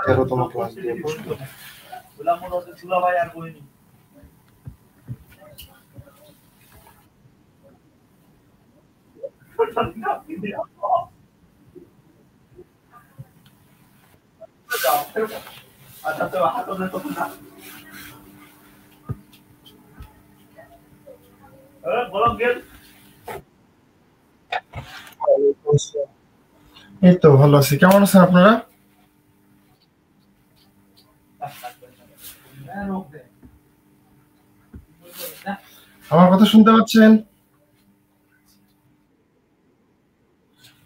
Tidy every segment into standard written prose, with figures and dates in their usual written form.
তেরোতম ক্লাস দিয়ে এই তো ভালো আছি। কেমন আছেন আপনারা? আমার কথা শুনতে পাচ্ছেন?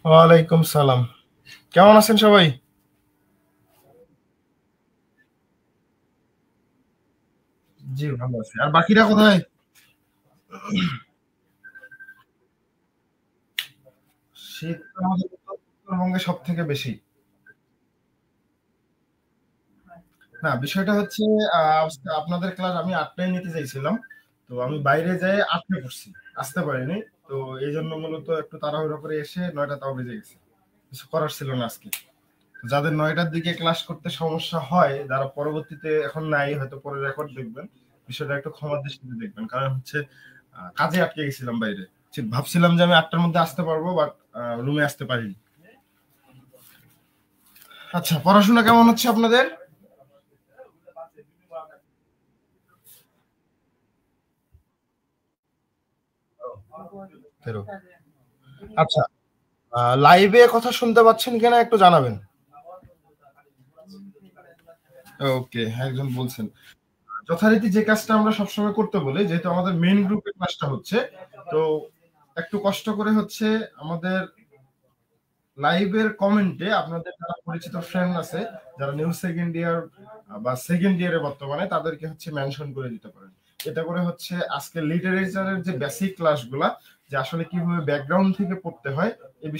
ওয়ালাইকুম সালাম। কেমন আছেন সবাই? জি ভালো আছি। আর বাকিরা কোথায়? শীত তো আমাদের উত্তরবঙ্গে সব থেকে বেশি। না বিষয়টা হচ্ছে আপনাদের ক্লাস আমি ৮টায় নিতে চাইছিলাম। তো আমি বাইরে যেয়ে ৮টায় পড়ছি। আসতে পারিনি। তো এই জন্য মূলত একটু তাড়াহুড়ো করে এসে ৯টা তাও বেজে গেছে। কিছু করার ছিল না আজকে। যাদের ৯টার দিকে ক্লাস করতে সমস্যা হয়, যারা পরবর্তীতে এখন নাই হয়তো পরে রেকর্ড দেখবেন, বিষয়টা একটু ক্ষমার দৃষ্টিতে দেখবেন। কারণ হচ্ছে কাজে আটকে গেছিলাম বাইরে। ঠিক ভাবছিলাম যে আমি ৮টার মধ্যে আসতে পারবো, বাট রুমে আসতে পারিনি। আচ্ছা, পড়াশোনা কেমন হচ্ছে আপনাদের? তেরো। আচ্ছা, লাইভে কথা শুনতে পাচ্ছেন কিনা একটু জানাবেন। ওকে, একজন বলছেন। যথারীতি যে কাজটা আমরা সবসময় করতে বলি, যেহেতু আমাদের মেইন গ্রুপে ক্লাসটা হচ্ছে, তো একটু কষ্ট করে হচ্ছে আমাদের লাইভের কমেন্টে আপনাদের যারা পরিচিত ফ্রেন্ড আছে, যারা নিউ সেকেন্ড ইয়ার বা সেকেন্ড ইয়ারে বর্তমানে, তাদেরকে হচ্ছে মেনশন করে দিতে পারেন। এটা করে হচ্ছে আজকে লিটারেচারের যে বেসিক ক্লাসগুলা, যে আসলে কিভাবে ব্যাকগ্রাউন্ড থেকে পড়তে হয়, এই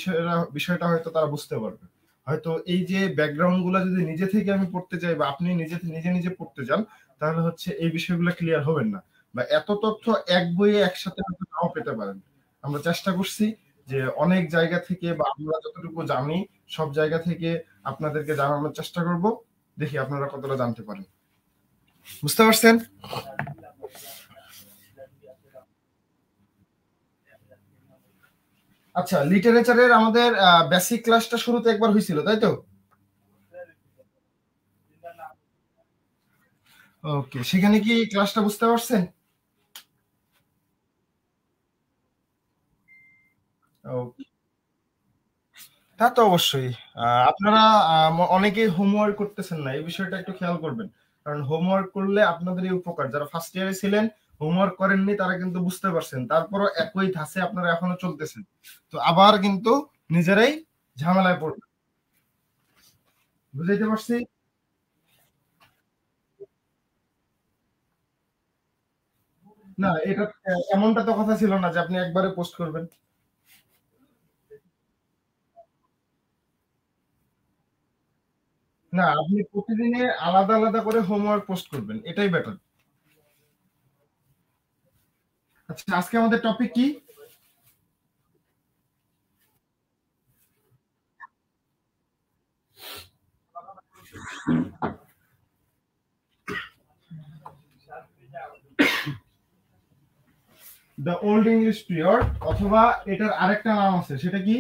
বিষয়টা হয়তো তারা বুঝতে পারবে। হয়তো এই যে ব্যাকগ্রাউন্ড গুলা যদি নিজে থেকে আমি পড়তে যাই বা আপনি নিজে নিজে নিজে পড়তে যান, তাহলে হচ্ছে এই বিষয়গুলো ক্লিয়ার হবেন না, বা এত তথ্য এক বইয়ে একসাথে হয়তো নাও পেতে পারেন। আমরা চেষ্টা করছি যে অনেক জায়গা থেকে, বা আমরা যতটুকু জানি সব জায়গা থেকে আপনাদেরকে জানানোর চেষ্টা করব। দেখি আপনারা কতটা জানতে পারেন। বুঝতে পারছেন? আচ্ছা, লিটারেচারের আমাদের বেসিক ক্লাসটা শুরুতে একবার হয়েছিল, তাই তো? ওকে, সেখানে কি ক্লাসটা বুঝতে পারছেন? ওকে, তা তো অবশ্যই। আপনারা অনেকেই হোমওয়ার্ক করতেছেন না, এই বিষয়টা একটু খেয়াল করবেন। কারণ হোমওয়ার্ক করলে আপনাদেরই উপকার। যারা ফার্স্ট ইয়ারে ছিলেন, হোমওয়ার্ক করেননি, তারা কিন্তু বুঝতে পারছেন, তারপরও একই ধাঁচে আপনারা এখনো চলতেছেন। তো আবার কিন্তু নিজেরাই ঝামেলায় পড়বেন। বুঝাইতে পারছি? না, এটা এমনটা তো কথা ছিল না যে আপনি একবারে পোস্ট করবেন। না, আপনি প্রতিদিনে আলাদা আলাদা করে হোমওয়ার্ক পোস্ট করবেন, এটাই বেটার। আচ্ছা, আজকে আমাদের টপিক কি? দ্য ওল্ড ইংলিশ পিরিয়ড, অথবা এটার আরেকটা নাম আছে, সেটা কি?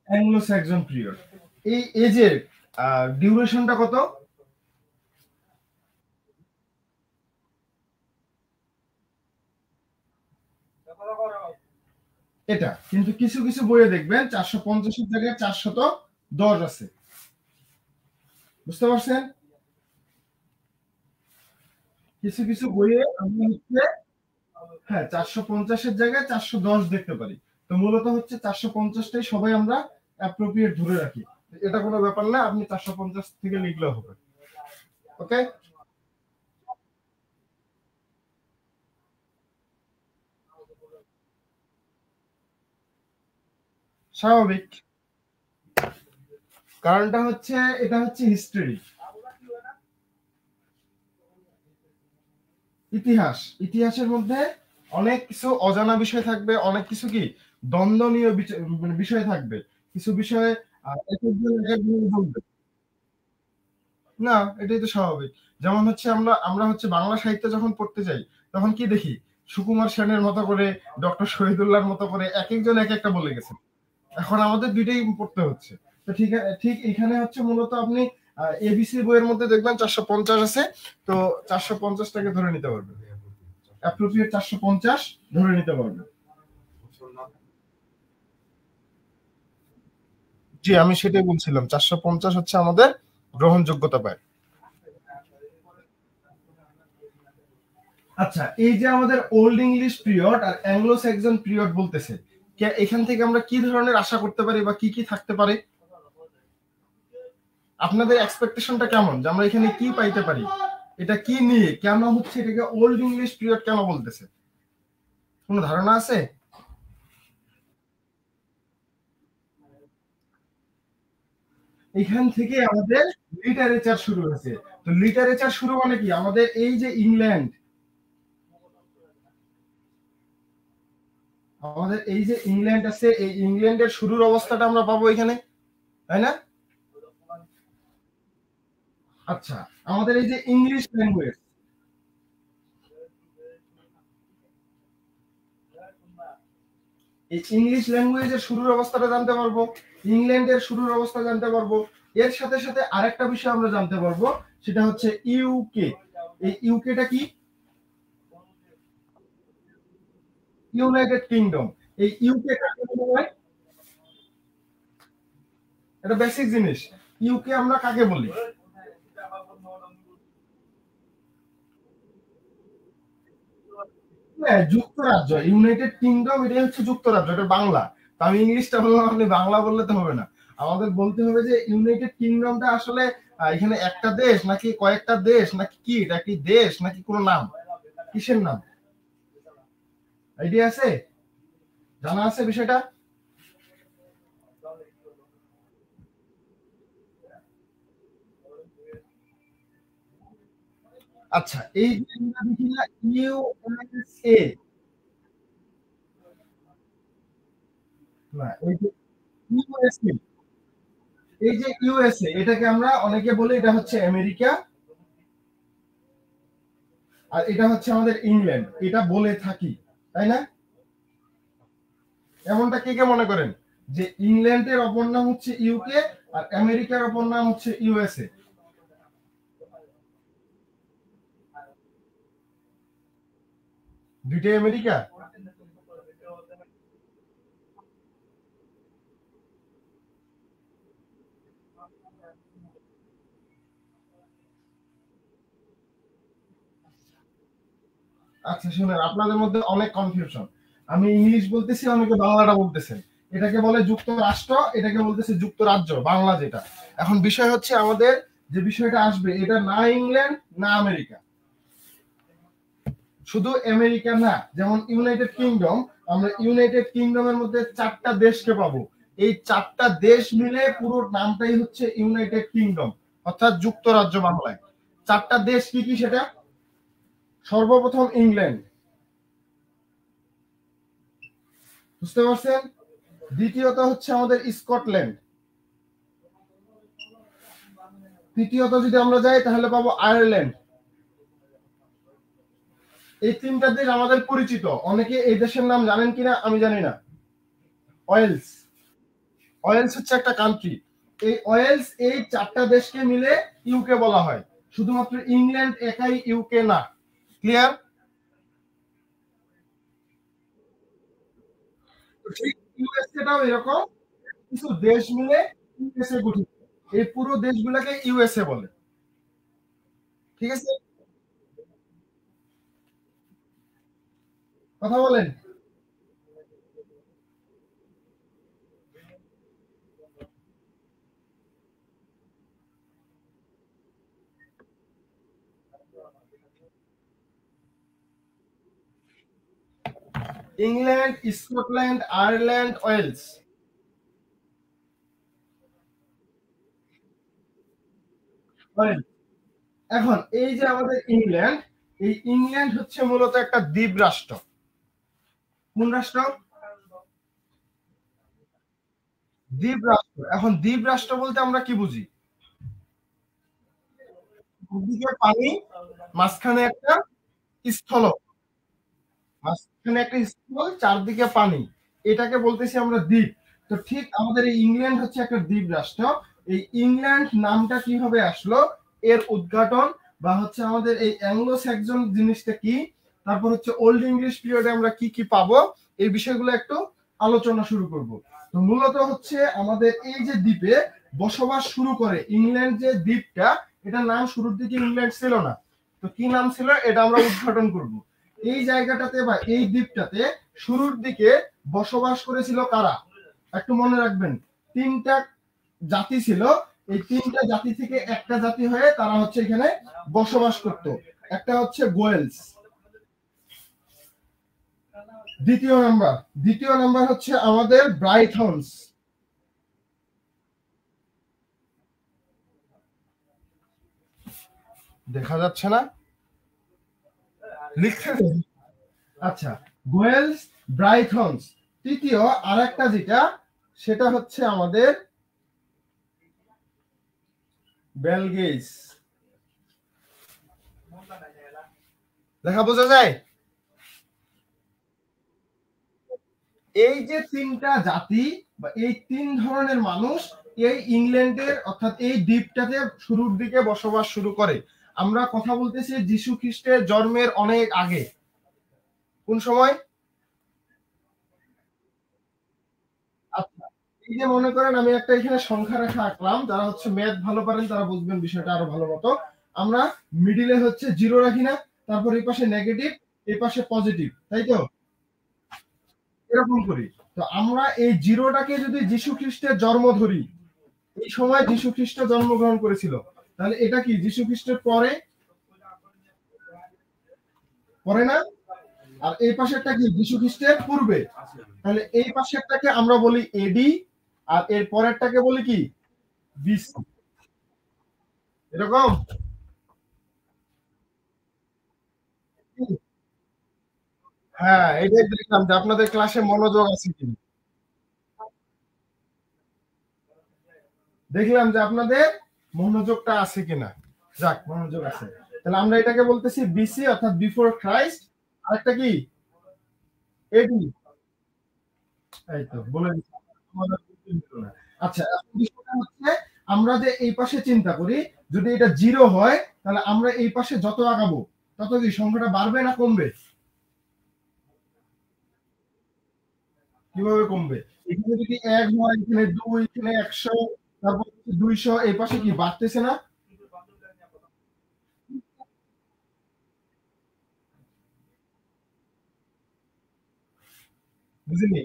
Anglo Saxon period. এই এজের ডিউরেশনটা কত? এটা কিন্তু কিছু কিছু বইয়ে দেখবেন ৪৫০-এর জায়গায় ৪১০ আছে। বুঝতে পারছেন? কিছু কিছু বইয়ে আমরা হচ্ছে, হ্যাঁ, ৪৫০-এর জায়গায় ৪১০ দেখতে পারি। তো মূলত হচ্ছে ৪৫০টাই সবাই আমরা অ্যাপ্রোপ্রিয়েট ধরে রাখি। এটা কোনো ব্যাপার না, আপনি 450 থেকে লিখলেও হবে। ওকে, স্বাভাবিক। কারণটা হচ্ছে এটা হচ্ছে হিস্ট্রি, ইতিহাস। ইতিহাসের মধ্যে অনেক কিছু অজানা বিষয় থাকবে, অনেক কিছু কি দ্বন্দ্বনীয় মানে বিষয় থাকবে। কিছু বিষয়ে একেকজন একেকভাবে বলবে। না, এটাই তো স্বাভাবিক। যেমন হচ্ছে আমরা আমরা হচ্ছে বাংলা সাহিত্য যখন পড়তে যাই, তখন কি দেখি? সুকুমার সেনের মতো করে, ডক্টর শহীদুল্লাহর মতো করে একেকজন একেকটা বলে গেছেন। এখন আমাদের ২ টাই পড়তে হচ্ছে। তো ঠিক এখানে হচ্ছে মূলত আপনি এবিসি বইয়ের মধ্যে দেখবেন ৪৫০ আছে। তো ৪৫০ টাকে ধরে নিতে পারবেন। অ্যাপ্রোপ্রিয়েট ৪৫০ ধরে নিতে পারবেন। জি, আমি সেটাই বলছিলাম। ৪৫০ হচ্ছে আমাদের গ্রহণযোগ্যতা পায়। আচ্ছা, এই যে আমাদের ওল্ড ইংলিশ পিরিয়ড আর অ্যাংলো স্যাক্সন পিরিয়ড বলতেছে, এখান থেকে আমরা কি ধরনের আশা করতে পারি বা কি কি থাকতে পারে? আপনাদের এক্সপেকটেশনটা কেমন যে আমরা এখানে কি পাইতে পারি? এটা কি নিয়ে কেন হচ্ছে এটাকে ওল্ড ইংলিশ পিরিয়ড কেন বলতেছে? কোনো ধারণা আছে? এখান থেকে আমাদের লিটারেচার শুরু হয়েছে। তো লিটারেচার শুরু মানে কি? আমাদের এই যে ইংল্যান্ড, আমাদের এই যে ইংল্যান্ড আছে, এই ইংল্যান্ডের শুরুর অবস্থাটা আমরা পাবো এখানে, তাই না? আচ্ছা, আমাদের এই যে ইংলিশ ল্যাঙ্গুয়েজ, এই ইংলিশ ল্যাঙ্গুয়েজের শুরুর অবস্থাটা জানতে পারবো, ইংল্যান্ডের শুরুর অবস্থা জানতে পারবো। এর সাথে সাথে আরেকটা বিষয় আমরা জানতে পারবো, সেটা হচ্ছে ইউকে। এই ইউকেটা কি? United kingdom. এই ইউকে কাকে বলা হয়? এটা বেসিক জিনিস। ইউকে আমরা কাকে বলি? হ্যাঁ, যুক্তরাজ্য, ইউনাইটেড কিংডম এটাই হচ্ছে যুক্তরাজ্য, এটা বাংলা। তো আমি ইংলিশটা বললাম, আপনি বাংলা বললে তো হবে না। আমাদের বলতে হবে যে ইউনাইটেড কিংডমটা আসলে এখানে একটা দেশ নাকি কয়েকটা দেশ নাকি কি, এটা কি দেশ নাকি কোনো নাম? কিসের নাম? আইডিয়া আছে? জানা আছে বিষয়টা? আচ্ছা, এই যে আমরা দেখি না ইউএসএ, না এই যে ইউএসএ, এই যে ইউএসএ এটাকে আমরা অনেকে বলি এটা হচ্ছে আমেরিকা, আর এটা হচ্ছে আমাদের ইংল্যান্ড, এটা বলে থাকি, তাই না? এমনটা কে কে মনে করেন যে ইংল্যান্ডের অপর নাম হচ্ছে ইউকে আর আমেরিকার অপর নাম হচ্ছে ইউএসএ? দুইটাই আমেরিকা। আচ্ছা শুনেন, আপনাদের মধ্যে অনেক কনফিউশন। আমি ইংলিশ বলতেছি, অনেকে বাংলাটা বলতেছেন। এটাকে বলে যুক্তরাষ্ট্র, এটাকে বলতেছে যুক্তরাজ্য, বাংলা যেটা। এখন বিষয় হচ্ছে আমাদের যে বিষয়টা আসবে, এটা না ইংল্যান্ড না আমেরিকা, শুধু আমেরিকা না। যেমন ইউনাইটেড কিংডম, আমরা ইউনাইটেড কিংডমের মধ্যে 4টা দেশকে পাবো। এই 4টা দেশ মিলে পুরো নামটাই হচ্ছে ইউনাইটেড কিংডম, অর্থাৎ যুক্তরাজ্য বাংলায়। 4টা দেশ কি কি সেটা? সর্বপ্রথম ইংল্যান্ড, বুঝতে পারছেন? দ্বিতীয়ত হচ্ছে আমাদের স্কটল্যান্ড। তৃতীয়ত যদি আমরা যাই তাহলে পাবো আয়ারল্যান্ড। এই 3টা দেশ আমাদের পরিচিত। অনেকে এই দেশের নাম জানেন কিনা আমি জানি না। ওয়েলস, ওয়েলস হচ্ছে একটা কান্ট্রি। এই ওয়েলস, এই 4টা দেশকে মিলে ইউকে বলা হয়। শুধুমাত্র ইংল্যান্ড একাই ইউকে না। ক্লিয়ার? ঠিক ইউএসএটাও এরকম, কিছু দেশ মিলে ইউএসএ গঠিত। এই পুরো দেশগুলোকে ইউএসএ বলে। ঠিক আছে? কথা বলেন। England, Scotland, Ireland, Wales. Wales. এখন এই যে আমাদের ইংল্যান্ড, এই ইংল্যান্ড হচ্ছে মূলত একটা দ্বীপ রাষ্ট্র। কোন রাষ্ট্র? দ্বীপ রাষ্ট্র। এখন দ্বীপ রাষ্ট্র বলতে আমরা কি বুঝি? দুদিকে পানি, মাঝখানে একটা স্থল, মাঝখানে একটা স্থল, চারদিকে পানি, এটাকে বলতেছি আমরা দ্বীপ। তো ঠিক আমাদের এই ইংল্যান্ড হচ্ছে একটা দ্বীপ রাষ্ট্র। এই ইংল্যান্ড নামটা কিভাবে আসলো, এর উদ্ঘাটন বা হচ্ছে আমাদের এই অ্যাংলো স্যাক্সন জিনিসটা কি, তারপর হচ্ছে ওল্ড ইংলিশ পিরিয়ডে আমরা কি কি পাবো, এই বিষয়গুলো একটু আলোচনা শুরু করব। তো মূলত হচ্ছে আমাদের এই যে দ্বীপে বসবাস শুরু করে, ইংল্যান্ড যে দ্বীপটা, এটার নাম শুরুর দিকে ইংল্যান্ড ছিল না। তো কি নাম ছিল এটা আমরা উদ্ঘাটন করব। এই জায়গাটাতে বা এই দ্বীপটাতে শুরুর দিকে বসবাস করেছিল কারা, একটু মনে রাখবেন। তিনটা জাতি ছিল। এই তিনটা জাতি থেকে একটা জাতি হয়ে তারা হচ্ছে এখানে বসবাস করত। একটা হচ্ছে গোয়েলস। দ্বিতীয় নাম্বার হচ্ছে আমাদের ব্রাইথনস। দেখা যাচ্ছে না, লিখতে দেন। আচ্ছা, গোয়েলস, ব্রাইথনস। তৃতীয় আরেকটা যেটা, সেটা হচ্ছে আমাদের বেলগেইস। দেখা বোঝা যায়? এই যে তিনটা জাতি বা এই তিন ধরনের মানুষ এই ইংল্যান্ডের অর্থাৎ এই দ্বীপটাতে শুরুর দিকে বসবাস শুরু করে। আমরা কথা বলতেছি যীশু খ্রিস্টের জন্মের অনেক আগে। কোন সময়? আচ্ছা, এই যে মনে করেন আমি একটা এখানে সংখ্যা রেখা আঁকলাম, যারা হচ্ছে ম্যাথ ভালো পারেন তারা বুঝবেন বিষয়টা আরো ভালো মতো। আমরা মিডিলে হচ্ছে জিরো রাখি না, তারপর এই পাশে নেগেটিভ, এই পাশে পজিটিভ, তাই তো? এরকম করি। তো আমরা এই জিরোটাকে যদি যীশু খ্রিস্টের জন্ম ধরি, এই সময় যীশু খ্রিস্ট জন্মগ্রহণ করেছিল, তাহলে এটা কি যীশু খ্রিস্টের পরে? পরে না? আর এই পাশেরটা কি যীশু খ্রিস্টের পূর্বে? তাহলে এই পাশেরটাকে আমরা বলি এডি, আর এর পরেরটাকে বলি কি বিসি। এরকম? হ্যাঁ, এটাই দেখলাম যে আপনাদের ক্লাসে মনোযোগ আছে কিনা। দেখলাম যে আপনাদের মনোযোগটা আছে কিনা। যাক, মনোযোগ আছে। তাহলে আমরা এটাকে বলতেছি বিসি অর্থাৎ বিফোর ক্রাইস্ট। আরেকটা কি এডি। এই তো বলে দিচ্ছি। আচ্ছা, এখন বিষয়টা হচ্ছে আমরা যে এই পাশে চিন্তা করি, যদি এটা জিরো হয় তাহলে আমরা এই পাশে যত আগাবো তত কি সংখ্যাটা বাড়বে না কমবে? কিভাবে কমবে? এখানে যদি ১ হয়, এখানে ২, এখানে ১০০, তারপর ২০০, এই পাশে কি বাড়তেছে না? বুঝিনি?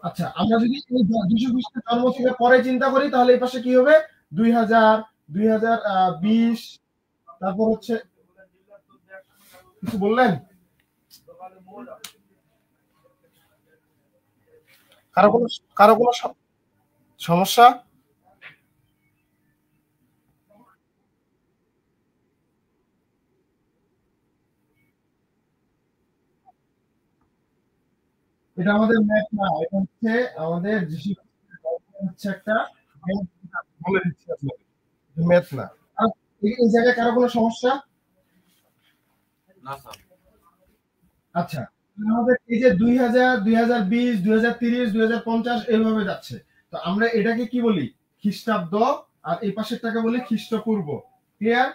আচ্ছা, আমরা যদি এই যীশু খ্রিস্টের জন্ম থেকে পরে চিন্তা করি তাহলে এই পাশে কি হবে? ২০০০, ২০২০, তারপর হচ্ছে কিছু বললেন? কারো কোনো কারো কোনো সমস্যা? এটা আমাদের ম্যাথ না, এটা হচ্ছে আমাদের যীশু খ্রিস্টের জন্ম হচ্ছে একটা ম্যাথ, বলে দিচ্ছি আপনাকে। ম্যাথ না। আর এই জায়গায় কারো কোনো সমস্যা? আচ্ছা, আমাদের এই যে ২০০০, ২০২০, ২০৩০, ২০৫০ এভাবে যাচ্ছে। তো আমরা এটাকে কি বলি? খ্রিস্টাব্দ। আর এই পাশেরটাকে বলি খ্রিস্টপূর্ব। ক্লিয়ার?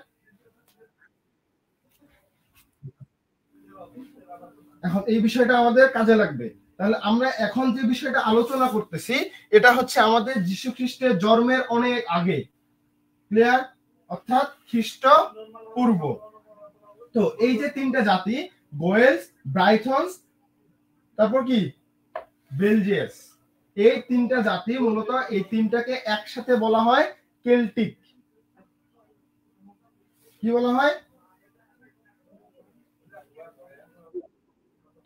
এখন এই বিষয়টা আমাদের কাজে লাগবে। তাহলে আমরা এখন যে বিষয়টা আলোচনা করতেছি, এটা হচ্ছে আমাদের যীশু খ্রিস্টের জন্মের অনেক আগে। ক্লিয়ার? অর্থাৎ খ্রিস্ট পূর্ব। তো এই যে তিনটা জাতি, গোয়েলস, ব্রাইথনস, তারপর কি বেলজিয়াস, এই তিনটা জাতি মূলত এই তিনটাকে একসাথে বলা হয় কেল্টিক। কি বলা হয়?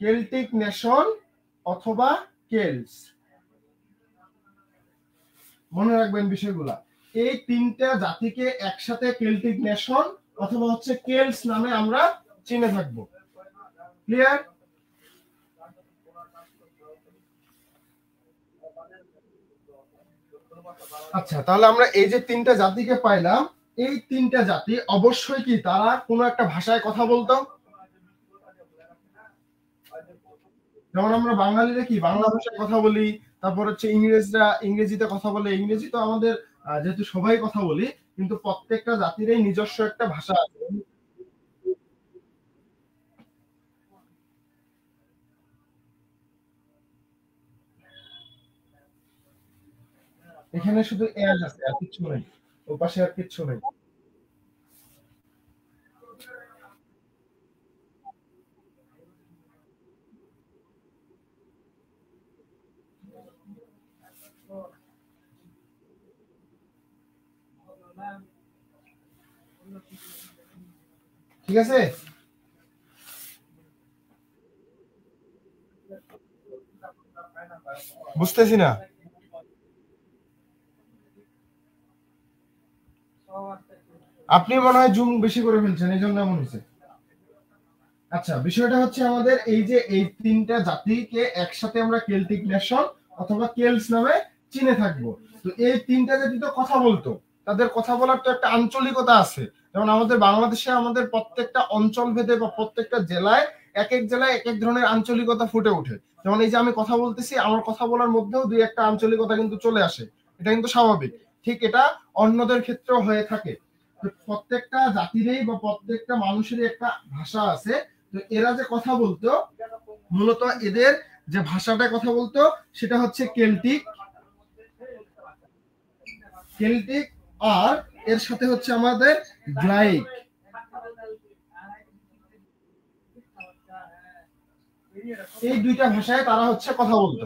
কেল্টিক নেশন অথবা কেলস। মনে রাখবেন বিষয়গুলা। এই তিনটা জাতিকে একসাথে কেল্টিক নেশন অথবা হচ্ছে কেলস নামে আমরা চিনে থাকবো। ক্লিয়ার? আচ্ছা, তাহলে আমরা এই যে তিনটা জাতিকে পাইলাম, এই তিনটা জাতি অবশ্যই কি তারা কোনো একটা ভাষায় কথা বলতো। যেমন আমরা বাঙালিরা কি বাংলা ভাষায় কথা বলি, তারপর হচ্ছে ইংরেজরা ইংরেজিতে কথা বলে। ইংরেজি তো আমাদের যেহেতু সবাই কথা বলি, কিন্তু প্রত্যেকটা জাতিরই নিজস্ব একটা ভাষা আছে। এখানে শুধু এজ আছে, আর কিছু নেই। ওর পাশে আর কিছু নেই। ঠিক আছে? বুঝতেছি না। আপনি মনে হয় জুম বেশি করে ফেলছেন, এই জন্য এমন হচ্ছে। আচ্ছা, বিষয়টা হচ্ছে আমাদের এই যে এই তিনটা জাতিকে একসাথে আমরা কেল্টিক নেশন অথবা কেলস নামে চিনে থাকবো। তো এই তিনটা জাতি তো কথা বলতো, তাদের কথা বলার তো একটা আঞ্চলিকতা আছে। যেমন আমাদের বাংলাদেশে আমাদের প্রত্যেকটা অঞ্চল ভেদে বা প্রত্যেকটা জেলায় এক এক জেলায় এক এক ধরনের আঞ্চলিকতা ফুটে ওঠে। যেমন এই যে আমি কথা বলতেছি, আমার কথা বলার মধ্যেও দুই একটা আঞ্চলিকতা কিন্তু চলে আসে। এটা কিন্তু স্বাভাবিক। ঠিক এটা অন্যদের ক্ষেত্রেও হয়ে থাকে। তো প্রত্যেকটা জাতিরই বা প্রত্যেকটা মানুষেরই একটা ভাষা আছে। তো এরা যে কথা বলতো, মূলত এদের যে ভাষাটা কথা বলতো সেটা হচ্ছে কেল্টিক। কেল্টিক আর এর সাথে হচ্ছে আমাদের গ্লাইক। এই দুইটা ভাষায় তারা হচ্ছে কথা বলতো।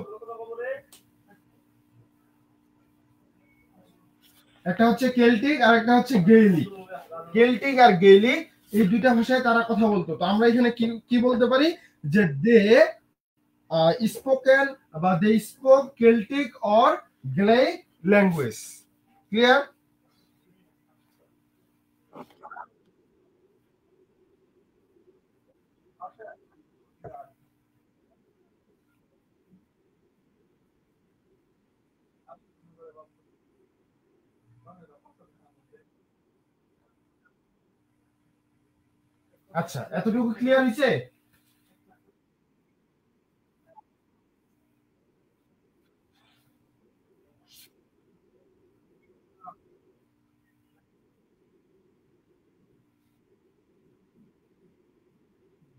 একটা হচ্ছে কেল্টিক আর একটা হচ্ছে গেইলিক। কেল্টিক আর গেইলিক এই দুইটা ভাষায় তারা কথা বলতো। তো আমরা এখানে কি বলতে পারি যে দে স্পোকেন বা they spoke Celtic or Gaelic language. Clear? আচ্ছা, এতটুকু ক্লিয়ার হয়েছে?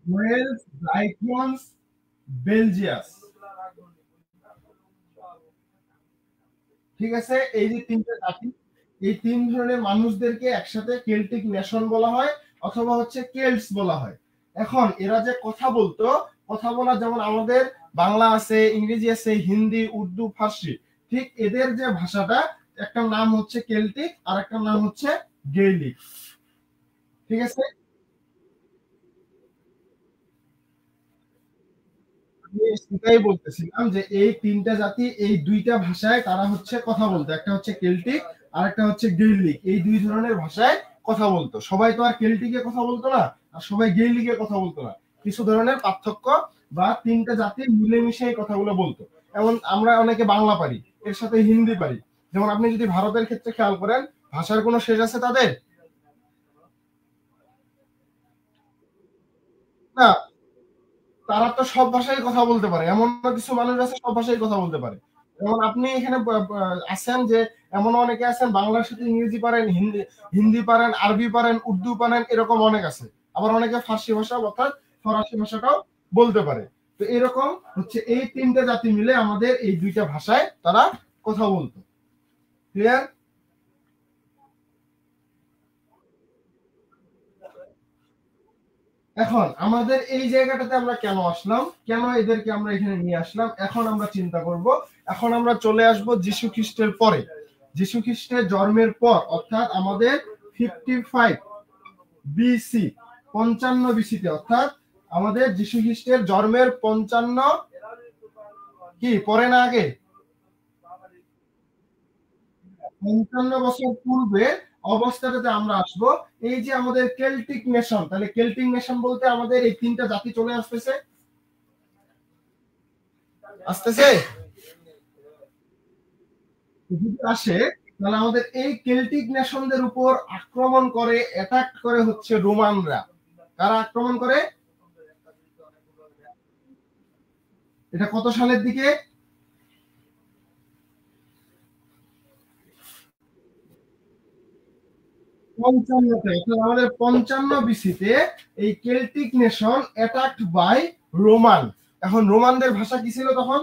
Wales, Britons, Belgians. ঠিক আছে? এই যে তিনটা জাতি, এই তিন ধরনের মানুষদেরকে একসাথে কেল্টিক নেশন বলা হয় অথবা হচ্ছে কেল্টস বলা হয়। এখন এরা যে কথা বলতো, কথা বলা যেমন আমাদের বাংলা আছে, ইংরেজি আছে, হিন্দি, উর্দু, ফার্সি। ঠিক এদের যে ভাষাটা, একটা নাম হচ্ছে কেল্টিক আর একটা নাম হচ্ছে গেইলিক। ঠিক আছে? আমি সেটাই বলতেছিলাম যে এই তিনটা জাতি এই দুইটা ভাষায় তারা হচ্ছে কথা বলতো। একটা হচ্ছে কেল্টিক আর একটা হচ্ছে গেইলিক। এই দুই ধরনের ভাষায় কথা বলতো। সবাই তো আর কেল্টিকে কথা বলতো না, আর সবাই গেইলিকে কথা বলতো না। কিছু ধরনের পার্থক্য বা তিনটা জাতি মিলেমিশে এই কথাগুলো বলতো। এমন আমরা অনেকে বাংলা পারি, এর সাথে হিন্দি পারি। যেমন আপনি যদি ভারতের ক্ষেত্রে খেয়াল করেন, ভাষার কোনো শেষ আছে তাদের? না, তারা তো সব ভাষায় কথা বলতে পারে। এমন কিছু মানুষ আছে সব ভাষায় কথা বলতে পারে। যেমন আপনি এখানে আছেন যে এমন অনেকে আছেন বাংলার সাথে ইংরেজি পারেন, হিন্দি হিন্দি পারেন, আরবি পারেন, উর্দু পারেন, এরকম অনেক আছে। আবার অনেকে ফার্সি ভাষা অর্থাৎ ফরাসি ভাষাটাও বলতে পারে। তো এরকম হচ্ছে এই তিনটা জাতি মিলে আমাদের এই দুইটা ভাষায় তারা কথা বলতো। ক্লিয়ার? এখন আমাদের এই জায়গাটাতে আমরা কেন আসলাম, কেন এদেরকে আমরা এখানে নিয়ে আসলাম, এখন আমরা চিন্তা করব। এখন আমরা চলে আসব যীশু খ্রিস্টের পরে। যীশু খ্রিস্টের জন্মের পর অর্থাৎ আমাদের 55 বিসি, 55 বিসিতে অর্থাৎ আমাদের যীশু খ্রিস্টের জন্মের 55 কি পরে না আগে? 55 বছর পূর্বে অবস্থাটাতে আমরা আসব। এই যে আমাদের কেল্টিক নেশন, তাহলে কেল্টিক নেশন বলতে আমাদের এই তিনটা জাতি চলে আসতেছে। আসতেছে যদি আসে, তাহলে আমাদের এই কেল্টিক নেশনদের উপর আক্রমণ করে, অ্যাটাক করে হচ্ছে রোমানরা। কারা আক্রমণ করে? এটা কত সালের দিকে? 55-তে, অর্থাৎ আমাদের 55 বিসিতে এই Celtic nation attacked by Roman. এখন রোমানদের ভাষা কি ছিল তখন?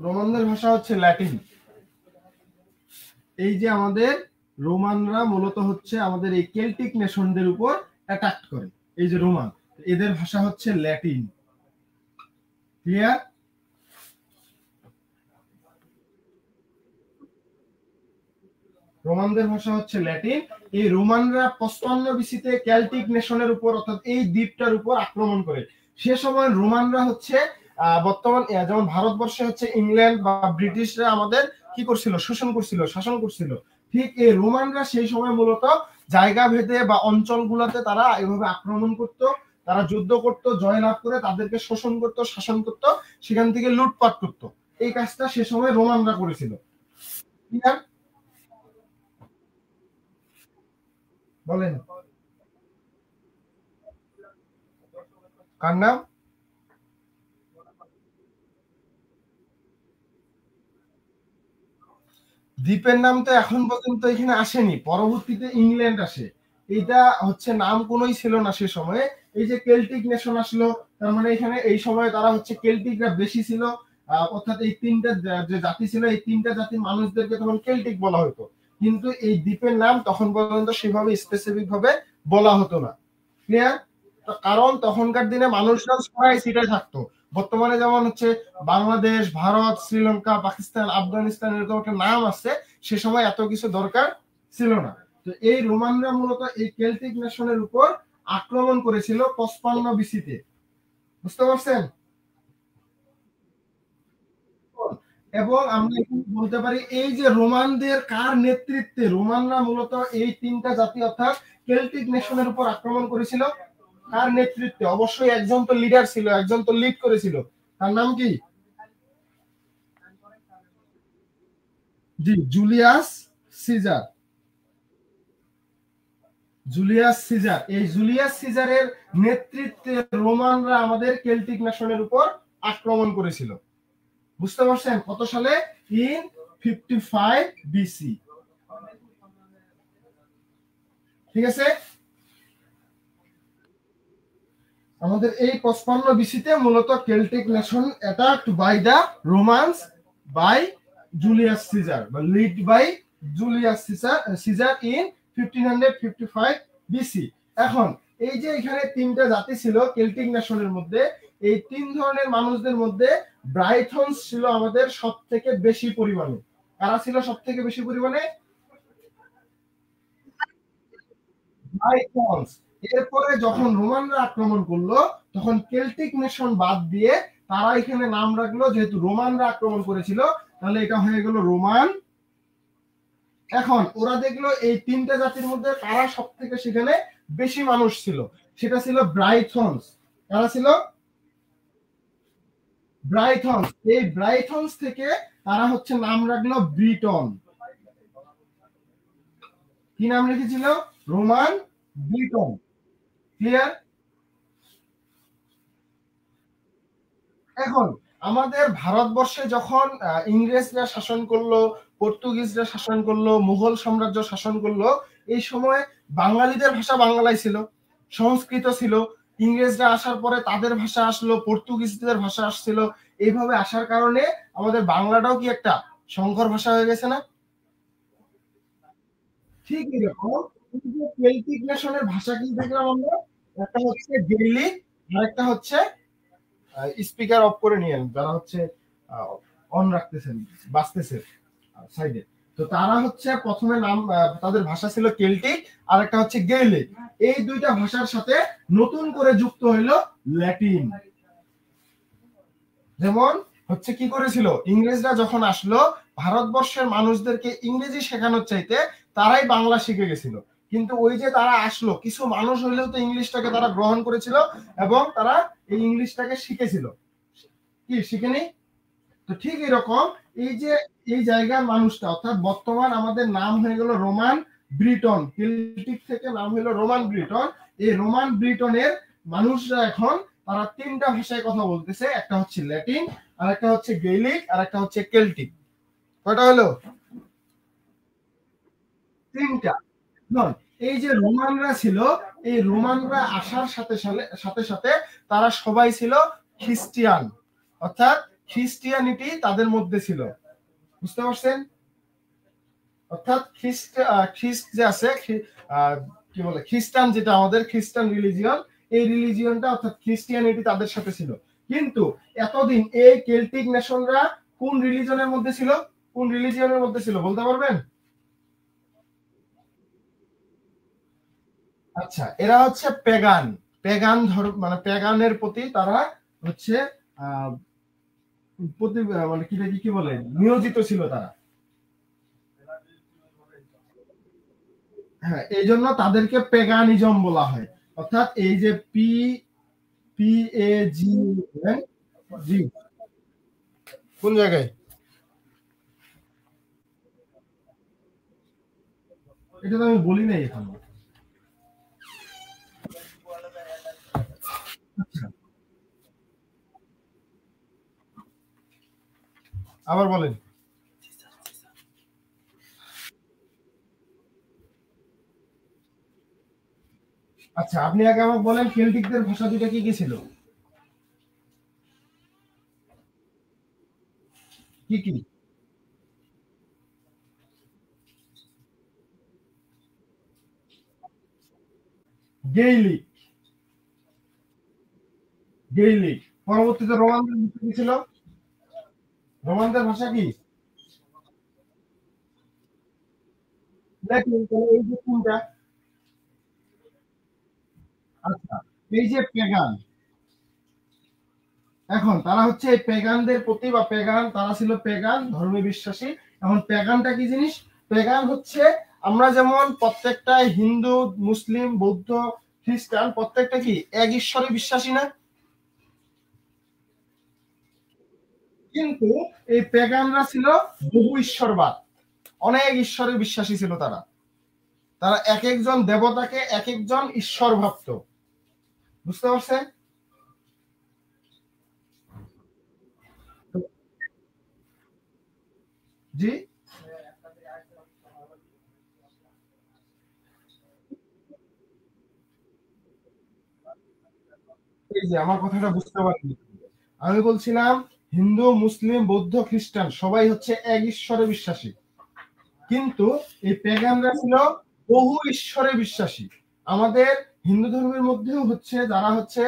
রোমানদের ভাষা হচ্ছে ল্যাটিন। এই যে আমাদের রোমানরা মূলত হচ্ছে আমাদের এই কেল্টিক নেশনদের উপর অ্যাটাক করে, এই যে রোমান, এদের ভাষা হচ্ছে ল্যাটিন। ক্লিয়ার? রোমানদের ভাষা হচ্ছে ল্যাটিন। এই রোমানরা 55 বিসিতে কেল্টিক নেশনের উপর, অর্থাৎ এই দ্বীপটার উপর আক্রমণ করে। সে সময় রোমানরা হচ্ছে বর্তমান যেমন ভারতবর্ষে হচ্ছে ইংল্যান্ড বা ব্রিটিশরা আমাদের কি করছিল? শোষণ করছিল, শাসন করছিল। ঠিক এই রোমানরা সেই সময় মূলত জায়গা ভেদে বা অঞ্চলগুলোতে তারা এভাবে আক্রমণ করত, তারা যুদ্ধ করত, জয়লাভ করে তাদেরকে শোষণ করত, শাসন করত, সেখান থেকে লুটপাট করত। এই কাজটা সে সময় রোমানরা করেছিল। ক্লিয়ার? বলেন। কার নাম? দ্বীপের নাম তো এখন পর্যন্ত এখানে আসেনি, পরবর্তীতে ইংল্যান্ড আসে। এটা হচ্ছে নাম কোনোই ছিল না সে সময়ে। এই যে কেল্টিক নেশন আসলো, তার মানে এখানে এই সময় তারা হচ্ছে কেল্টিকরা বেশি ছিল। অর্থাৎ এই তিনটা যে জাতি ছিল, এই তিনটা জাতির মানুষদেরকে তখন কেল্টিক বলা হতো। কিন্তু এই দ্বীপের নাম তখন পর্যন্ত সেভাবে স্পেসিফিক ভাবে বলা হতো না। ক্লিয়ার? কারণ তখনকার দিনে মানুষরা সবাই সিটায় থাকতো। বর্তমানে যেমন হচ্ছে বাংলাদেশ, ভারত, শ্রীলঙ্কা, পাকিস্তান, আফগানিস্তান এরকম একটা নাম আছে, সে সময় এত কিছু দরকার ছিল না। তো এই রোমানরা মূলত এই কেল্টিক নেশনের উপর আক্রমণ করেছিল 55 বিসিতে। বুঝতে পারছেন? এবং আমরা এখানে বলতে পারি এই যে রোমানদের কার নেতৃত্বে রোমানরা মূলত এই তিনটা জাতি অর্থাৎ কেল্টিক নেশনের উপর আক্রমণ করেছিল? কার নেতৃত্বে? অবশ্যই একজন তো লিডার ছিল, একজন তো লিড করেছিল। তার নাম কি? জি, জুলিয়াস সিজার। জুলিয়াস সিজার, এই জুলিয়াস সিজারের নেতৃত্বে রোমানরা আমাদের কেল্টিক নেশনের উপর আক্রমণ করেছিল। বুঝতে পারছেন? কত সালে? In 55 BC. ঠিক আছে? আমাদের এই 55 বিসিতে মূলত Celtic nation attacked by the Romans by Julius Caesar বা lead by Julius Caesar in 1555 BC. এখন এই যে এখানে তিনটা জাতি ছিল কেল্টিক নেশনের মধ্যে, এই তিন ধরনের মানুষদের মধ্যে ব্রাইথনস ছিল আমাদের সব থেকে বেশি পরিমাণে। কারা ছিল সব থেকে বেশি পরিমাণে? ভাইকিংস। এরপরে যখন রোমানরা আক্রমণ করলো, তখন কেল্টিক নেশন বাদ দিয়ে তারা এখানে নাম রাখলো, যেহেতু রোমানরা আক্রমণ করেছিল, তাহলে এটা হয়ে গেল রোমান। এখন ওরা দেখলো এই তিনটা জাতির মধ্যে কারা সব থেকে সেখানে বেশি মানুষ ছিল, সেটা ছিল ব্রাইথনস। কারা ছিল? ব্রাইথনস। এই ব্রাইথনস থেকে তারা হচ্ছে নাম রাখলো ব্রিটন। কি নাম রেখেছিল? Roman Britton. ক্লিয়ার? এখন আমাদের ভারতবর্ষে যখন ইংরেজরা শাসন করলো, পর্তুগিজরা শাসন করলো, মুঘল সাম্রাজ্য শাসন করলো, এই সময় বাঙালিদের ভাষা বাংলায় ছিল, সংস্কৃত ছিল। ইংরেজরা আসার পরে তাদের ভাষা আসলো, পর্তুগিজদের ভাষা আসছিল। এইভাবে আসার কারণে আমাদের বাংলাটাও কি একটা সংকর ভাষা হয়ে গেছে না? ঠিক এরকম কেল্টিক নেশনের ভাষা কি দেখলাম আমরা? একটা হচ্ছে গেইলিক, আরেকটা হচ্ছে স্পিকার অফ করে নিয়েন যারা হচ্ছে অন রাখতেছেন, বাঁচতেছে সাইডে। তো তারা হচ্ছে প্রথমে নাম তাদের ভাষা ছিল কেল্টিক আর একটা হচ্ছে গেইলিক। এই দুইটা ভাষার সাথে নতুন করে যুক্ত হইল ল্যাটিন। যেমন হচ্ছে কি করেছিল, ইংরেজরা যখন আসলো ভারতবর্ষের মানুষদেরকে ইংরেজি শেখানোর চাইতে তারাই বাংলা শিখে গেছিল। কিন্তু ওই যে তারা আসলো, কিছু মানুষ হইলেও তো ইংলিশটাকে তারা গ্রহণ করেছিল এবং তারা এই ইংলিশটাকে শিখেছিল। কি শিখেনি? তো ঠিক এরকম এই যে এই জায়গার মানুষটা, অর্থাৎ বর্তমান আমাদের নাম হয়ে গেল রোমান ব্রিটন, কেল্টিক থেকে নাম হলো রোমান ব্রিটন। এই রোমান ব্রিটনের মানুষরা এখন তারা তিনটা ভাষায় কথা বলতেছে, একটা হচ্ছে ল্যাটিন, আর একটা হচ্ছে গেইলিক, আর একটা হচ্ছে কেল্টিক। কয়টা হলো? তিনটা। এই যে রোমানরা ছিল, এই রোমানরা আসার সাথে সাথে সাথে তারা সবাই ছিল খ্রিস্টিয়ান, অর্থাৎ খ্রিস্টিয়ানিটি তাদের মধ্যে ছিল। বুঝতে পারছেন? অর্থাৎ খ্রিস্ট যে আছে, কি বলে, খ্রিস্টান, যেটা আমাদের খ্রিস্টান রিলিজিয়ন, এই রিলিজিয়নটা অর্থাৎ খ্রিস্টিয়ানিটি তাদের সাথে ছিল। কিন্তু এতদিন এই কেল্টিক নেশনরা কোন রিলিজনের মধ্যে ছিল? কোন রিলিজিয়নের মধ্যে ছিল বলতে পারবেন? আচ্ছা, এরা হচ্ছে পেগান। পেগান ধর্ম, মানে পেগানের প্রতি তারা হচ্ছে আহ প্রতি মানে কি বলে, নিয়োজিত ছিল তারা। হ্যাঁ, এই জন্য তাদেরকে পেগানিজম বলা হয়। অর্থাৎ এই যে পি পি এ জি জি, কোন জায়গায়? এটা তো আমি বলি নাই এখন। আচ্ছা, আবার বলেন। আচ্ছা, আপনি আগে আমাকে বলেন কেল্টিকদের ভাষা দুটা কি কি ছিল? কি কি? গেইলিক। গেইলিক। পরবর্তীতে রোমানদের ভাষা কি ছিল? রোমানদের ভাষা কি? ল্যাটিন। তাহলে এই যে তিনটা। আচ্ছা, এই যে পেগান, এখন তারা হচ্ছে এই পেগানদের প্রতি, বা পেগান, তারা ছিল পেগান ধর্মে বিশ্বাসী। এখন পেগানটা কি জিনিস? পেগান হচ্ছে, আমরা যেমন প্রত্যেকটা হিন্দু, মুসলিম, বৌদ্ধ, খ্রিস্টান প্রত্যেকটা কি এক ঈশ্বরে বিশ্বাসী না? কিন্তু এই পেগানরা ছিল বহু ঈশ্বরবাদ, অনেক ঈশ্বরে বিশ্বাসী ছিল তারা। তারা এক একজন দেবতাকে এক একজন ঈশ্বর ভাবত। বুঝতে পারছেন? জি। এই যে আমার কথাটা বুঝতে পারলি, আমি বলছিলাম হিন্দু, মুসলিম, বৌদ্ধ, খ্রিস্টান সবাই হচ্ছে এক ঈশ্বরে বিশ্বাসী। কিন্তু এই পেগানরা ছিল বহু ঈশ্বরে বিশ্বাসী। আমাদের হিন্দু ধর্মের মধ্যেও হচ্ছে যারা হচ্ছে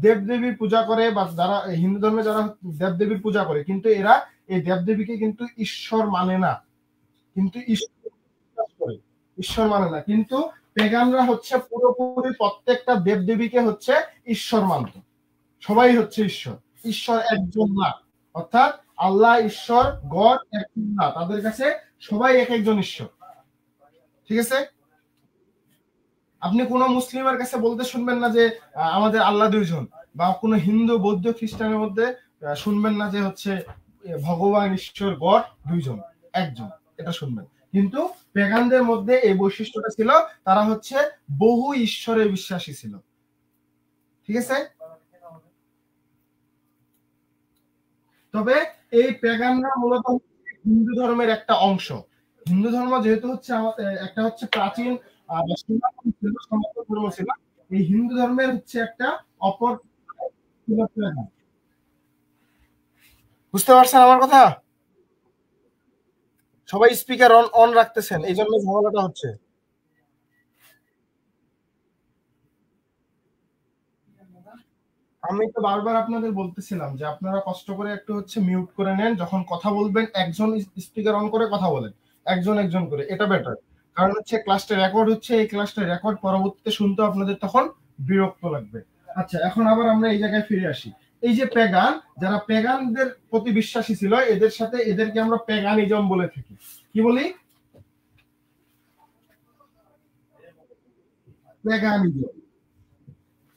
দেবদেবীর পূজা করে, বা যারা হিন্দু ধর্মে যারা দেবদেবীর পূজা করে, কিন্তু এরা এই দেবদেবীকে কিন্তু ঈশ্বর মানে না। কিন্তু ঈশ্বর বিশ্বাস করে, ঈশ্বর মানে না। কিন্তু পেগানরা হচ্ছে পুরোপুরি প্রত্যেকটা দেবদেবীকে হচ্ছে ঈশ্বর মানত। সবাই হচ্ছে ঈশ্বর, ঈশ্বর একজন না। অর্থাৎ আল্লাহ ঈশ্বর, গড একজন না, তাদের কাছে সবাই এক একজন ঈশ্বর। ঠিক আছে? আপনি কোন মুসলিমের কাছে বলতে শুনবেন না যে আমাদের আল্লাহ দুইজন, বা কোন হিন্দু, বৌদ্ধ, খ্রিস্টানের মধ্যে শুনবেন না যে হচ্ছে ভগবান, ঈশ্বর, গড দুইজন, একজন, এটা শুনবেন। কিন্তু পেগানদের মধ্যে এই বৈশিষ্ট্যটা ছিল, তারা হচ্ছে বহু ঈশ্বরে বিশ্বাসী ছিল। ঠিক আছে? তবে এই পেগানরা মূলত হিন্দু ধর্মের একটা অংশ। হিন্দু ধর্ম যেহেতু হচ্ছে একটা হচ্ছে প্রাচীন সনাতন ছিল, সনাতন ধর্ম ছিল। এই হিন্দু ধর্মের হচ্ছে একটা অপর ছিল পেগান। বুঝতে পারছেন আমার কথা? সবাই স্পিকার অন অন রাখতেছেন, এই জন্য ঝামেলাটা হচ্ছে। আমি তো বারবার আপনাদের বলতেছিলাম যে আপনারা কষ্ট করে একটু হচ্ছে মিউট করে নেন, যখন কথা বলবেন একজন স্পিকার অন করে কথা বলেন। একজন একজন করে, এটা বেটার। কারণ হচ্ছে ক্লাসটা রেকর্ড হচ্ছে, এই ক্লাসটা রেকর্ড পরবর্তীতে শুনতে আপনাদের তখন বিরক্ত লাগবে। আচ্ছা, এখন আবার আমরা এই জায়গায় ফিরে আসি। এই যে পেগান, যারা পেগানদের প্রতি বিশ্বাসী ছিল, এদের সাথে এদেরকে আমরা পেগানিজম বলে থাকি। কি বলি? পেগানিজম।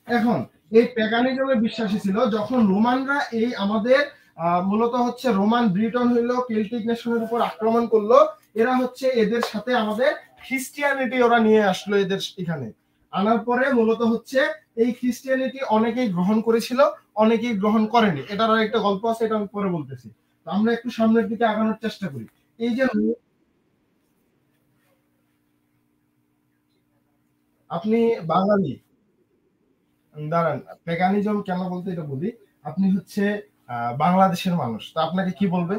এখন এই প্যাগানিজমে বিশ্বাসী ছিল যখন রোমানরা এই আমাদের মূলত হচ্ছে রোমান ব্রিটন হইলো কেল্টিক নেশনের উপর আক্রমণ করলো, এরা হচ্ছে এদের সাথে আমাদের খ্রিস্টিয়ানিটি ওরা নিয়ে আসলো এদের এখানে। আনার পরে মূলত হচ্ছে এই খ্রিস্টিয়ানিটি অনেকেই গ্রহণ করেছিল, অনেকেই গ্রহণ করেনি। এটার আর একটা গল্প আছে, এটা আমি পরে বলতেছি। তো আমরা একটু সামনের দিকে আগানোর চেষ্টা করি। এই যে আপনি বাঙালি, দাঁড়ান, পেগানিজম কেন বলতে এটা বলি। আপনি হচ্ছে বাংলাদেশের মানুষ, তো আপনাকে কি বলবে?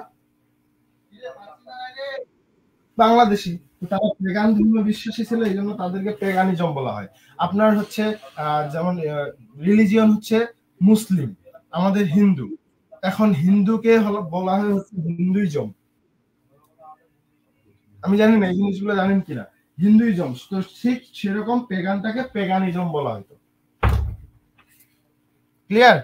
বাংলাদেশী। তো তারা পেগান ধর্মে বিশ্বাসী ছিল, এই জন্য তাদেরকে পেগানিজম বলা হয়। আপনার হচ্ছে যেমন রিলিজিয়ন হচ্ছে মুসলিম, আমাদের হিন্দু। এখন হিন্দুকে হলো বলা হয় হচ্ছে হিন্দুইজম। আমি জানি না এই জিনিসগুলো জানেন কিনা। হিন্দুইজম তো ঠিক সেরকম পেগানটাকে পেগানিজম বলা হতো। ক্লিয়ার?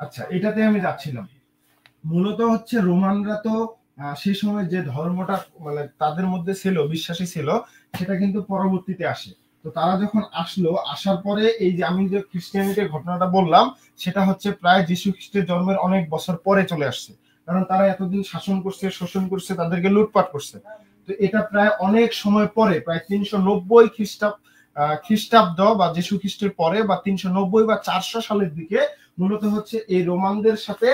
আচ্ছা, এটাতে আমি যাচ্ছিলাম। মূলত হচ্ছে রোমানরা তো সেই সময় যে ধর্মটা মানে তাদের মধ্যে ছিল, বিশ্বাসী ছিল, সেটা কিন্তু পরবর্তীতে আসে। তো তারা যখন আসলো, আসার পরে এই যে আমি যে খ্রিস্টিয়ানিটির ঘটনাটা বললাম, সেটা হচ্ছে প্রায় যীশু খ্রিস্টের জন্মের অনেক বছর পরে চলে আসছে। কারণ তারা এতদিন শাসন করছে, শোষণ করছে, তাদেরকে লুটপাট করছে। তো এটা প্রায় অনেক সময় পরে, প্রায় 390 খ্রিস্টাব্দ বা যীশু খ্রিস্টের পরে, বা 390 বা 400 সালের দিকে মূলত হচ্ছে এই রোমানদের সাথে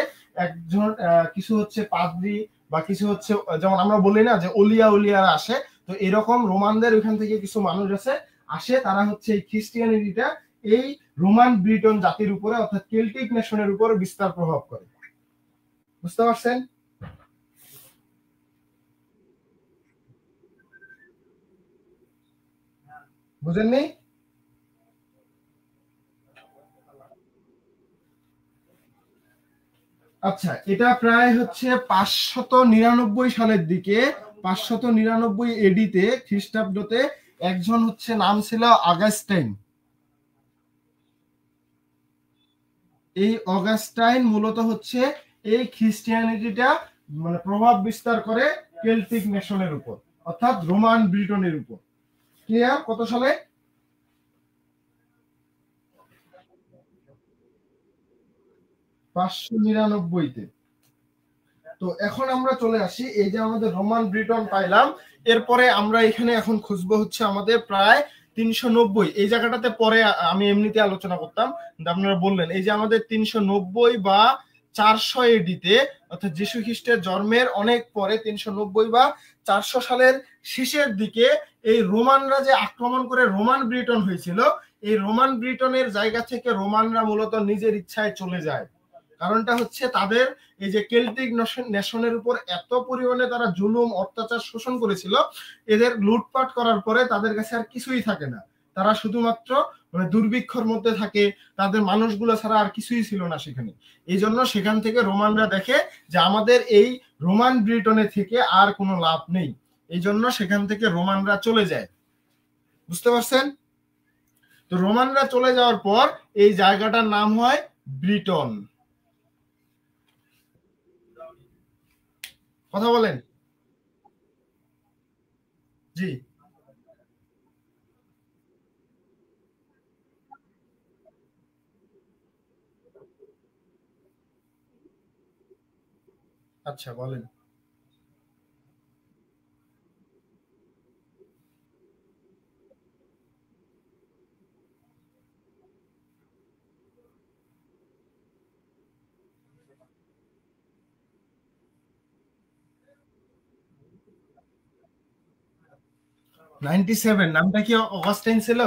একজন কিছু হচ্ছে পাদ্রী বা কিছু হচ্ছে, যেমন আমরা বলি না যে অলিয়া উলিয়ারা আসে, তো এরকম রোমানদের ওইখান থেকে কিছু মানুষ আছে, আসে, তারা হচ্ছে এই খ্রিস্টিয়ানিটিটা এই রোমান ব্রিটন জাতির উপরে অর্থাৎ কেল্টিক নেশনের উপরে বিস্তার প্রভাব করে। বুঝতে পারছেন? বুঝেননি? আচ্ছা, এটা প্রায় হচ্ছে 599 সালের দিকে, 599 এডিতে খ্রিস্টাব্দতে একজন হচ্ছে নাম ছিল আগাস্টাইন। এই অগাস্টাইন মূলত হচ্ছে এই খ্রিস্টিয়ানিটিটা মানে প্রভাব বিস্তার করে কেল্টিক নেশনের উপর, অর্থাৎ রোমান ব্রিটনের উপর। ক্লিয়ার? কত সালে? 599-তে। তো এখন আমরা চলে আসি, এই যে আমাদের রোমান ব্রিটন পাইলাম, এরপরে আমরা এখানে এখন খুঁজবো হচ্ছে আমাদের প্রায় 390 এই জায়গাটাতে পরে আমি এমনিতে আলোচনা করতাম, কিন্তু আপনারা বললেন এই যে আমাদের 390 বা 400 এডিতে, অর্থাৎ যীশু খ্রিস্টের জন্মের অনেক পরে 390 বা 400 সালের শেষের দিকে এই রোমানরা যে আক্রমণ করে রোমান ব্রিটন হয়েছিল, এই রোমান ব্রিটনের জায়গা থেকে রোমানরা মূলত নিজের ইচ্ছায় চলে যায়। কারণটা হচ্ছে তাদের এই যে কেল্টিক নেশনের উপর এত পরিমাণে তারা জুলুম, অত্যাচার, শোষণ করেছিল, এদের লুটপাট করার পরে তাদের কাছে আর কিছুই থাকে না। তারা শুধুমাত্র মানে দুর্ভিক্ষর মধ্যে থাকে, তাদের মানুষগুলো ছাড়া আর কিছুই ছিল না সেখানে। এই জন্য সেখান থেকে রোমানরা দেখে যে আমাদের এই রোমান ব্রিটনে থেকে আর কোনো লাভ নেই, এই জন্য সেখান থেকে রোমানরা চলে যায়। বুঝতে পারছেন? তো রোমানরা চলে যাওয়ার পর এই জায়গাটার নাম হয় ব্রিটন। কথা বলেন। জি। আচ্ছা, বলেন। 97 নামটা কি অগাস্টাইন ছিল?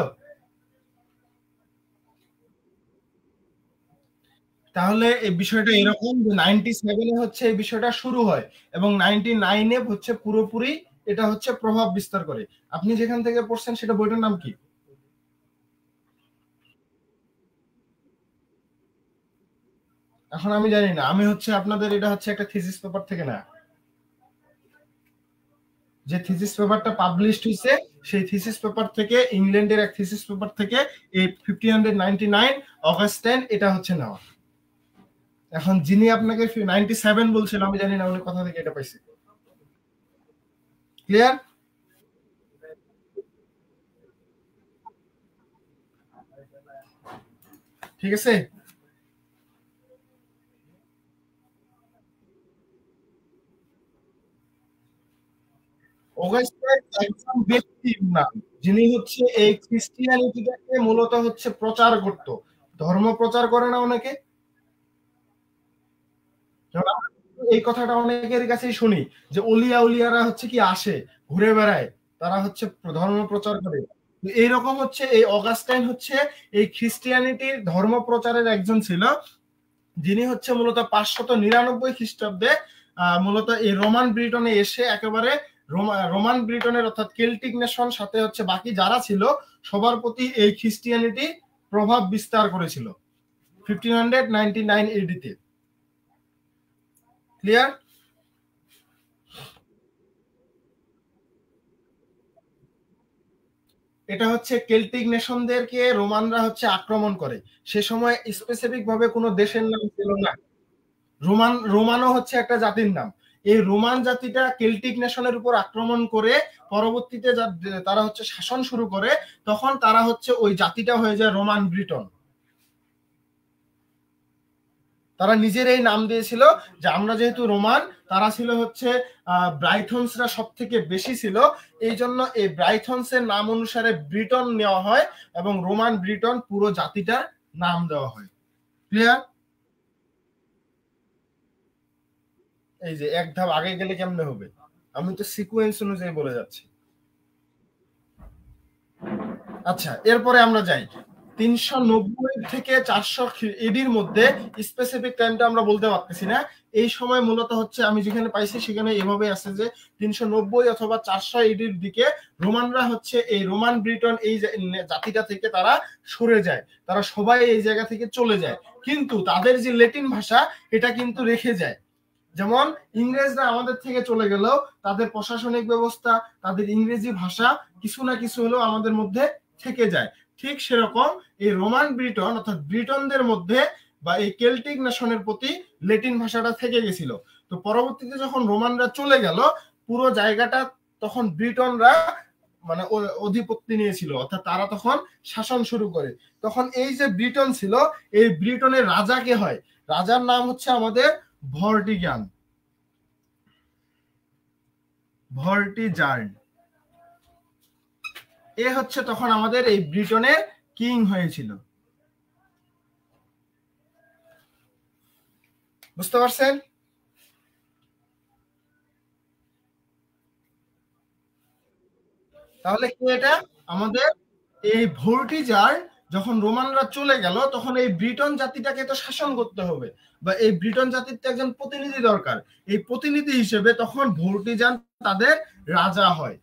তাহলে এই বিষয়টা এরকম যে 97 এ হচ্ছে এই বিষয়টা শুরু হয় এবং 99 এ হচ্ছে পুরোপুরি এটা হচ্ছে প্রভাব বিস্তার করে। আপনি যেখান থেকে পড়ছেন সেটা বইটার নাম কি? এখন আমি জানি না। আমি হচ্ছে আপনাদের এটা হচ্ছে একটা থিসিস পেপার থেকে না। যে থিসিস পেপারটা পাবলিশড হইছে সেই থিসিস পেপার থেকে ইংল্যান্ডের এক থিসিস পেপার থেকে এই 1599 অগাস্ট 10 এটা হচ্ছে নেওয়া। এখন যিনি আপনাকে 97 বলছিল আমি জানি না উনি কোথা থেকে এটা পাইছে। ক্লিয়ার? ঠিক আছে? অগাস্টের একজন ব্যক্তির নাম যিনি হচ্ছে এই খ্রিস্টিয়ানিটিটাকে মূলত হচ্ছে প্রচার করত। ধর্ম প্রচার করে না অনেকে? যেমন আমরা এই কথাটা অনেকের কাছেই শুনি যে অলিয়া উলিয়ারা হচ্ছে কি আসে ঘুরে বেড়ায় তারা হচ্ছে ধর্ম প্রচার করে। এইরকম হচ্ছে এই অগাস্টাইন হচ্ছে এই খ্রিস্টিয়ানিটির ধর্ম প্রচারের একজন ছিল যিনি হচ্ছে মূলত 599 খ্রিস্টাব্দে মূলত এই রোমান ব্রিটনে এসে একেবারে রোমান ব্রিটনের অর্থাৎ কেল্টিক নেশন সাথে হচ্ছে বাকি যারা ছিল সবার প্রতি এই খ্রিস্টিয়ানিটি প্রভাব বিস্তার করেছিল 1599 এডিতে। ক্লিয়ার? এটা হচ্ছে কেল্টিক নেশনদেরকে রোমানরা হচ্ছে আক্রমণ করে। সে সময় স্পেসিফিক ভাবে কোনো দেশের নাম ছিল না। রোমানও হচ্ছে একটা জাতির নাম। এই রোমান জাতিটা কেল্টিক নেশনের উপর আক্রমণ করে পরবর্তীতে তারা হচ্ছে শাসন শুরু করে তখন তারা হচ্ছে ওই জাতিটা হয়ে যায় রোমান ব্রিটন। তারা নিজের এই নাম দিয়েছিল যে আমরা যেহেতু রোমান তারা ছিল হচ্ছে ব্রাইথনসরা সব থেকে বেশি ছিল এই জন্য এই ব্রাইথনসের নাম অনুসারে ব্রিটন নেওয়া হয় এবং রোমান ব্রিটন পুরো জাতিটার নাম দেওয়া হয়। ক্লিয়ার? এই যে এক ধাপ আগে গেলে কেমনে হবে? আমি তো সিকোয়েন্স অনুযায়ী বলে যাচ্ছি। আচ্ছা এরপরে আমরা যাই 390 থেকে 400 এডির মধ্যে স্পেসিফিক টাইমটা আমরা বলতে পারতেছি না। এই সময় মূলত হচ্ছে আমি যেখানে পাইছি সেখানে এভাবে আছে যে 390 অথবা 400 এডির দিকে রোমানরা হচ্ছে এই রোমান ব্রিটন এই জাতিটা থেকে তারা সরে যায়, তারা সবাই এই জায়গা থেকে চলে যায় কিন্তু তাদের যে ল্যাটিন ভাষা এটা কিন্তু রেখে যায়। যেমন ইংরেজরা আমাদের থেকে চলে গেলেও তাদের প্রশাসনিক ব্যবস্থা তাদের ইংরেজি ভাষা কিছু না কিছু হলেও আমাদের মধ্যে থেকে যায়। ঠিক সেরকম এই রোমান ব্রিটন অর্থাৎ ব্রিটনদের মধ্যে বা এই কেল্টিক নেশনের প্রতি ল্যাটিন ভাষাটা থেকে গেছিল। তো পরবর্তীতে যখন রোমানরা চলে গেল পুরো জায়গাটা তখন ব্রিটনরা মানে অধিপত্তি নিয়েছিল অর্থাৎ তারা তখন শাসন শুরু করে। তখন এই যে ব্রিটন ছিল এই ব্রিটনের রাজা কে হয়? রাজার নাম হচ্ছে আমাদের ভর্টিগান। ভর্টিজার্ন এ হচ্ছে তখন আমাদের এই ব্রিটনের কিং হয়েছিল। বুঝতে পারছেন? তাহলে কি এটা আমাদের এই ভর্টিজার যখন রোমানরা চলে গেল তখন এই ব্রিটন জাতিটাকে তো শাসন করতে হবে বা এই ব্রিটন জাতির তো একজন প্রতিনিধি দরকার। এই প্রতিনিধি হিসেবে তখন ভর্টিজান তাদের রাজা হয়।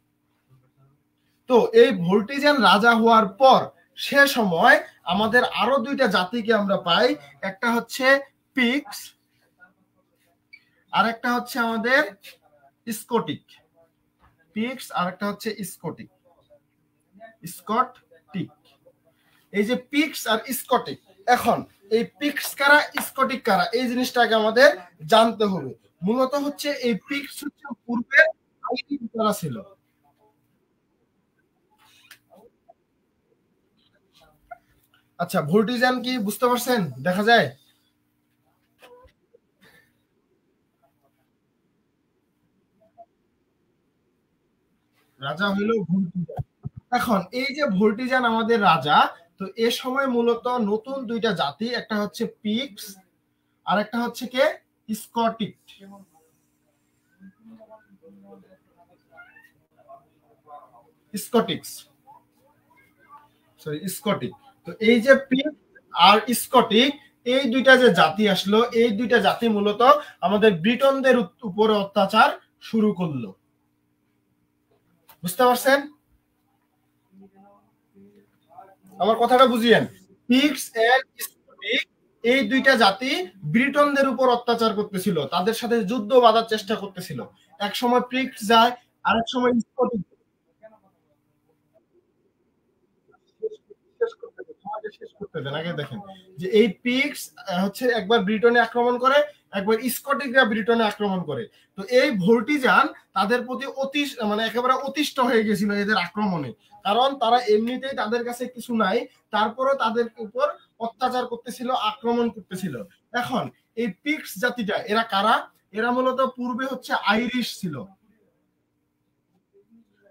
তো এই ভর্টিজান রাজা হওয়ার পর সে সময় আমাদের আরো দুইটা জাতিকে আমরা পাই। একটা হচ্ছে পিক্স আর একটা হচ্ছে আমাদের স্কটিক। পিক্স আর একটা হচ্ছে স্কটিক স্কটিক এই যে পিক্স আর স্কটিক এখন এই পিক্স কারা স্কটিক কারা এই জিনিসটাকে আমাদের জানতে হবে। মূলত হচ্ছে এই পিক্স হচ্ছে পূর্বের যারা ছিল। আচ্ছা ভোল্টিজান কি বুঝতে পারছেন? দেখা যায় রাজা হইল ভোল্টিজান। এখন এই যে ভোল্টিজান আমাদের রাজা তো এ সময় মূলত নতুন দুইটা জাতি একটা হচ্ছে পিক্স আর একটা হচ্ছে কে স্কটিক স্কটিক্স সরি স্কটিক। তো এই যে পিক্স আর স্কটিক এই দুইটা যে জাতি আসলো, এই দুইটা জাতি মূলত আমাদের ব্রিটনদের উপরে অত্যাচার শুরু করলো। বুঝতে পারছেন? আমার কথাটা বুঝিয়েন। পিক্স এন্ড স্কটিক এই দুইটা জাতি ব্রিটনদের উপর অত্যাচার করতেছিল, তাদের সাথে যুদ্ধ বাঁধার চেষ্টা করতেছিল। এক সময় পিক্স যায়, আরেক সময় স্কটিক। শেষ করতে দেন, আগে দেখেন যে এই পিক্স হচ্ছে একবার ব্রিটনে আক্রমণ করে, একবার স্কটিকরা ব্রিটনে আক্রমণ করে। তো এই ভোল্টিজান তাদের প্রতি মানে একেবারে অতিষ্ঠ হয়ে গেছিল এদের আক্রমণে, কারণ তারা এমনিতেই তাদের কাছে কিছু নাই, তারপরও তাদের উপর অত্যাচার করতেছিল, আক্রমণ করতেছিল। এখন এই পিক্স জাতিটা এরা কারা? এরা মূলত পূর্বে হচ্ছে আইরিশ ছিল।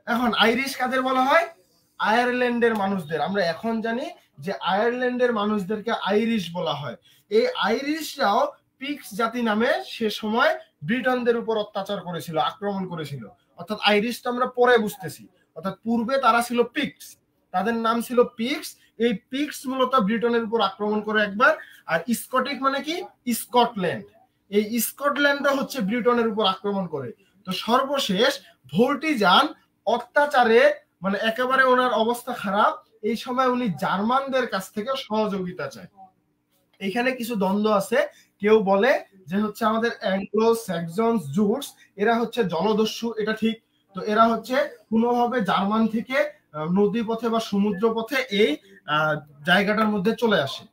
এখন আইরিশ কাদের বলা হয়? আয়ারল্যান্ডের মানুষদের। আমরা এখন জানি যে আয়ারল্যান্ডের মানুষদেরকে আইরিশ বলা হয়। এই আইরিশরাও পিক্স জাতি নামে সে সময় ব্রিটনদের উপর অত্যাচার করেছিল, আক্রমণ করেছিল। অর্থাৎ আইরিশ তো আমরা পরে বুঝতেছি, অর্থাৎ পূর্বে তারা ছিল পিক্স, তাদের নাম ছিল পিক্স। এই পিক্স মূলত ব্রিটনের উপর আক্রমণ করে একবার। আর স্কটিক মানে কি? স্কটল্যান্ড। এই স্কটল্যান্ডও হচ্ছে ব্রিটনের উপর আক্রমণ করে। তো সর্বশেষ ভোল্টিজান অত্যাচারে মানে একেবারে ওনার অবস্থা খারাপ, এই সময় উনি জার্মানদের কাছ থেকে সহযোগিতা চায়। এখানে কিছু দ্বন্দ্ব আছে। কেউ বলে যে হচ্ছে আমাদের অ্যাংলো স্যাক্সন জুটস এরা হচ্ছে জলদস্যু, এটা ঠিক। তো এরা হচ্ছে কোনোভাবে জার্মান থেকে নদী পথে বা সমুদ্র পথে এই জায়গাটার মধ্যে চলে আসে,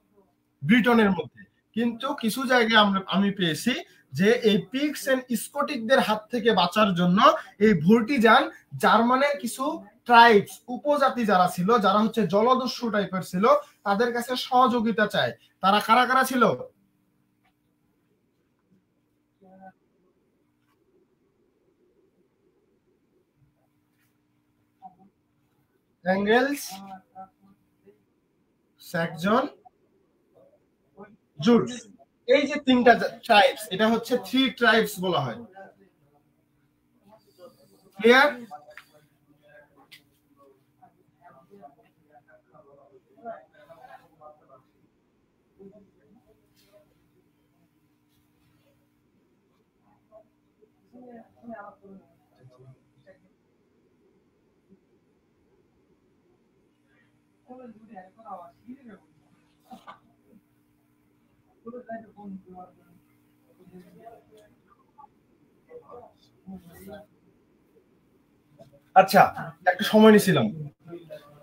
ব্রিটনের মধ্যে। কিন্তু কিছু জায়গায় আমি পেয়েছি যে এই পিক্স এন্ড স্কটিকদের হাত থেকে বাঁচার জন্য এই ভোল্টিজান জার্মানের কিছু ট্রাইবস, উপজাতি যারা ছিল, যারা হচ্ছে জলদস্যু টাইপের ছিল, তাদের কাছে সহযোগিতা চায়। তারা কারা কারা ছিল? Angles, Saxon, Jutes. এই যে তিনটা ট্রাইবস, এটা হচ্ছে থ্রি ট্রাইবস বলা হয়। ক্লিয়ার? আচ্ছা, একটা সময় নিছিলাম,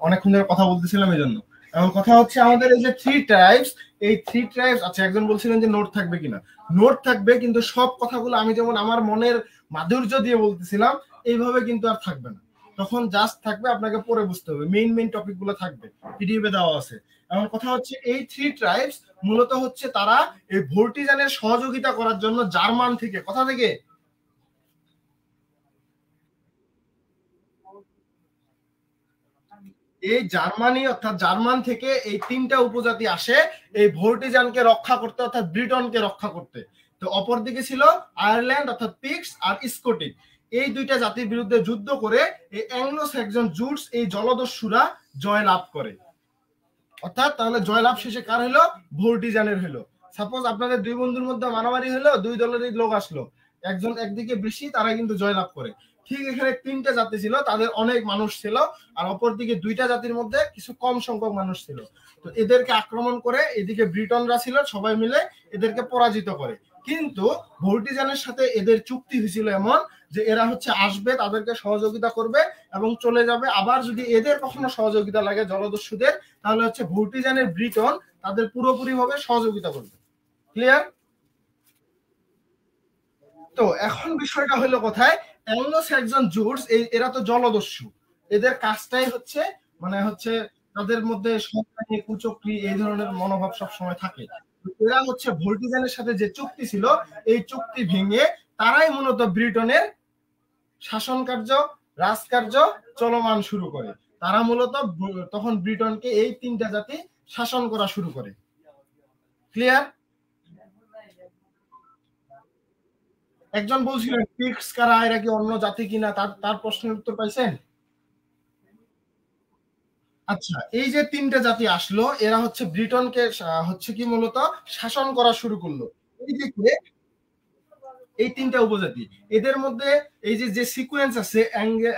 অনেকক্ষণ ধরে কথা বলতেছিলাম এই জন্য। এখন কথা হচ্ছে আমাদের এই যে থ্রি ট্রাইবস, এই থ্রি ট্রাইবস, আচ্ছা একজন বলছিলেন যে নোট থাকবে কিনা। নোট থাকবে, কিন্তু সব কথাগুলো আমি যেমন আমার মনের মাধুর্য দিয়ে বলতেছিলাম এইভাবে কিন্তু আর থাকবে না। তখন জাস্ট থাকবে, আপনাকে পরে বুঝতে হবে, মেইন মেইন টপিক গুলো থাকবে, পিডিএফ এ দেওয়া আছে। এখন কথা হচ্ছে এই থ্রি ট্রাইবস মূলত হচ্ছে তারা এই ভোল্টিজানের সহযোগিতা করার জন্য জার্মান থেকে, কথা থেকে এই জার্মানি অর্থাৎ জার্মান থেকে এই তিনটা উপজাতি আসে এই ভোল্টিজানকে রক্ষা করতে, অর্থাৎ ব্রিটনকে রক্ষা করতে। তো অপরদিকে ছিল আয়ারল্যান্ড অর্থাৎ পিক্স আর স্কটিক। এই দুইটা জাতির বিরুদ্ধে যুদ্ধ করে এই অ্যাংলো স্যাক্সন জুটস এই জলদস্যুরা জয় লাভ করে। অর্থাৎ তাহলে জয়লাভ শেষে কার হলো? ভোল্টিজানের হলো। সাপোজ আপনাদের দুই বন্ধুর মধ্যে মারামারি হলো, দুই দলেরই লোক আসলো, একজন একদিকে বেশি, তারা কিন্তু জয়লাভ করে। ঠিক এখানে তিনটা জাতি ছিল, তাদের অনেক মানুষ ছিল, আর অপরদিকে দুইটা জাতির মধ্যে কিছু কম সংখ্যক মানুষ ছিল। তো এদেরকে আক্রমণ করে এদিকে ব্রিটনরা ছিল, সবাই মিলে এদেরকে পরাজিত করে। কিন্তু ভোল্টিজানের সাথে এদের চুক্তি হয়েছিল এমন যে এরা হচ্ছে আসবে, তাদেরকে সহযোগিতা করবে এবং চলে যাবে। আবার যদি এদের কখনো সহযোগিতা লাগে জলদস্যুদের, তাহলে হচ্ছে ভোল্টিজানের ব্রিটন তাদের পুরোপুরি ভাবে সহযোগিতা করবে। ক্লিয়ার? তো এখন বিষয়টা হলো কোথায়, অ্যাংলো স্যাক্সন জুটস এরা তো জলদস্যু, এদের কাজটাই হচ্ছে মানে হচ্ছে তাদের মধ্যে সন্ত্রাসী কুচক্রি এই ধরনের মনোভাব সব সময় থাকে। এরা হচ্ছে ভোল্টিজানের সাথে যে চুক্তি ছিল, এই চুক্তি ভেঙে তারাই মূলত ব্রিটনের শাসন কার্য, রাজকার্য চলমান শুরু করে। তারা মূলত তখন ব্রিটনকে এই তিনটা জাতি শাসন করা শুরু করে। ক্লিয়ার? একজন বলছিলেন পিক্স কারা, এরা কি অন্য জাতি কিনা, তার প্রশ্নের উত্তর পাইছেন? আচ্ছা, এই যে তিনটা জাতি আসলো, এরা হচ্ছে ব্রিটনকে হচ্ছে কি মূলত শাসন করা শুরু করলো। এই যে এই তিনটা উপজাতি, এদের মধ্যে এই যে যে সিকোয়েন্স আছে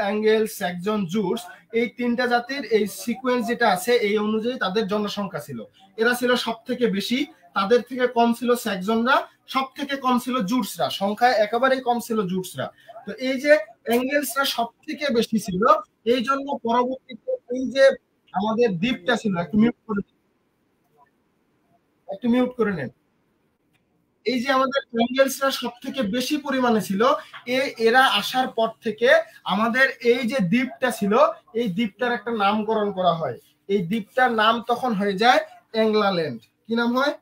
অ্যাঙ্গেল, স্যাক্সন, জুটস, এই তিনটা জাতির এই সিকোয়েন্স যেটা আছে এই অনুযায়ী তাদের জনসংখ্যা ছিল। এরা ছিল সব থেকে বেশি, তাদের থেকে কম ছিল স্যাক্সনরা, সব থেকে কম ছিল জুটসরা, সংখ্যায় একেবারেই কম ছিল জুটসরা। তো এই যে অ্যাঙ্গেলসরা সব থেকে বেশি ছিল, এই জন্য পরবর্তীতে এই যে আমাদের দ্বীপটা ছিল, একটু মিউট করে নেন। এই যে আমাদের অ্যাঙ্গেলসরা সব থেকে বেশি পরিমাণে ছিল, এরা আসার পর থেকে আমাদের এই যে দ্বীপটা ছিল, এই দ্বীপটার একটা নামকরণ করা হয়। এই দ্বীপটার নাম তখন হয়ে যায় এংলাল্যান্ড। কি নাম হয়?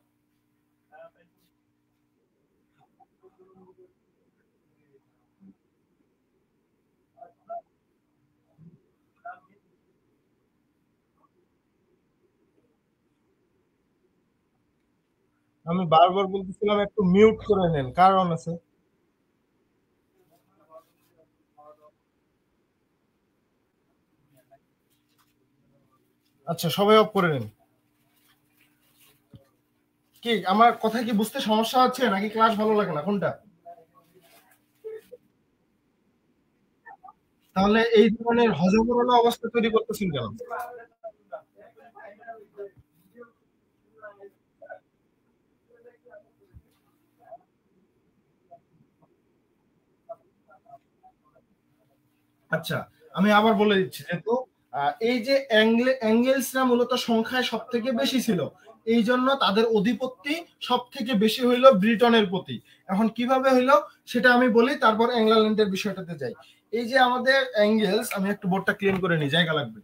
আমি বারবার বলতেছিলাম একটু মিউট করে নেন, কারণ আছে। আচ্ছা, সবাই অফ করে নেন। কি আমার কথা কি বুঝতে সমস্যা হচ্ছে, নাকি ক্লাস ভালো লাগে না, কোনটা? তাহলে এই ধরনের হজবরল অবস্থা তৈরি করতেছেন কেন? আচ্ছা, আমি আবার বলে দিচ্ছি, যেহেতু এই যে অ্যাঙ্গেলসরা মূলত সংখ্যায় সব থেকে বেশি ছিল, এই জন্য তাদের অধিপত্তি সব থেকে বেশি হইলো ব্রিটনের প্রতি। এখন কিভাবে হইলো সেটা আমি বলি, তারপর ইংল্যান্ডের বিষয়টাতে যাই। এই যে আমাদের অ্যাঙ্গেলস, আমি একটু বোর্ডটা ক্লিন করে নিই, জায়গা লাগবে।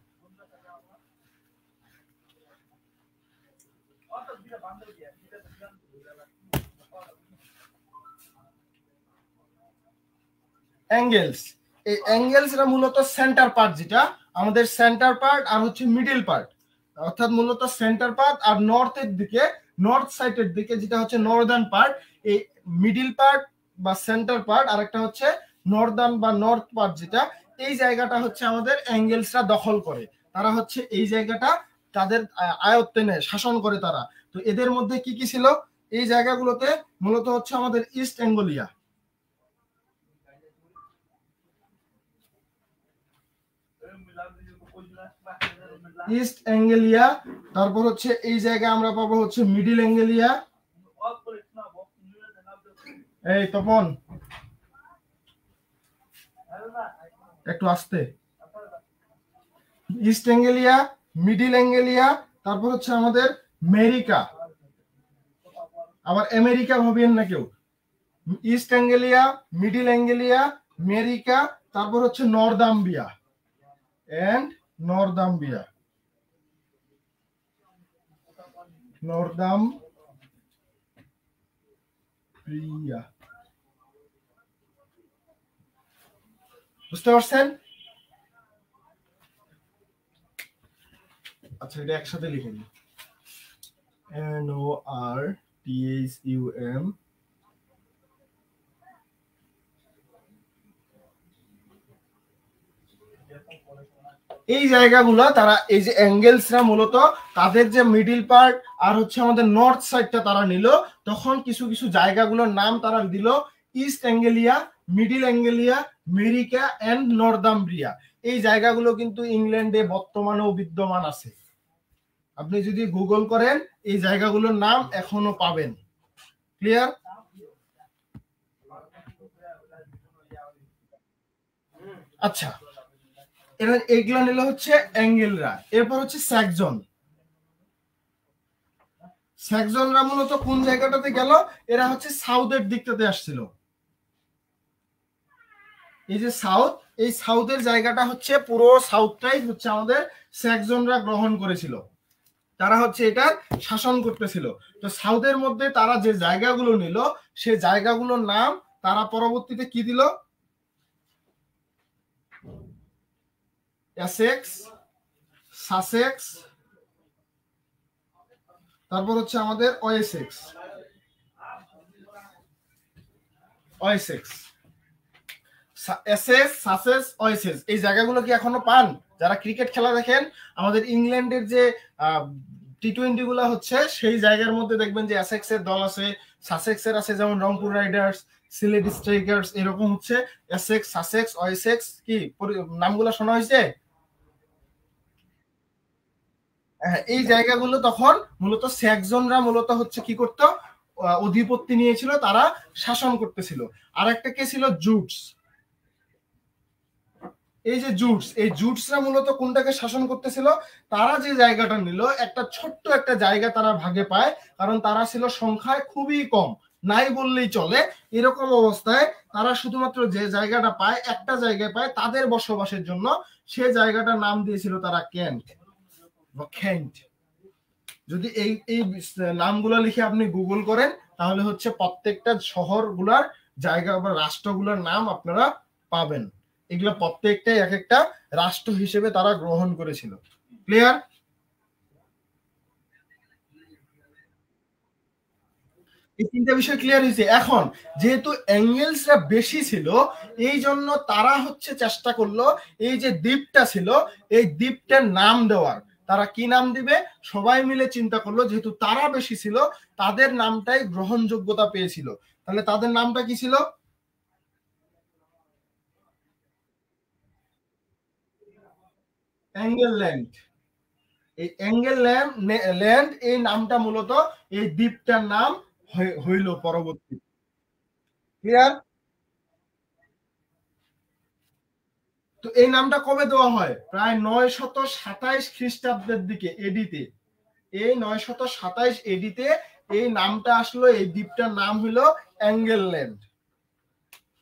অ্যাঙ্গেলস, এই অ্যাঙ্গেলসরা মূলত সেন্টার পার্ট, যেটা আমাদের সেন্টার পার্ট আর হচ্ছে মিডল পার্ট, অর্থাৎ মূলত সেন্টার পার্ট আর নর্থের দিকে, নর্থ সাইডের দিকে যেটা হচ্ছে নর্দার্ন পার্ট, এই মিডল পার্ট বা সেন্টার পার্ট, আর একটা হচ্ছে নর্দার্ন বা নর্থ পার্ট, যেটা এই জায়গাটা হচ্ছে আমাদের অ্যাঙ্গেলসরা দখল করে। তারা হচ্ছে এই জায়গাটা তাদের আয়ত্তে নেয়, শাসন করে তারা। তো এদের মধ্যে কি কি ছিল এই জায়গাগুলোতে? মূলত হচ্ছে আমাদের ইস্ট অ্যাঙ্গোলিয়া, ইস্ট অ্যাঙ্গেলিয়া, তারপর হচ্ছে এই জায়গায় আমরা পাবো হচ্ছে মিডিল অ্যাঙ্গেলিয়া। এই তপন, একটু আসতে। ইস্ট অ্যাঙ্গেলিয়া, মিডিল অ্যাঙ্গেলিয়া, তারপর হচ্ছে আমাদের মেরিকা, আবার আমেরিকা ভাবেন না কেউ। ইস্ট অ্যাঙ্গেলিয়া, মিডিল অ্যাঙ্গেলিয়া, মেরিকা, তারপর হচ্ছে নর্দাম্বিয়া এন্ড নর্দাম্বিয়া, নর্দাম্বিয়া। বুঝতে পারছেন? আচ্ছা, এটা একসাথে লিখে নিই। NORTHUM, এই জায়গাগুলো তারা, এই যে অ্যাঙ্গেলসরা মূলত তাদের যে মিডিল পার্ট আর হচ্ছে আমাদের নর্থ সাইডটা তারা নিল, তখন কিছু কিছু জায়গাগুলোর নাম তারা দিল ইস্ট অ্যাঙ্গেলিয়া, মিডিল অ্যাঙ্গেলিয়া, মেরিকা এন্ড নর্দাম্ব্রিয়া। এই জায়গাগুলো কিন্তু ইংল্যান্ডে বর্তমানেও বিদ্যমান আছে। আপনি যদি গুগল করেন এই জায়গাগুলোর নাম এখনো পাবেন। ক্লিয়ার? আচ্ছা, এইগুলা নিল হচ্ছে অ্যাঙ্গেলরা। এরপর হচ্ছে স্যাক্সন। স্যাক্সনরা মূলত কোন জায়গাটাতে গেল? এরা হচ্ছে সাউথের দিকটাতে আসছিল। এই যে সাউথ, এই সাউথের জায়গাটা হচ্ছে পুরো সাউথটাই হচ্ছে আমাদের স্যাক্সনরা গ্রহণ করেছিল। তারা হচ্ছে এটা শাসন করতেছিল। তো সাউথের মধ্যে তারা যে জায়গাগুলো নিল, সেই জায়গাগুলোর নাম তারা পরবর্তীতে কি দিল? এসেক্স, সাসেক্স, তারপর হচ্ছে আমাদের ওয়েসেক্স, ওয়েসেক্স, এসেস, সাসেস, ওয়েসেস। এই জায়গাগুলো কি এখনো পান? যারা ক্রিকেট খেলা দেখেন, আমাদের ইংল্যান্ডের যে টি-20 গুলা হচ্ছে সেই জায়গার মধ্যে দেখবেন যে এসেক্স এর দল আছে, সাসেক্স এর আছে, যেমন রংপুর রাইডার্স, সিলেট স্ট্রাইকার্স, এরকম হচ্ছে এসেক্স, সাসেক্স, ওয়েসেক্স, কি নামগুলো শোনা হয়েছে? এই জায়গাগুলো তখন মূলত স্যাক্সনরা মূলত হচ্ছে কি করতো, অধিপত্তি নিয়েছিল, তারা শাসন করতেছিল। আর একটা কে ছিল? জুটস। এই যে জুটস, এই জুটসরা মূলত কোনটাকে শাসন করতেছিল? তারা যে জায়গাটা নিল, একটা ছোট্ট একটা জায়গা তারা ভাগে পায়, কারণ তারা ছিল সংখ্যায় খুবই কম, নাই বললেই চলে। এরকম অবস্থায় তারা শুধুমাত্র যে জায়গাটা পায়, একটা জায়গায় পায় তাদের বসবাসের জন্য, সে জায়গাটার নাম দিয়েছিল তারা কেন্ট বা খেন্ট। যদি এই এই নামগুলো লিখে আপনি গুগল করেন, তাহলে হচ্ছে প্রত্যেকটা শহরগুলার জায়গা বা রাষ্ট্রগুলোর নাম আপনারা পাবেন। এগুলো প্রত্যেকটাই এক একটা রাষ্ট্র হিসেবে তারা গ্রহণ করেছিল। ক্লিয়ার? এই তিনটা বিষয় ক্লিয়ার হয়েছে। এখন যেহেতু অ্যাঙ্গেলসরা বেশি ছিল, এই জন্য তারা হচ্ছে চেষ্টা করলো এই যে দ্বীপটা ছিল, এই দ্বীপটার নাম দেওয়ার। তারা কি নাম দিবে? সবাই মিলে চিন্তা করলো, যেহেতু তারা বেশি ছিল, তাদের নামটাই গ্রহণযোগ্যতা পেয়েছিল। তাহলে তাদের নামটা কি ছিল? অ্যাঙ্গেলল্যান্ড। এই অ্যাঙ্গেলল্যান্ড এই নামটা মূলত এই দ্বীপটার নাম হইল পরবর্তী। ক্লিয়ার? তো এই নামটা কবে দেওয়া হয়? প্রায় 927 খ্রিস্টাব্দের দিকে, এডিতে। এই 927 এডিতে এই নামটা আসলো, এই দ্বীপটার নাম হলো অ্যাঙ্গেলল্যান্ড।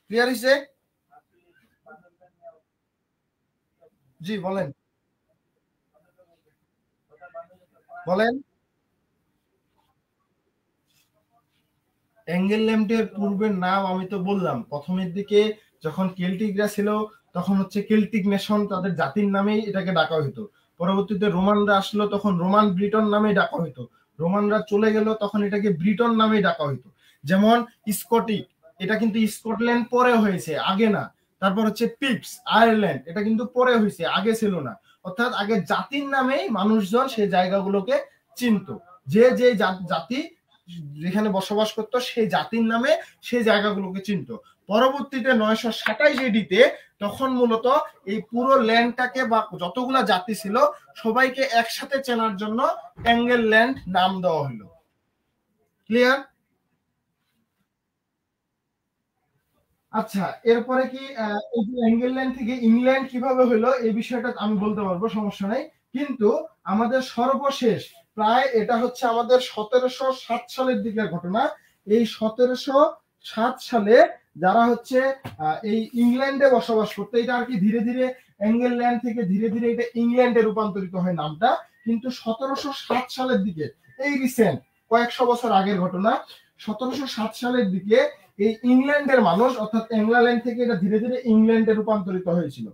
ক্লিয়ার হইছে? জি বলেন, বলেন। অ্যাঙ্গেলল্যান্ডের পূর্বের নাম আমি তো বললাম, প্রথমের দিকে যখন কেল্টিকরা ছিল, তখন হচ্ছে কেল্টিক নেশন, তাদের জাতির নামেই এটাকে ডাকা হতো। পরবর্তীতে রোমানরা আসলো, তখন রোমান ব্রিটন নামেই ডাকা হতো। রোমানরা চলে গেল, তখন এটাকে ব্রিটন নামেই ডাকা হতো। যেমন স্কটিক, এটা কিন্তু স্কটল্যান্ড পরে হয়েছে, আগে না। তারপর হচ্ছে পিপস, আয়ারল্যান্ড, এটা কিন্তু পরে হয়েছে, আগে ছিল না। অর্থাৎ আগে জাতির নামেই মানুষজন সেই জায়গাগুলোকে চিনত। যে যে জাতি যেখানে বসবাস করতো, সেই জাতির নামে সেই জায়গাগুলোকে চিনত। পরবর্তীতে 927 এডিতে তখন মূলত এই পুরো ল্যান্ডটাকে বা যতগুলা জাতি ছিল সবাইকে একসাথে চেনার জন্য অ্যাঙ্গেল ল্যান্ড নাম দেওয়া হলো। ক্লিয়ার? আচ্ছা, এরপরে কি এই যে ইংল্যান্ড থেকে ইংল্যান্ড কিভাবে হলো এই বিষয়টা আমি বলতে পারবো, সমস্যা নাই। কিন্তু আমাদের সর্বশেষ প্রায় এটা হচ্ছে আমাদের 1707 সালের দিকের ঘটনা। এই 1707 সালে যারা হচ্ছে এই ইংল্যান্ডে বসবাস করতে, এটা আর কি ধীরে ধীরে ইংল্যান্ড থেকে ধীরে ধীরে এটা ইংল্যান্ডে রূপান্তরিত হয় নামটা। কিন্তু 1707 সালের দিকে, এই রিসেন্ট কয়েকশো বছর আগের ঘটনা, 1707 সালের দিকে এই ইংল্যান্ডের মানুষ, অর্থাৎ ইংল্যান্ড থেকে এটা ধীরে ধীরে ইংল্যান্ডে রূপান্তরিত হয়েছিল।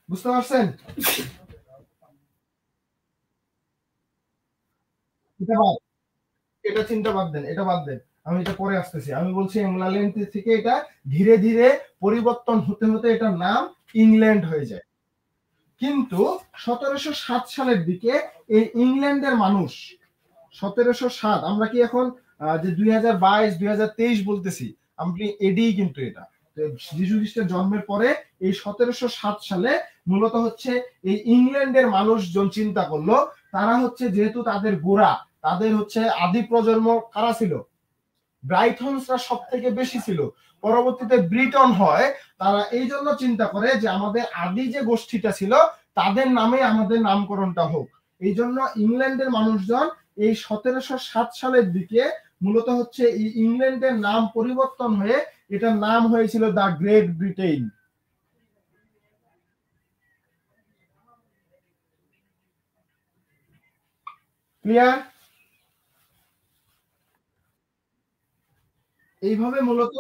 বুঝতে পারছেন? এটা বাদ, এটা চিন্তা বাদ দেন, এটা বাদ দেন, আমি এটা পরে আসতেছি। আমি বলছি ইংল্যান্ড থেকে এটা ধীরে ধীরে পরিবর্তন হতে হতে এটার নাম ইংল্যান্ড হয়ে যায়। কিন্তু 1707 সালের দিকে এই ইংল্যান্ডের মানুষ, 1707, আমরা কি এখন যে 2022 2023 বলতেছি, আমি এডি কিন্তু এটা যীশু খ্রিস্টের জন্মের পরে এই 1707 সালে মূলত হচ্ছে এই ইংল্যান্ডের মানুষজন চিন্তা করলো, তারা হচ্ছে যেহেতু তাদের গোড়া, তাদের হচ্ছে আদি প্রজন্ম কারা ছিল? ব্রাইটনসরা সব থেকে বেশি ছিল। পরবর্তীতে ব্রিটন হয়। তারা এই জন্য চিন্তা করে যে আমাদের আদি যে গোষ্ঠীটা ছিল তাদের নামে আমাদের নামকরণটা হোক। এই জন্য ইংল্যান্ডের মানুষজন এই 1707 সালের দিকে মূলত হচ্ছে ইংল্যান্ডের নাম পরিবর্তন হয়ে এটার নাম হয়েছিল দ্য গ্রেট ব্রিটেন। ক্লিয়ার? এইভাবে মূলত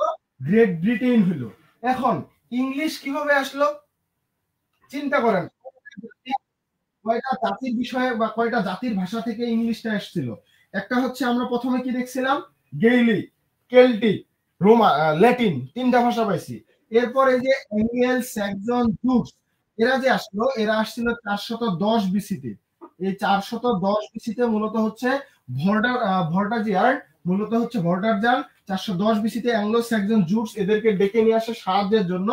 গ্রেট ব্রিটেন হলো। এখন ইংলিশ কিভাবে আসলো চিন্তা করেন। কয়টা জাতির বিষয়ে বা কয়টা জাতির ভাষা থেকে ইংলিশটা এসেছিল? একটা হচ্ছে আমরা প্রথমে কি দেখছিলাম, গেইলিক, কেল্টিক, রোমা, ল্যাটিন, তিনটা ভাষা পাইছি। এরপর এই যে এঙ্গেল, স্যাক্সন, জুটস এরা যে আসলো, এরা আসছিল 410 বিসিতে। এই 410 বিসিতে মূলত হচ্ছে ভল্টাজিয়ার, মূলত হচ্ছে ভল্টারজান 410 বিসিতে অ্যাংলো স্যাক্সন জুটস এদেরকে ডেকে নিয়ে আসে সাহায্যের জন্য।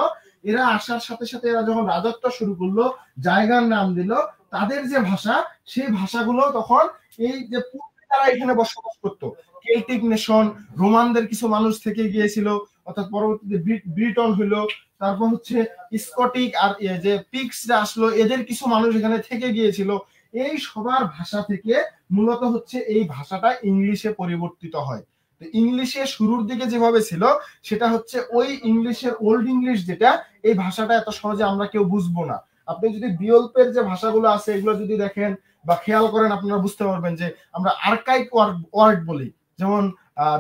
এরা আসার সাথে সাথে এরা যখন রাজত্ব শুরু করলো, জায়গার নাম দিল, তাদের যে ভাষা, সেই ভাষাগুলো তখন এই যে পূর্বে তারা এখানে বসবাস করতো, কেল্টিক নেশন, রোমানদের কিছু মানুষ থেকে গিয়েছিল, অর্থাৎ পরবর্তীতে ব্রিটন হলো, তারপর হচ্ছে স্কটিক আর যে পিক্সরা আসলো, এদের কিছু মানুষ এখানে থেকে গিয়েছিল। এই সবার ভাষা থেকে মূলত হচ্ছে এই ভাষাটা ইংলিশে পরিবর্তিত হয়। তো ইংলিশে শুরুর দিকে যেভাবে ছিল, সেটা হচ্ছে ওই ইংলিশের ওল্ড ইংলিশ যেটা, এই ভাষাটা এত সহজে আমরা কেউ বুঝবো না। আপনি যদি বিকল্পের যে ভাষাগুলো আছে এগুলো যদি দেখেন বা খেয়াল করেন, আপনারা বুঝতে পারবেন যে আমরা আর্কাইক ওয়ার্ড বলি, যেমন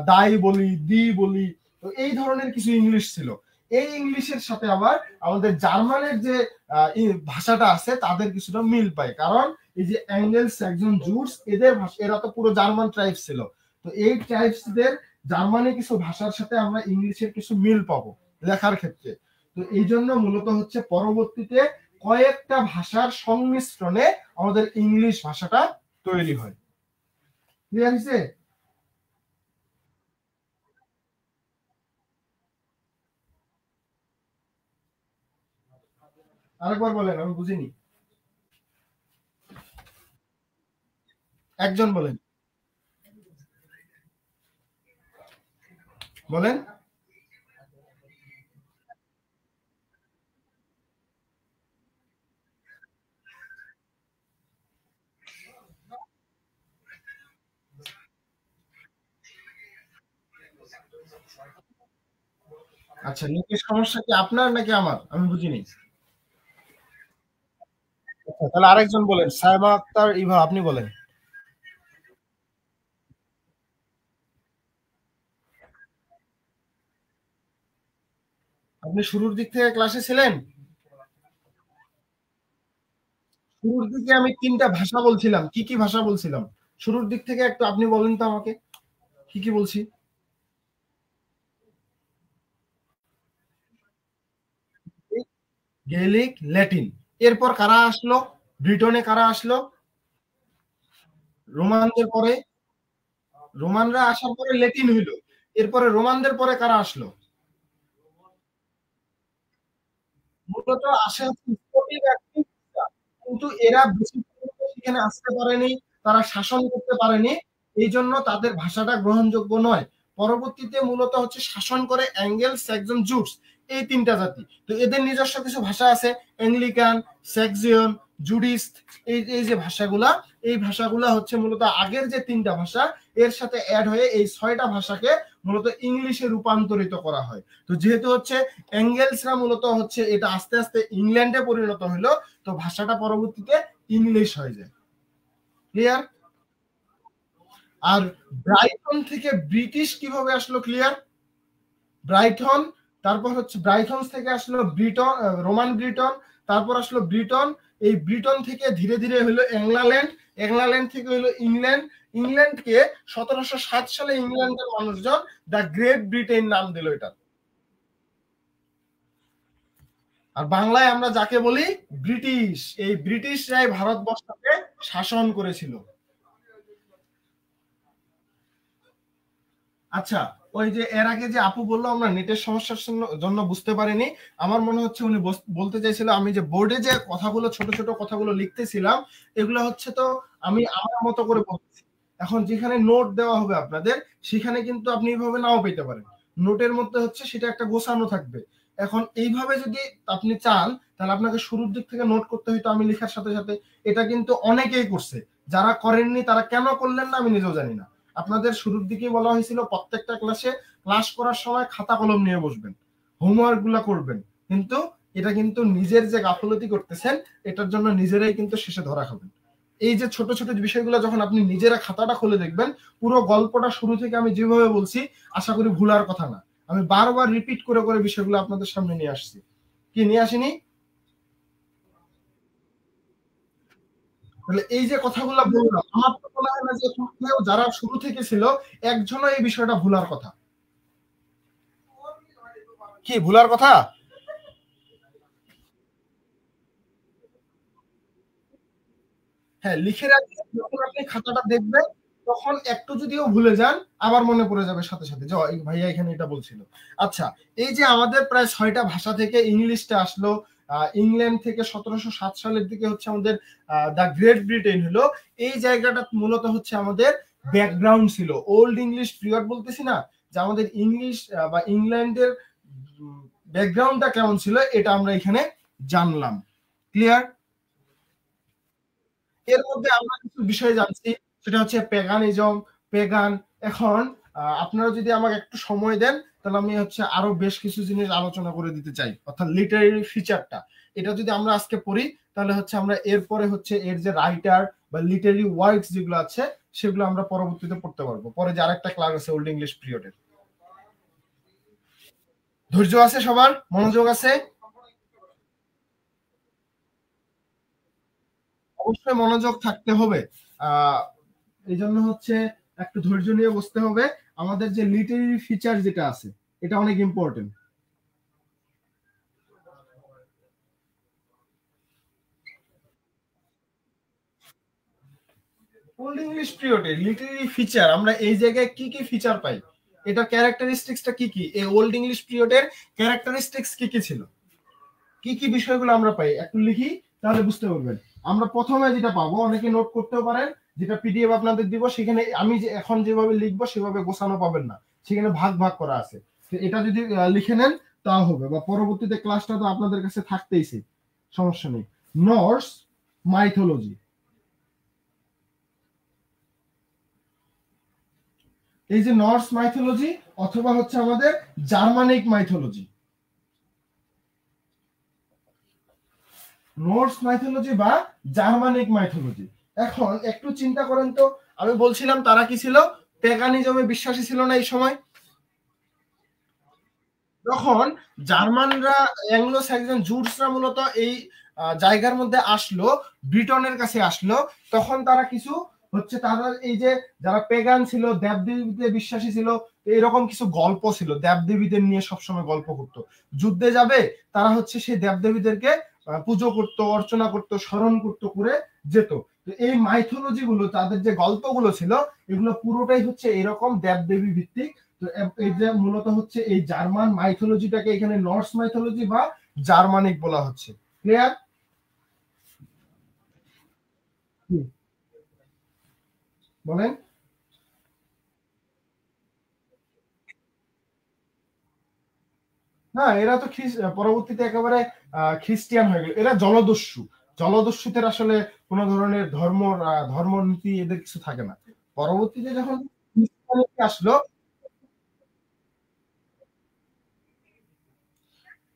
দাই বলি, দি বলি। তো এই ধরনের কিছু ইংলিশ ছিল। এই ইংলিশের সাথে আবার আমাদের জার্মানের যে ভাষাটা আছে তাদের কিছুটা মিল পায়, কারণ এই যে অ্যাঙ্গেল, স্যাক্সন, জুটস এদের ভাষা, এরা তো পুরো জার্মান ট্রাইবস ছিল। তো এই ট্রাইবসদের জার্মানি কিছু ভাষার সাথে আমরা ইংলিশের কিছু মিল পাবো লেখার ক্ষেত্রে। তো এই জন্য মূলত হচ্ছে পরবর্তীতে কয়েকটা ভাষার সংমিশ্রণে আমাদের ইংলিশ ভাষাটা তৈরি হয়। ক্লিয়ার হয়েছে? আরেকবার বলেন, আমি বুঝিনি। একজন বলেন, বলেন। আচ্ছা, নেটের সমস্যা কি আপনার নাকি আমার? আমি বুঝিনি। আচ্ছা, তাহলে আরেকজন বলেন, সাইমা আক্তার ইভা, আপনি বলেন। আপনি শুরুর দিক থেকে ক্লাসে ছিলেন? শুরুর দিকে আমি ৩টা ভাষা বলছিলাম। কি, কি ভাষা বলছিলাম? শুরুর দিক থেকে একটু আপনি বলেন তো আমাকে। কি, কি বলছি? Gallic, Latin. এরপর কারা আসলো? ব্রিটনে কারা আসলো? রোমানদের পরে। রোমানরা আসার পরে ল্যাটিন হইল। এরপরে রোমানদের পরে কারা আসলো? মূলত আসে হচ্ছে স্কটিশ আর পিক্সরা। কিন্তু এরা বেশি সেখানে আসতে পারেনি, তারা শাসন করতে পারেনি। এই জন্য তাদের ভাষাটা গ্রহণযোগ্য নয়। পরবর্তীতে মূলত হচ্ছে শাসন করে অ্যাঙ্গেল, স্যাক্সন, জুটস এই ৩টা জাতি। তো এদের নিজস্ব কিছু ভাষা আছে, অ্যাংলিকান, স্যাক্সিয়ন, জুডিস্ট। এই যে ভাষাগুলা, এই ভাষাগুলা হচ্ছে মূলত আগের যে ৩টা ভাষা এর সাথে অ্যাড হয়ে এই ৬টা ভাষাকে মূলত ইংলিশে রূপান্তরিত করা হয়। তো যেহেতু হচ্ছে অ্যাঙ্গেলসরা মূলত হচ্ছে এটা আস্তে আস্তে ইংল্যান্ডে পরিণত হলো, তো ভাষাটা পরবর্তীতে ইংলিশ হয়ে যায়। ক্লিয়ার? আর ব্রাইটন থেকে ব্রিটিশ কিভাবে আসলো? ক্লিয়ার? ব্রাইটন, তারপর হচ্ছে ব্রাইটন থেকে আসলো ব্রিটন, রোমান ব্রিটন, তারপর আসলো ব্রিটন। এই ব্রিটন থেকে ধীরে ধীরে হলো এংলাল্যান্ড, এংলাল্যান্ড থেকে হলো ইংল্যান্ড, ইংল্যান্ডকে ১৭০৭ সালে ইংল্যান্ডের মানুষজন দ্য গ্রেট ব্রিটেন নাম দিল এটা। আর বাংলায় আমরা যাকে বলি ব্রিটিশ, এই ব্রিটিশরাই ভারতবর্ষকে শাসন করেছিল। আচ্ছা, ওই যে এর আগে যে আপু বললো আমরা নেটের সমস্যার জন্য বুঝতে পারিনি, আমার মনে হচ্ছে উনি বলতে চাইছিল আমি যে বোর্ডে যে কথাগুলো, ছোট ছোট কথাগুলো লিখতেছিলাম, এগুলো হচ্ছে তো আমি আমার মতো করে বলতেছি। এখন যেখানে নোট দেওয়া হবে আপনাদের, সেখানে কিন্তু আপনি এইভাবে নাও পেতে পারেন। নোটের মধ্যে হচ্ছে সেটা একটা গোছানো থাকবে। এখন এইভাবে যদি আপনি চান, তাহলে আপনাকে শুরুর দিক থেকে নোট করতে হইতো আমি লেখার সাথে সাথে। এটা কিন্তু অনেকেই করছে, যারা করেননি তারা কেন করলেন না আমি নিজেও জানি না। আপনাদের শুরুর দিকেই বলা হয়েছিল প্রত্যেকটা ক্লাসে ক্লাস করার সময় খাতা কলম নিয়ে বসবেন, হোমওয়ার্ক গুলা করবেন। কিন্তু এটা কিন্তু নিজের যে গাফলতি করতেছেন, এটার জন্য নিজেরাই কিন্তু শেষে ধরা খাবেন। এই যে ছোট ছোট বিষয়গুলো যখন আপনি নিজেরা খাতাটা খুলে দেখবেন, পুরো গল্পটা শুরু থেকে আমি যেভাবে বলছি আশা করি ভুলার কথা না। আমি বারবার রিপিট করে করে বিষয়গুলো আপনাদের সামনে নিয়ে আসছি। কি নিয়ে আসিনি? তাহলে এই যে কথাগুলো বললাম, আমার তো মনে হয় না যে যারা শুরু থেকে ছিল একজনও এই বিষয়টা ভুলার কথা। কি ভুলার কথা? হ্যাঁ, লিখে রাখলে যখন আপনি খাতাটা দেখবেন তখন একটু যদিও ভুলে যান আবার মনে পড়ে যাবে সাথে, সাথে যে এই ভাইয়া এখানে এটা বলছিল। আচ্ছা, এই যে আমাদের প্রায় ৬ টা ভাষা থেকে ইংলিশটা আসলো, ইংল্যান্ড থেকে ১৭০৭ সালের দিকে হচ্ছে আমাদের দ্য গ্রেট ব্রিটেন হলো। এই জায়গাটা মূলত হচ্ছে আমাদের ব্যাকগ্রাউন্ড ছিল। ওল্ড ইংলিশ পিরিয়ড বলতেছি না? যে আমাদের ইংলিশ বা ইংল্যান্ডের ব্যাকগ্রাউন্ডটা কেমন ছিল এটা আমরা এখানে জানলাম। ক্লিয়ার? এর মধ্যে আমরা কিছু বিষয় জানছি, সেটা হচ্ছে পেগানিজম, পেগান। এখন আপনারা যদি আমাকে একটু সময় দেন তাহলে আমি হচ্ছে আরো বেশ কিছু জিনিস আলোচনা করে দিতে চাই, অর্থাৎ লিটারেরি ফিচারটা। এটা যদি আমরা আজকে পড়ি তাহলে হচ্ছে আমরা এরপরে হচ্ছে এর যে রাইটার বা লিটারেরি ওয়ার্কস যেগুলো আছে সেগুলো আমরা পরবর্তীতে পড়তে পারবো, পরে যে আরেকটা ক্লাস আছে ওল্ড ইংলিশ পিরিয়ডের। ধৈর্য আছে সবার? মনোযোগ আছে? অবশ্যই মনোযোগ থাকতে হবে। এই জন্য হচ্ছে একটু ধৈর্য নিয়ে বসতে হবে। আমাদের যে লিটারেরি ফিচার যেটা আছে এটা অনেক ইম্পর্টেন্ট। ওল্ড ইংলিশ পিরিয়ডে লিটারেরি ফিচার আমরা এই জায়গায় কি কি ফিচার পাই, এটা ক্যারেক্টারিস্টিক্সটা কি কি, এই ওল্ড ইংলিশ পিরিয়ডের ক্যারেক্টারিস্টিক্স কি কি ছিল, কি কি বিষয়গুলো আমরা পাই একটু লিখি তাহলে বুঝতে পারবেন। আমরা প্রথমে যেটা পাবো, অনেকে নোট করতেও পারেন, যেটা পিডিএফ আপনাদের দিব সেখানে আমি যে এখন যেভাবে লিখবো সেভাবে গোছানো পাবেন না, সেখানে ভাগ ভাগ করা আছে। তো এটা যদি লিখে নেন তাও হবে, বা পরবর্তীতে ক্লাসটা তো আপনাদের কাছে থাকতেইছে, সমস্যা নেই। নর্স মাইথোলজি, এই যে নর্স মাইথোলজি অথবা হচ্ছে আমাদের জার্মানিক মাইথোলজি, নর্স মাইথোলজি বা জার্মানিক মাইথোলজি। এখন একটু চিন্তা করেন তো, আমি বলছিলাম তারা কি ছিল, পেগানিজমে বিশ্বাসী ছিল না এই সময়। যখন জার্মানরা, অ্যাংলো স্যাক্সন জুটসরা মূলত এই জায়গার মধ্যে আসলো, ব্রিটনের কাছে আসলো, তখন তারা কিছু হচ্ছে তারা এই যে যারা পেগান ছিল, দেবদেবীতে বিশ্বাসী ছিল, এরকম কিছু গল্প ছিল, দেবদেবীদের নিয়ে সবসময় গল্প করতো। যুদ্ধে যাবে তারা হচ্ছে সেই দেবদেবীদেরকে পুজো করতো, অর্চনা করতো, স্মরণ করতো, করে যেত। তো এই মাইথোলজি গুলো, তাদের যে গল্পগুলো ছিল এগুলো পুরোটাই হচ্ছে এরকম দেবদেবী ভিত্তিক। তো এই যে মূলত হচ্ছে এই জার্মান মাইথোলজিটাকে এখানে নর্স মাইথোলজি বা জার্মানিক বলা হচ্ছে। ক্লিয়ার? বলেন। না, এরা তো পরবর্তীতে একেবারে খ্রিস্টিয়ান হয়ে গেল। এরা জলদস্যু। জলদস্যুদের আসলে কোন ধরনের ধর্মনীতি এদের কিছু থাকে না। পরবর্তীতে যখন খ্রিস্টানিটি আসলো,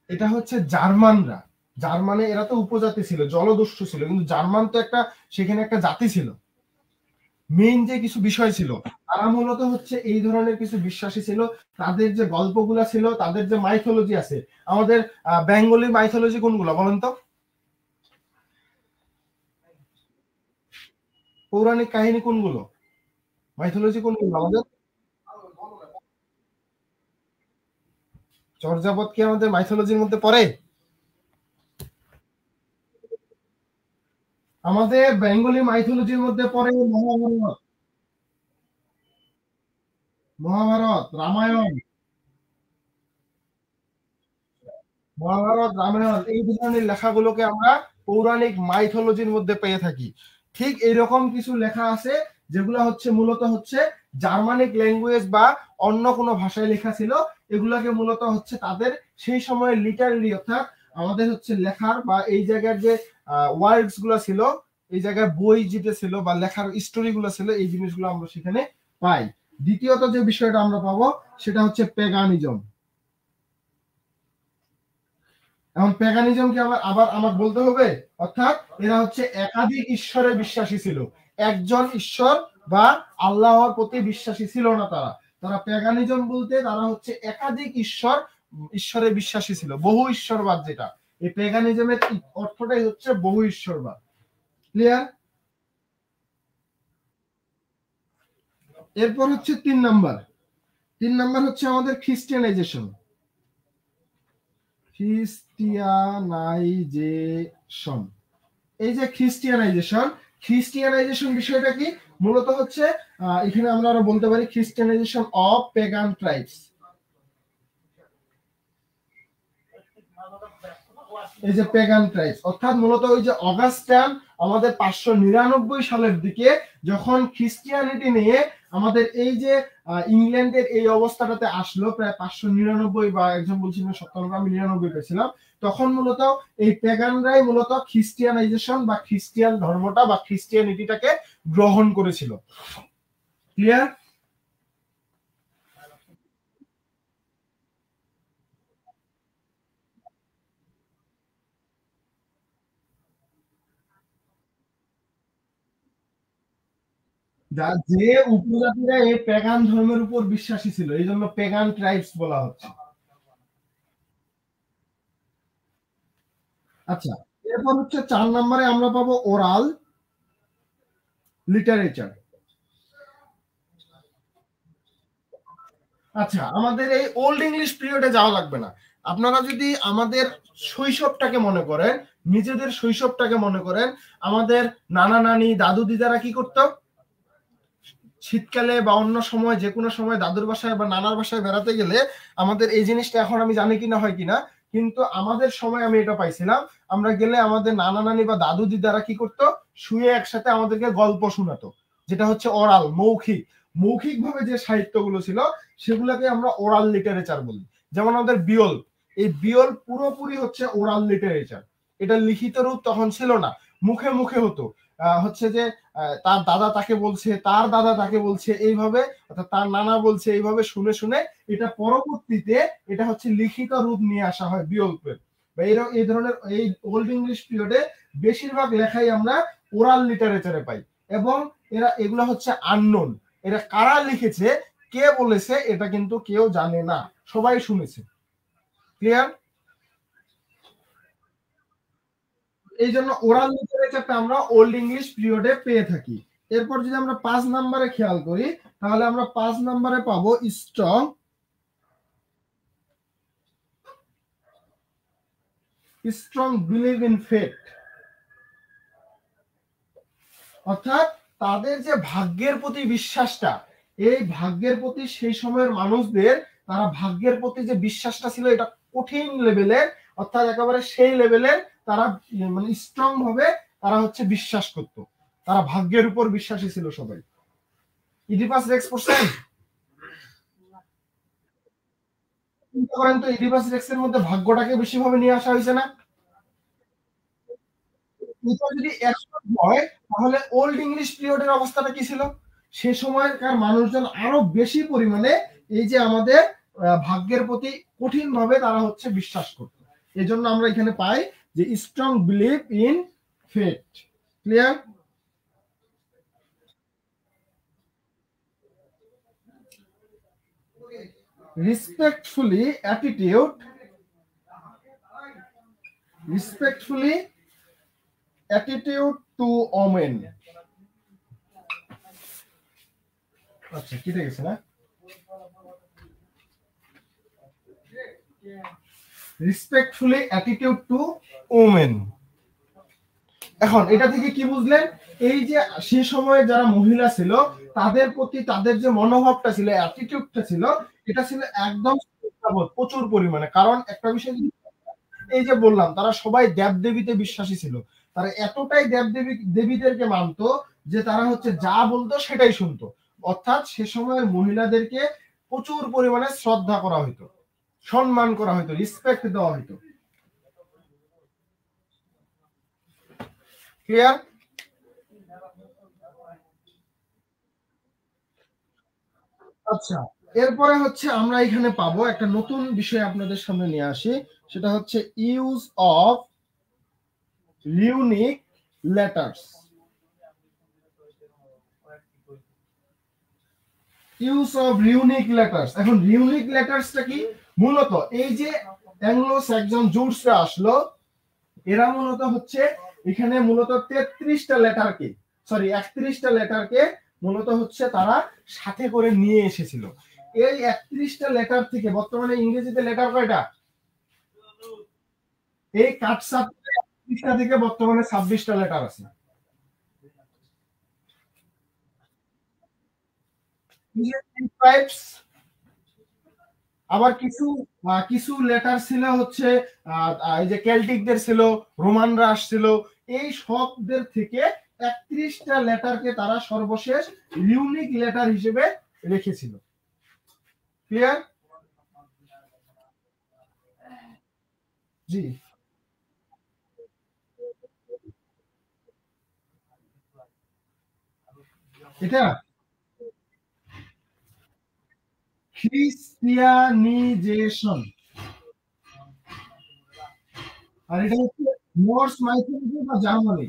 এটা হচ্ছে জার্মানরা। জার্মানে এরা তো উপজাতি ছিল, জলদস্যু ছিল, কিন্তু জার্মান তো একটা, সেখানে একটা জাতি ছিল। মেইন যে কিছু বিষয় ছিল, তারা মূলত হচ্ছে এই ধরনের কিছু বিশ্বাসী ছিল। তাদের যে গল্পগুলা ছিল, তাদের যে মাইথোলজি আছে, আমাদের বেঙ্গলি মাইথোলজি কোনগুলো বলেন তো? পৌরাণিক কাহিনী কোনগুলো, মাইথোলজি কোনগুলো আমাদের? চর্যাপদ কি আমাদের মাইথোলজির মধ্যে পড়ে? আমাদের বেঙ্গলি মাইথোলজির মধ্যে পড়ে মহাভারত, মহাভারত, রামায়ণ, মহাভারত, রামায়ণ, এই ধরনের লেখাগুলোকে আমরা পৌরাণিক মাইথোলজির মধ্যে পেয়ে থাকি। ঠিক এইরকম কিছু লেখা আছে যেগুলো হচ্ছে মূলত হচ্ছে জার্মানিক ল্যাঙ্গুয়েজ বা অন্য কোনো ভাষায় লেখা ছিল। এগুলাকে মূলত হচ্ছে তাদের সেই সময়ের লিটারেরি, অর্থাৎ আমাদের হচ্ছে লেখার বা এই জায়গার যে ওয়ার্ডস গুলো ছিল, এই জায়গায় বই যেটা ছিল বা লেখার স্টোরি গুলো ছিল, এই জিনিসগুলো আমরা সেখানে পাই। দ্বিতীয়ত যে বিষয়টা আমরা পাবো সেটা হচ্ছে পেগানিজম। এখন প্যাগানিজমকে আবার আবার আমার বলতে হবে, অর্থাৎ এরা হচ্ছে একাধিক ঈশ্বরে বিশ্বাসী ছিল। একজন ঈশ্বর বা আল্লাহর প্রতি বিশ্বাসী ছিল না তারা। তারা প্যাগানিজম বলতে তারা হচ্ছে একাধিক ঈশ্বরে বিশ্বাসী ছিল, বহু ঈশ্বরবাদ যেটা। এই প্যাগানিজমের অর্থটাই হচ্ছে বহু ঈশ্বরবাদ। ক্লিয়ার? এরপর হচ্ছে 3 নাম্বার। 3 নাম্বার হচ্ছে আমাদের খ্রিস্টিয়ানাইজেশন। খ্রিস্টিয়ানাইজেশন, এই যে খ্রিস্টিয়ানাইজেশন, খ্রিস্টিয়ানাইজেশন বিষয়টা কি? মূলত হচ্ছে এখানে আমরা আরো বলতে পারি খ্রিস্টিয়ানাইজেশন অফ পেগান ট্রাইবস। এই যে পেগান ট্রাইবস, অর্থাৎ মূলত ওই যে অগাস্টান আমাদের 599 সালের দিকে যখন খ্রিস্টিয়ানিটি নিয়ে আমাদের এই যে ইংল্যান্ডের এই অবস্থাটাতে আসলো, প্রায় 599 বা একজন বলছিল 97, আমি 99 পেয়েছিলাম, তখন মূলত এই পেগানরাই মূলত খ্রিস্টিয়ানাইজেশন বা খ্রিস্টিয়ান ধর্মটা বা খ্রিস্টিয়ানিটিটাকে গ্রহণ করেছিল। ক্লিয়ার? যে উপজাতিরা এই পেগান ধর্মের উপর বিশ্বাসী ছিল, এই জন্য পেগান ট্রাইবস বলা হচ্ছে। আচ্ছা, এরপর হচ্ছে 4 নম্বরে আমরা পাবো ওরাল লিটারেচার। আচ্ছা, আমাদের এই ওল্ড ইংলিশ পিরিয়ডে যাওয়া লাগবে না। আপনারা যদি আমাদের শৈশবটাকে মনে করেন, নিজেদের শৈশবটাকে মনে করেন, আমাদের নানা নানি দাদু দিদারা কি করতো? শীতকালে বা অন্য সময় যে কোনো সময় দাদুর বাসায় বা নানার বাসায় বেড়াতে গেলে আমাদের এই জিনিসটা এখন আমি জানি কিনা হয় কিনা, কিন্তু আমাদের সময় আমি এটা পাইছিলাম, আমরা গেলে আমাদের নানা নানি বা দাদু দিদারা কি করতো? শুয়ে একসাথে আমাদেরকে গল্প শোনাতো, যেটা হচ্ছে ওরাল, মৌখিক। মৌখিক ভাবে যে সাহিত্যগুলো ছিল সেগুলোকে আমরা ওরাল লিটারেচার বলি। যেমন আমাদের বিয়ল, এই বিয়ল পুরোপুরি হচ্ছে ওরাল লিটারেচার। এটা লিখিত রূপ তখন ছিল না, মুখে মুখে হতো। হচ্ছে যে তার দাদা তাকে বলছে, তার দাদা তাকে বলছে, এইভাবে, অর্থাৎ তার নানা বলছে, এইভাবে শুনে শুনে এটা পরবর্তীতে এটা হচ্ছে লিখিত রূপ নিয়ে আসা হয় বিয়ল্পের। বা এই ধরনের এই ওল্ড ইংলিশ পিরিয়ডে বেশিরভাগ লেখাই আমরা ওরাল লিটারেচারে পাই, এবং এগুলা হচ্ছে আননোন। এটা কারা লিখেছে, কে বলেছে, এটা কিন্তু কেউ জানে না, সবাই শুনেছে। ক্লিয়ার? এই জন্য ওরাল লিটারেচারটা আমরা ওল্ড ইংলিশ পিরিয়ডে পেয়ে থাকি। এরপর যদি আমরা 5 নম্বরে খেয়াল করি, তাহলে আমরা 5 নম্বরে পাবো স্ট্রং বিলিভ ইন ফেট। অর্থাৎ তাদের যে ভাগ্যের প্রতি বিশ্বাসটা, এই ভাগ্যের প্রতি সেই সময়ের মানুষদের, তারা ভাগ্যের প্রতি যে বিশ্বাসটা ছিল এটা কঠিন লেভেলের, অর্থাৎ একেবারে সেই লেভেলের তারা মানে স্ট্রং ভাবে তারা হচ্ছে বিশ্বাস করত। তারা ভাগ্যের উপর বিশ্বাসী ছিল সবাই। ইডিপাস রেক্স পড়ছেন? চিন্তা করেন তো, ইডিপাস রেক্সের মধ্যে ভাগ্যটাকে বেশি ভাবে নিয়ে আসা হয়েছে না? এটা যদি 100 হয়, তাহলে ওল্ড ইংলিশ পিরিয়ডের অবস্থাটা কি ছিল? সে সময়কার মানুষজন আরো বেশি পরিমাণে এই যে আমাদের ভাগ্যের প্রতি কঠিন ভাবে তারা হচ্ছে বিশ্বাস করত। এজন্য আমরা এখানে পাই যে strong believe in faith. Clear? Respectfully attitude, respectfully attitude to women. আচ্ছা, কি দেখেছে না? Respectfully attitude to women. এখন এটা থেকে কি বুঝলেন? এই যে সে সময়ে যারা মহিলা ছিল তাদের প্রতি তাদের যে মনোভাবটা ছিল, অ্যাটিটিউডটা ছিল, এটা ছিল একদম প্রচুর পরিমাণে। কারণ একটা বিষয়, এই যে বললাম, তারা সবাই দেবদেবীতে বিশ্বাসী ছিল। তারা এতটাই দেবদেবী দেবীদেরকে মানতো যে তারা হচ্ছে যা বলতো সেটাই শুনতো। অর্থাৎ সে সময়ের মহিলাদেরকে প্রচুর পরিমাণে শ্রদ্ধা করা হইতো, সম্মান করা হইতো, রিসপেক্ট দেওয়া হইতো। ক্লিয়ার? আচ্ছা, এরপরে হচ্ছে আমরা এখানে পাবো একটা নতুন বিষয় আপনাদের সামনে নিয়ে আসি, সেটা হচ্ছে use of unique letters. Use of unique letters. এখন ইউনিক লেটার্সটা কি? মূলত এই যে অ্যাংলো স্যাক্সন জুটসরা আসলো, এরা মূলত হচ্ছে এখানে মূলত 33টা লেটারকে, সরি 31টা লেটারকে মূলত হচ্ছে তারা সাথে করে নিয়ে এসেছিল। এই 31টা লেটার থেকে বর্তমানে ইংরেজিতে লেটার কয়টা? এই কাটসাপ 31টা থেকে বর্তমানে 26টা লেটার আছে। ট্রাইবস, আবার কিছু কিছু লেটার ছিল হচ্ছে এই যে কেল্টিকদের ছিল, রোমানরা আসছিল, এই সবদের থেকে 31টা লেটারকে তারা সর্বশেষ ইউনিক লেটার হিসেবে রেখেছিল। ক্লিয়ার? জি। এটা খ্রিস্টিয়ানিজেশন, আর এটা হচ্ছে নর্স মাইথোলজি বা জার্মানি।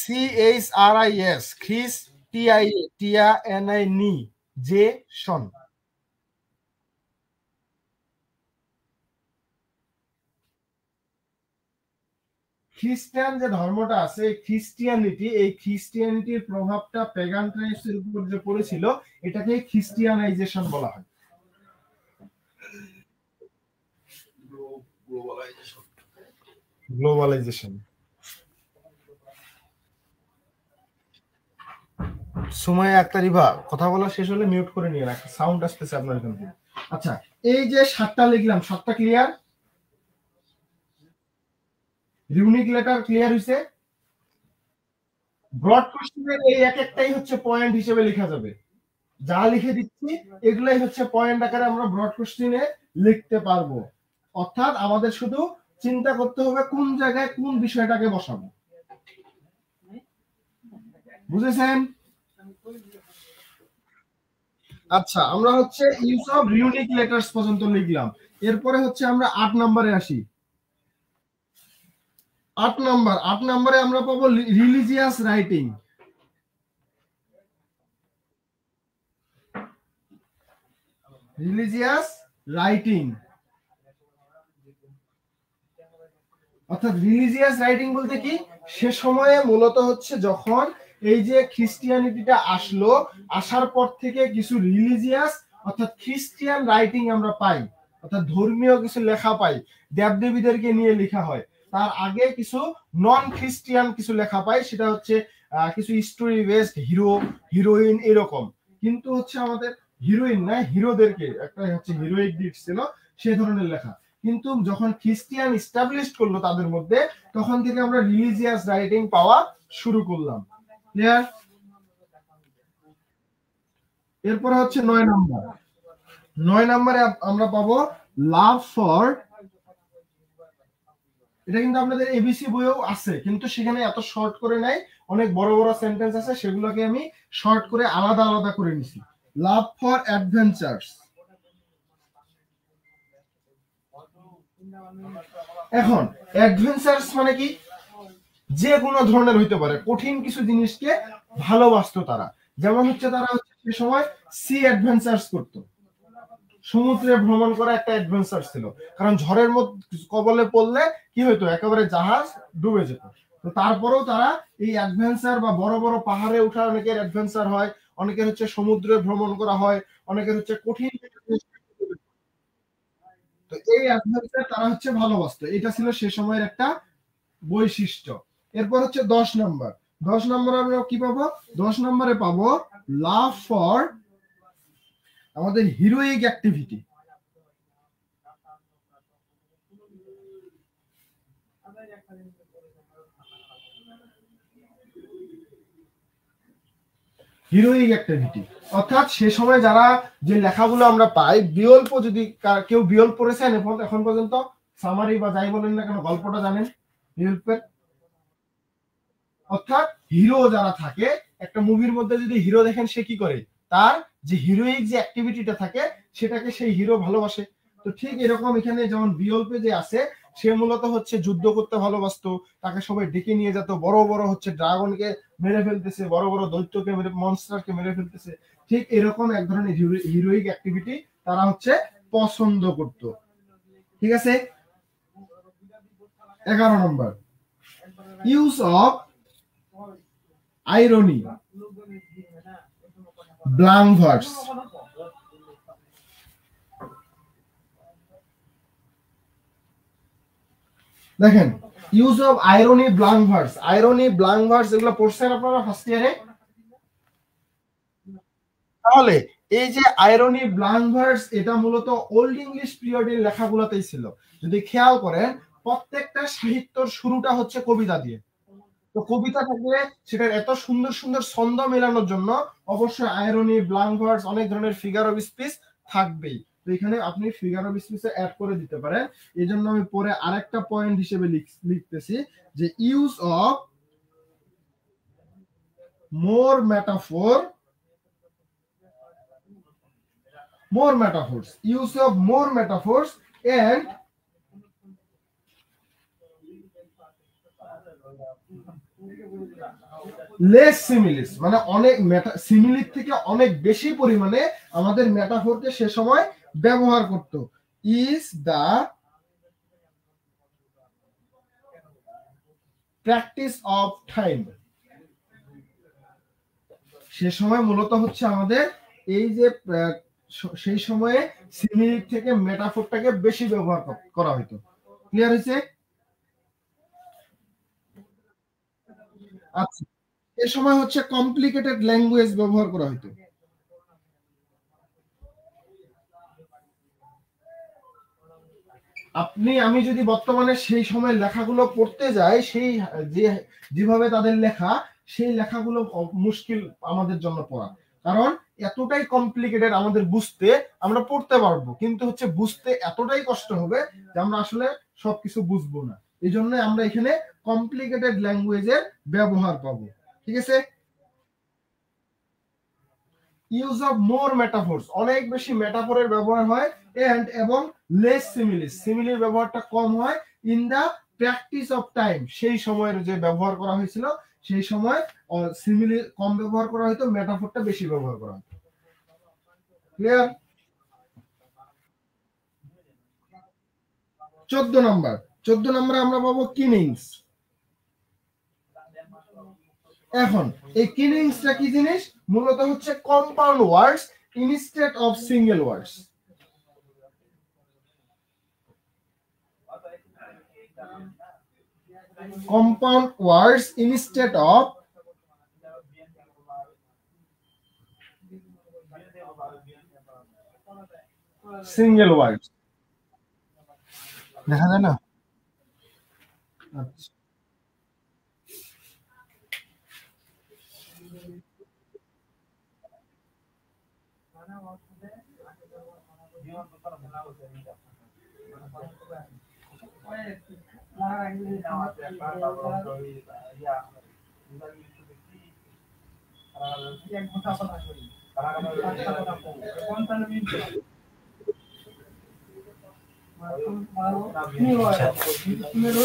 CHRIS, খ্রিস, TIA, জে শন। খ্রিস্টান যে ধর্মটা আছে, খ্রিস্টিয়ানিটি, এই খ্রিস্টিয়ানিটির প্রভাবটা পেগান ট্রাইবসের উপর যে পড়েছিল, এটাকে খ্রিস্টিয়ানাইজেশন বলা হয়। গ্লোবালাইজেশন। সুমাইয়া আক্তারিভা, কথা বলা শেষ হলে মিউট করে নিয়ে রাখ, সাউন্ড আসতেছে আপনার এখান থেকে। আচ্ছা, এই যে 7টা লিখলাম, 7টা ক্লিয়ার? ইউনিক লেটার ক্লিয়ার হইছে? ব্রড কোশ্চেনের এই এক একটাই হচ্ছে পয়েন্ট হিসেবে লেখা যাবে। যা লিখে দিচ্ছি এগুলাই হচ্ছে পয়েন্ট আকারে আমরা ব্রড কোশ্চেনে লিখতে পারবো। অর্থাৎ আমাদের শুধু চিন্তা করতে হবে কোন জায়গায় কোন বিষয়টাকে বসাবো। বুঝেছেন? আচ্ছা, আমরা হচ্ছে ইউজ অফ ইউনিক লেটারস পর্যন্ত লিখলাম। এরপরে হচ্ছে আমরা 8 নম্বরে আসি। 8 নম্বরে আমরা পাবো রিলিজিয়াস রাইটিং। রিলিজিয়াস রাইটিং অর্থাৎ রিলিজিয়াস রাইটিং বলতে কি, সে সময়ে মূলত হচ্ছে যখন এই যে খ্রিস্টিয়ানিটিটা আসলো, আসার পর থেকে কিছু রিলিজিয়াস অর্থাৎ খ্রিস্টিয়ান রাইটিং আমরা পাই, অর্থাৎ ধর্মীয় কিছু লেখা পাই, দেবদেবীদেরকে নিয়ে লেখা হয়। তার আগে কিছু নন খ্রিস্টিয়ান কিছু লেখা পাই, সেটা হচ্ছে কিছু স্টোরি বেসড, হিরো হিরোইন এরকম। কিন্তু হচ্ছে আমাদের হিরোইন না, হিরোদেরকে একটা হচ্ছে হিরোইক ডিট ছিল, সে ধরনের লেখা। কিন্তু যখন খ্রিস্টিয়ান ইস্টাবলিশ করলো তাদের মধ্যে, তখন থেকে আমরা রিলিজিয়াস রাইটিং পাওয়া শুরু করলাম। ক্লিয়ার? এরপরে হচ্ছে 9 নম্বর। 9 নম্বরে আমরা পাবো লাভ ফর, এটা কিন্তু আপনাদের এবিসি বইয়েও আছে, কিন্তু সেখানে এত শর্ট করে নাই, অনেক বড় বড় সেন্টেন্স আছে, সেগুলোকে আমি শর্ট করে আলাদা আলাদা করে নিছি। Love for adventures. এখন অ্যাডভেঞ্চারস মানে কি, যে কোনো ধরনের হইতে পারে, কঠিন কিছু জিনিসকে ভালোবাসতো তারা। যেমন হচ্ছে তারা হচ্ছে সে সময় সি অ্যাডভেঞ্চারস করতো, সমুদ্রে ভ্রমণ করা একটা অ্যাডভেঞ্চার ছিল। কারণ ঝড়ের মধ্যে কবলে পড়লে কি হইতো, একেবারে জাহাজ ডুবে যেত। তো তারপরেও তারা এই অ্যাডভেঞ্চার বা বড় বড় পাহাড়ে ওঠা, অনেকের অ্যাডভেঞ্চার হয়, অনেকের হচ্ছে সমুদ্রে ভ্রমণ করা হয়, অনেকের হচ্ছে কঠিন। তো এই অ্যাডভেঞ্চার তারা হচ্ছে ভালোবাসতো, এটা ছিল সে সময়ের একটা বৈশিষ্ট্য। এরপর হচ্ছে 10 নম্বর। 10 নম্বরে আমরা কি পাবো? 10 নম্বরে পাবো লাভ ফর আমাদের হিরোইক অ্যাক্টিভিটি। হিরোইক অ্যাক্টিভিটি অর্থাৎ সে সময় যারা যে লেখাগুলো আমরা পাই, বিকল্প, যদি কেউ বিকল্প পড়েছেন এখন পর্যন্ত, সামারি বা যাই বলেন না কেন, গল্পটা জানেন বিকল্পের? অর্থাৎ হিরো যারা থাকে, একটা মুভির মধ্যে যদি হিরো দেখেন, সে কি করে, তার যে হিরোইক যে অ্যাক্টিভিটিটা থাকে সেটাকে সেই হিরো ভালোবাসে। তো ঠিক এরকম এখানে যেমন বিকল্পে যে আছে, সে মূলত হচ্ছে যুদ্ধ করতে ভালোবাসতো, তাকে সবাই ডেকে নিয়ে যেত, বড় বড় হচ্ছে ড্রাগনকে মেরে ফেলতেছে, বড় বড় দৈত্যকে মেরে, মনস্টারকে মেরে ফেলতেছে। ঠিক এরকম এক ধরনের হিরোইক অ্যাক্টিভিটি তারা হচ্ছে পছন্দ করত। ঠিক আছে? 11 number, use of irony, blank verse. দেখেন, use of irony blank verse, irony blank verse এগুলো পড়ছেন আপনারা ফার্স্ট ইয়ারে? তাহলে এই যে আইরনি ব্ল্যাঙ্ক ভার্স এটা মূলত ওল্ড ইংলিশ পিরিয়ডের লেখাগুলোতেই ছিল। যদি খেয়াল করেন প্রত্যেকটা সাহিত্যর শুরুটা হচ্ছে কবিতা দিয়ে। তো কবিতা থাকলে সেটার এত সুন্দর সুন্দর ছন্দ মেলানোর জন্য অবশ্যই আইরনি ব্ল্যাঙ্ক ভার্স অনেক ধরনের ফিগার অফ স্পিচ থাকবেই। তো এখানে আপনি ফিগার অফ স্পিচে অ্যাড করে দিতে পারেন। এই জন্য আমি পরে আরেকটা পয়েন্ট হিসেবে লিখতেছি যে use of more metaphor, more metaphors, use of more metaphors and less similes, মানে অনেক সিমিলির থেকে অনেক বেশি পরিমাণে আমাদের মেটাফোরকে সে সময় ব্যবহার করত। Is the practice of time, সে সময় মূলত হচ্ছে আমাদের এই যে সেই সময়ে সিমিলির থেকে মেটাফোরটাকে বেশি ব্যবহার করা হতো। ক্লিয়ার হয়েছে? আচ্ছা, এই সময় হচ্ছে কমপ্লিকেটেড ল্যাঙ্গুয়েজ ব্যবহার করা হতো। আমি যদি বর্তমানে সেই সময় লেখাগুলো পড়তে যাই, সেই যেভাবে তাদের লেখা, সেই লেখাগুলো মুশকিল আমাদের জন্য পড়া, কারণ এতটাই কমপ্লিকেটেড আমাদের বুঝতে। আমরা পড়তে পারবো কিন্তু হচ্ছে বুঝতে এতটাই কষ্ট হবে যে আমরা আসলে সবকিছু বুঝবো না। এই জন্য আমরা এখানে কমপ্লিকেটেড ল্যাঙ্গুয়েজের ব্যবহার পাবো। ঠিক আছে? ইউজ অফ মোর মেটাফোরস, অনেক বেশি মেটাফোরের ব্যবহার হয়, এন্ড এবং লেস সিমিলিস, সিমিলির ব্যবহারটা কম হয়। In the practice of time, সেই সময়ের যে ব্যবহার করা হয়েছিল সেই সময় সিমিলি কম ব্যবহার করা হয়তো, মেটাফোরটা বেশি ব্যবহার করা হতো। ক্লিয়ার? 14 নম্বরে আমরা পাবো কিনিংস। এখন এই কিনিংসটা কি জিনিস? মূলত হচ্ছে compound words instead of single words. compound words instead of single words। দেখা যায় না? আচ্ছা,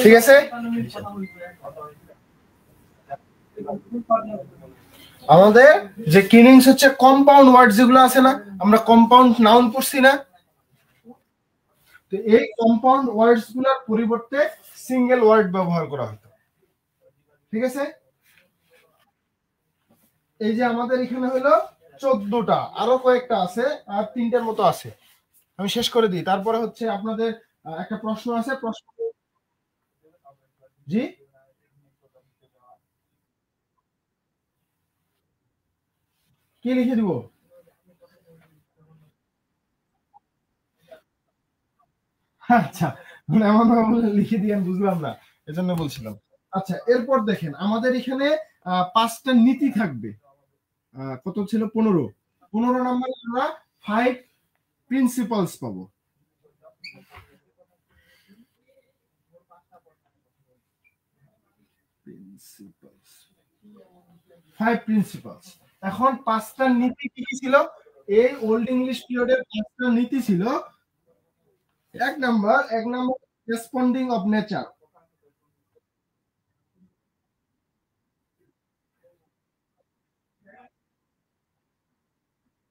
ঠিক আছে। আমাদের যে কিনিংস হচ্ছে কম্পাউন্ড ওয়ার্ড যেগুলো আছে না, আমরা কম্পাউন্ড নাউন পড়ছি না, তো এই কম্পাউন্ড ওয়ার্ডস গুলোর পরিবর্তে সিঙ্গেল ওয়ার্ড ব্যবহার করা হতো। ঠিক আছে? এই যে আমাদের এখানে হলো 14টা, আরো কয়েকটা আছে, আর 3টার মতো আছে, আমি শেষ করে দিই। তারপরে হচ্ছে আপনাদের একটা প্রশ্ন আছে, প্রশ্ন। জি, কি লিখে দিব? আচ্ছা, মানে এমন ভাবে লিখে দিয়ে বুঝলাম না, এজন্য বলছিলাম। আচ্ছা, এরপর দেখেন আমাদের এখানে 5টা নীতি থাকবে। কত ছিল? 15 নম্বরে আমরা 5 প্রিন্সিপালস পাবো। এখন 5টা নীতি কি কি ছিল? এই ওল্ড ইংলিশ পিরিয়ডের 5টা নীতি ছিল। এক number responding of nature,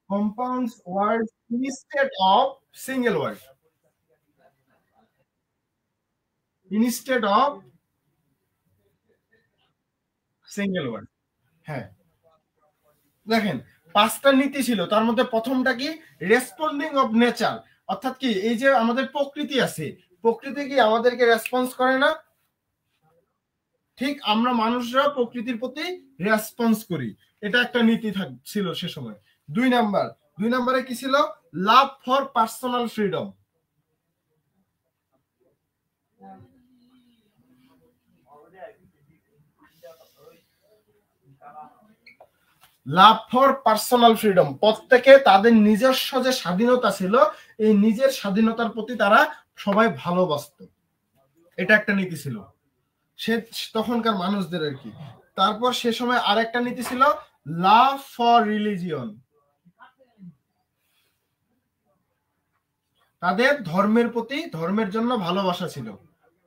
compounds words instead of single word, instead of single word। হ্যাঁ, দেখেন 5টা নীতি ছিল, তার মধ্যে প্রথমটা কি? রেসপন্ডিং অফ নেচার, অর্থাৎ কি এই যে আমাদের প্রকৃতি আছে, প্রকৃতি কি আমাদেরকে রেসপন্স করে না? ঠিক আমরা মানুষরা প্রকৃতির প্রতি রেসপন্স করি, এটা একটা নীতি ছিল সে সময়। 2 নম্বরে কি ছিল? Love for personal freedom. Love for personal freedom, প্রত্যেকে তাদের নিজস্ব যে স্বাধীনতা ছিল এই নিজের স্বাধীনতার প্রতি তারা সবাই ভালোবাসত, এটা একটা নীতি ছিল সে তখনকার মানুষদের আর কি। তারপর সে সময় আরেকটা নীতি ছিল লাভ ফর রিলিজিয়ন, তাদের ধর্মের প্রতি, ধর্মের জন্য ভালোবাসা ছিল,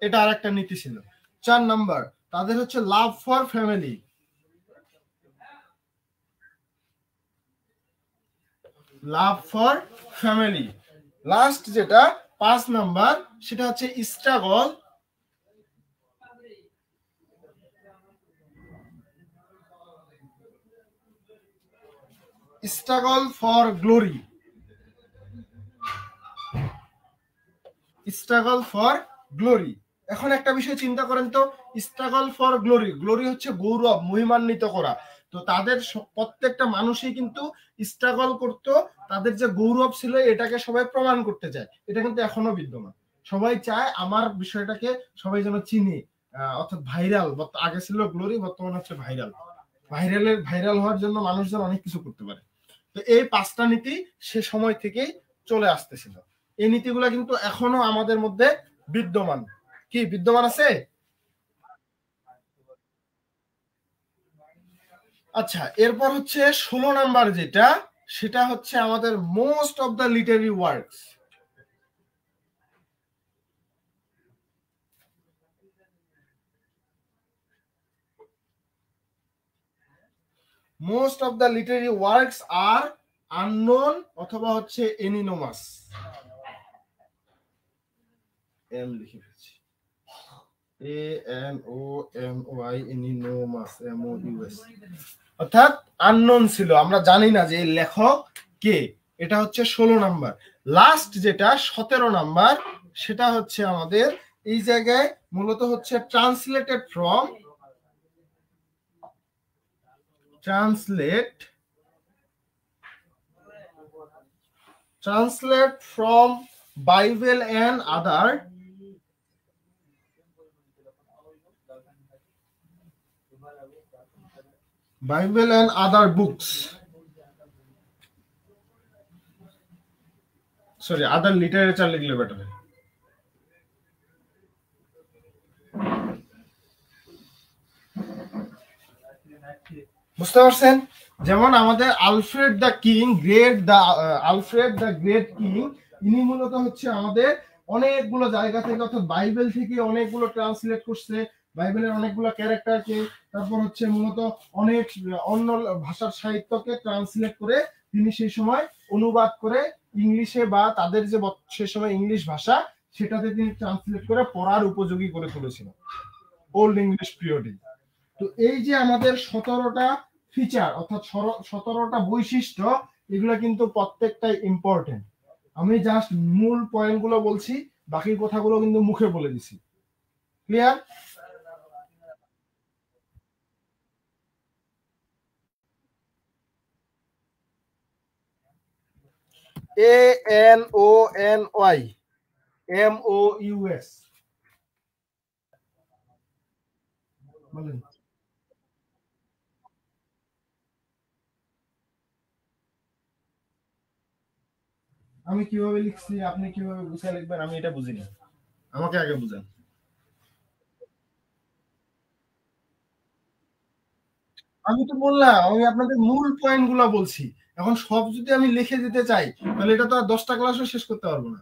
এটা আরেকটা নীতি ছিল। 4 নাম্বার তাদের হচ্ছে love for family, love for family. Last যেটা 5 নাম্বার সেটা হচ্ছে struggle for glory, struggle for glory. এখন একটা বিষয় চিন্তা করেন তো, স্ট্রাগল ফর গ্লোরি, গ্লোরি হচ্ছে গৌরব, মহিমান্বিত করা। তো তাদের প্রত্যেকটা মানুষই কিন্তু স্ট্রাগল করতো, তাদের যে গৌরব ছিল এটাকে সবাই প্রমাণ করতে চায়, এটা কিন্তু এখনো বিদ্যমান। সবাই চায় আমার বিষয়টাকে সবাই যেন চিনি, অর্থাৎ ভাইরাল। আগে ছিল গ্লোরি, বর্তমানে হচ্ছে ভাইরাল। ভাইরাল হওয়ার জন্য মানুষজন অনেক কিছু করতে পারে। তো এই 5টা নীতি সে সময় থেকেই চলে আসতেছিল। এই নীতিগুলো কিন্তু এখনো আমাদের মধ্যে বিদ্যমান। কি বিদ্যমান আছে? আচ্ছা, এরপর হচ্ছে 16 নাম্বার যেটা, সেটা হচ্ছে আমাদের most of the literary works. Most of the literary works are unknown অথবা হচ্ছে এনিনোমাস। এম লিখে ফেলছি, ANOMY, এনিনোমাস, MOUS, অর্থাৎ আননোন ছিল, আমরা জানি না যে এই লেখক কে। এটা হচ্ছে 16 নাম্বার। লাস্ট যেটা 17 নাম্বার সেটা হচ্ছে আমাদের এই জায়গায় মূলত হচ্ছে translate from Bible and other books, sorry other literature লিখলে বেটার। বুঝতে পারছেন? যেমন আমাদের আলফ্রেড দ্য গ্রেট কিং, ইনি মূলত হচ্ছে আমাদের অনেকগুলো জায়গা থেকে, অর্থাৎ বাইবেল থেকে অনেকগুলো ট্রান্সলেট করছে, বাইবেলের অনেকগুলো ক্যারেক্টারকে, তারপর হচ্ছে মূলত অনেক অন্য ভাষার সাহিত্যকে ট্রান্সলেট করে তিনি সেই সময় অনুবাদ করে ইংলিশে, বা তাদের যে সে সময় ইংলিশ ভাষা সেটাতে তিনি ট্রান্সলেট করে পড়ার উপযোগী করে তুলেছিল ওল্ড ইংলিশ পিরিয়ডে। তো এই যে আমাদের 17টা ফিচার, অর্থাৎ 17টা বৈশিষ্ট্য, এগুলো কিন্তু প্রত্যেকটাই ইম্পর্টেন্ট। আমি জাস্ট মূল পয়েন্ট গুলো বলছি, বাকি কথাগুলো কিন্তু মুখে বলে দিছি। ক্লিয়ার? ANONY MOUS বলেন। আমি কিভাবে লিখছি, আপনি কিভাবে বুঝে লিখবেন, আমি এটা বুঝি না, আমাকে আগে বুঝান। আমি তো বললাম, আমি আপনাদের মূল পয়েন্ট গুলা বলছি। এখন সব যদি আমি লিখে দিতে চাই তাহলে এটা তো আর 10টা ক্লাসও শেষ করতে পারবো না।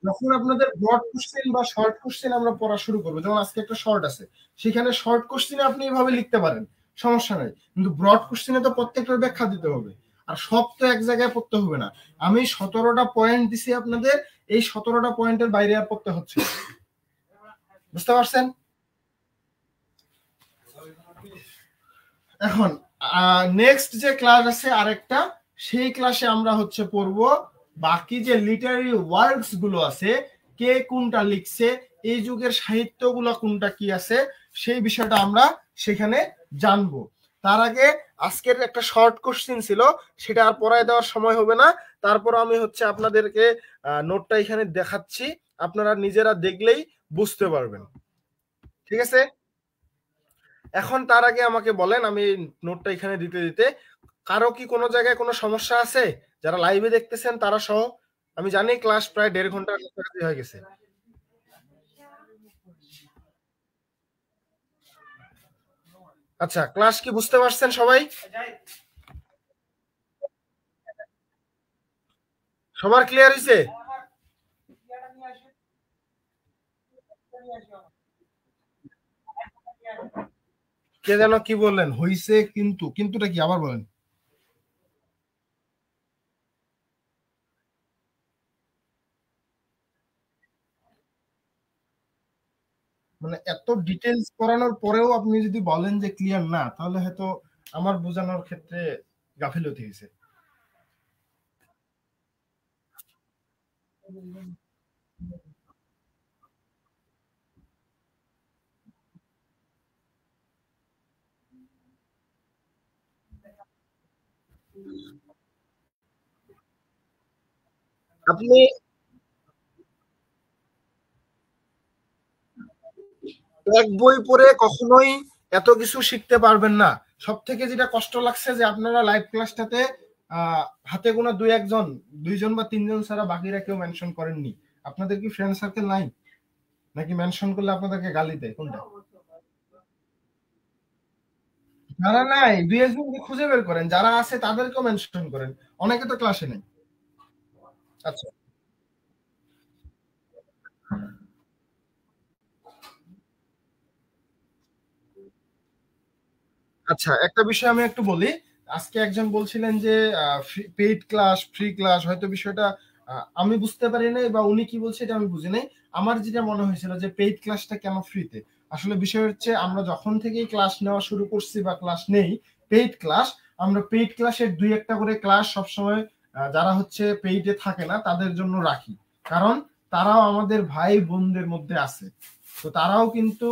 যখন আপনাদের ব্রড কোশ্চেন বা শর্ট কোশ্চেন আমরা পড়া শুরু করবো, যেমন আজকে একটা শর্ট আছে, সেখানে শর্ট কোশ্চেনে আপনি এভাবে লিখতে পারেন, সমস্যা নাই। কিন্তু ব্রড কোশ্চেনে তো প্রত্যেকটার ব্যাখ্যা দিতে হবে, আর সব তো এক জায়গায় পড়তে হবে না। আমি 17টা পয়েন্ট দিছি আপনাদের, এই 17টা পয়েন্টের বাইরে আর পড়তে হচ্ছে। বুঝতে পারছেন? এখন নেক্সট যে ক্লাস আছে আরেকটা, সেই ক্লাসে আমরা হচ্ছে পড়বো বাকি যে লিটারারি ওয়ার্কস গুলো আছে, কে কোনটা লিখছে, এই যুগের সাহিত্যগুলো কোনটা কি আছে, সেই বিষয়টা আমরা সেখানে জানবো। তার আগে আজকের একটা শর্ট কোশ্চেন ছিল, সেটা আর পড়ায় দেওয়ার সময় হবে না, তারপর আমি হচ্ছে আপনাদেরকে নোটটা এখানে দেখাচ্ছি, আপনারা নিজেরা দেখলেই বুঝতে পারবেন। ঠিক আছে, এখন তার আগে আমাকে বলেন, আমি নোটটা এখানে দিতে দিতে কারো কি কোনো জায়গায় কোনো সমস্যা আছে? যারা লাইভে দেখতেছেন তারা সহ। আমি জানি ক্লাস প্রায় 1.5 ঘন্টার কাছাকাছি হয়ে গেছে। আচ্ছা, ক্লাস কি বুঝতে পারছেন সবাই? সবার ক্লিয়ার হয়েছে? কে যেন কি বললেন, হইছে কিন্তু, কিন্তুটা কি আবার বলেন। মানে এত ডিটেইলস করানোর পরেও আপনি যদি বলেন যে ক্লিয়ার না, তাহলে হয়তো আমার বোঝানোর ক্ষেত্রে গাফিলতি হয়েছে। আপনি এক বই পড়ে কখনোই এত কিছু শিখতে পারবেন না। সব থেকে যেটা কষ্ট লাগছে যে আপনারা লাইভ ক্লাসটাতে হাতে গোনা দুই একজন, দুইজন বা তিনজন ছাড়া বাকিরা কেউ মেনশন করেননি। আপনাদের কি ফ্রেন্ড সার্কেল নাই, নাকি মেনশন করলে আপনাদেরকে গালি দেয়, কোনটা? যারা নাই দুই একজনকে খুঁজে বের করেন, যারা আছে তাদেরকেও মেনশন করেন। অনেকে তো ক্লাসে নেই। আচ্ছা আচ্ছা, একটা বিষয় আমি একটু বলি। আজকে একজন বলছিলেন যে পেইড ক্লাস, ফ্রি ক্লাস, হয়তো বিষয়টা আমি বুঝতে পারি নাই, বা উনি কি বলছে এটা আমি বুঝি নাই। আমার যেটা মনে হয়েছিল যে পেইড ক্লাসটা কেন ফ্রিতে, আসলে বিষয় হচ্ছে আমরা যখন থেকেই ক্লাস নেওয়া শুরু করছি বা ক্লাস নেই পেইড ক্লাস, আমরা পেইড ক্লাসের দুই একটা করে ক্লাস সবসময় যারা হচ্ছে পেইডে থাকে না তাদের জন্য রাখি। কারণ তারাও আমাদের ভাই বোনদের মধ্যে আছে, তো তারাও কিন্তু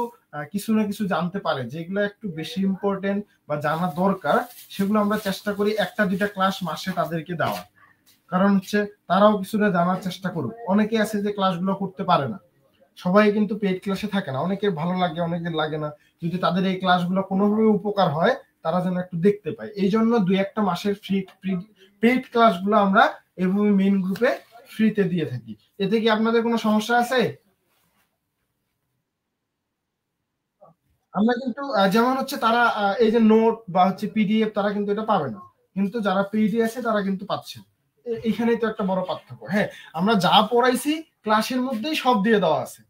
কিছু না কিছু জানতে পারে, যেগুলো একটু বেশি ইম্পর্টেন্ট বা জানা দরকার, সেগুলো আমরা চেষ্টা করি একটা দুইটা ক্লাস মাসে তাদেরকে দেওয়া। কারণ হচ্ছে তারাও কিছুটা জানার চেষ্টা করুক। অনেকে আছে যে ক্লাসগুলো করতে পারে না, সবাই কিন্তু পেইড ক্লাসে থাকে না, অনেকের ভালো লাগে অনেকের লাগে না। যদি তাদের এই ক্লাসগুলো কোনোভাবে উপকার হয়, তারা যেন একটু দেখতে পায়, এই জন্য দুই একটা মাসের ফ্রি পেইড ক্লাসগুলো আমরা এভাবে মেইন গ্রুপে ফ্রিতে দিয়ে থাকি। এতে কি আপনাদের কোনো সমস্যা আছে? আমরা কিন্তু যেমন হচ্ছে তারা এই যে নোট বা হচ্ছে পিডিএফ তারা কিন্তু এটা পাবে না, কিন্তু যারা পিডি আছে তারা কিন্তু পাচ্ছে। এখানেই তো একটা বড় পার্থক্য। হ্যাঁ, আমরা যা পড়াইছি ক্লাসের মধ্যেই সব দিয়ে দেওয়া আছে,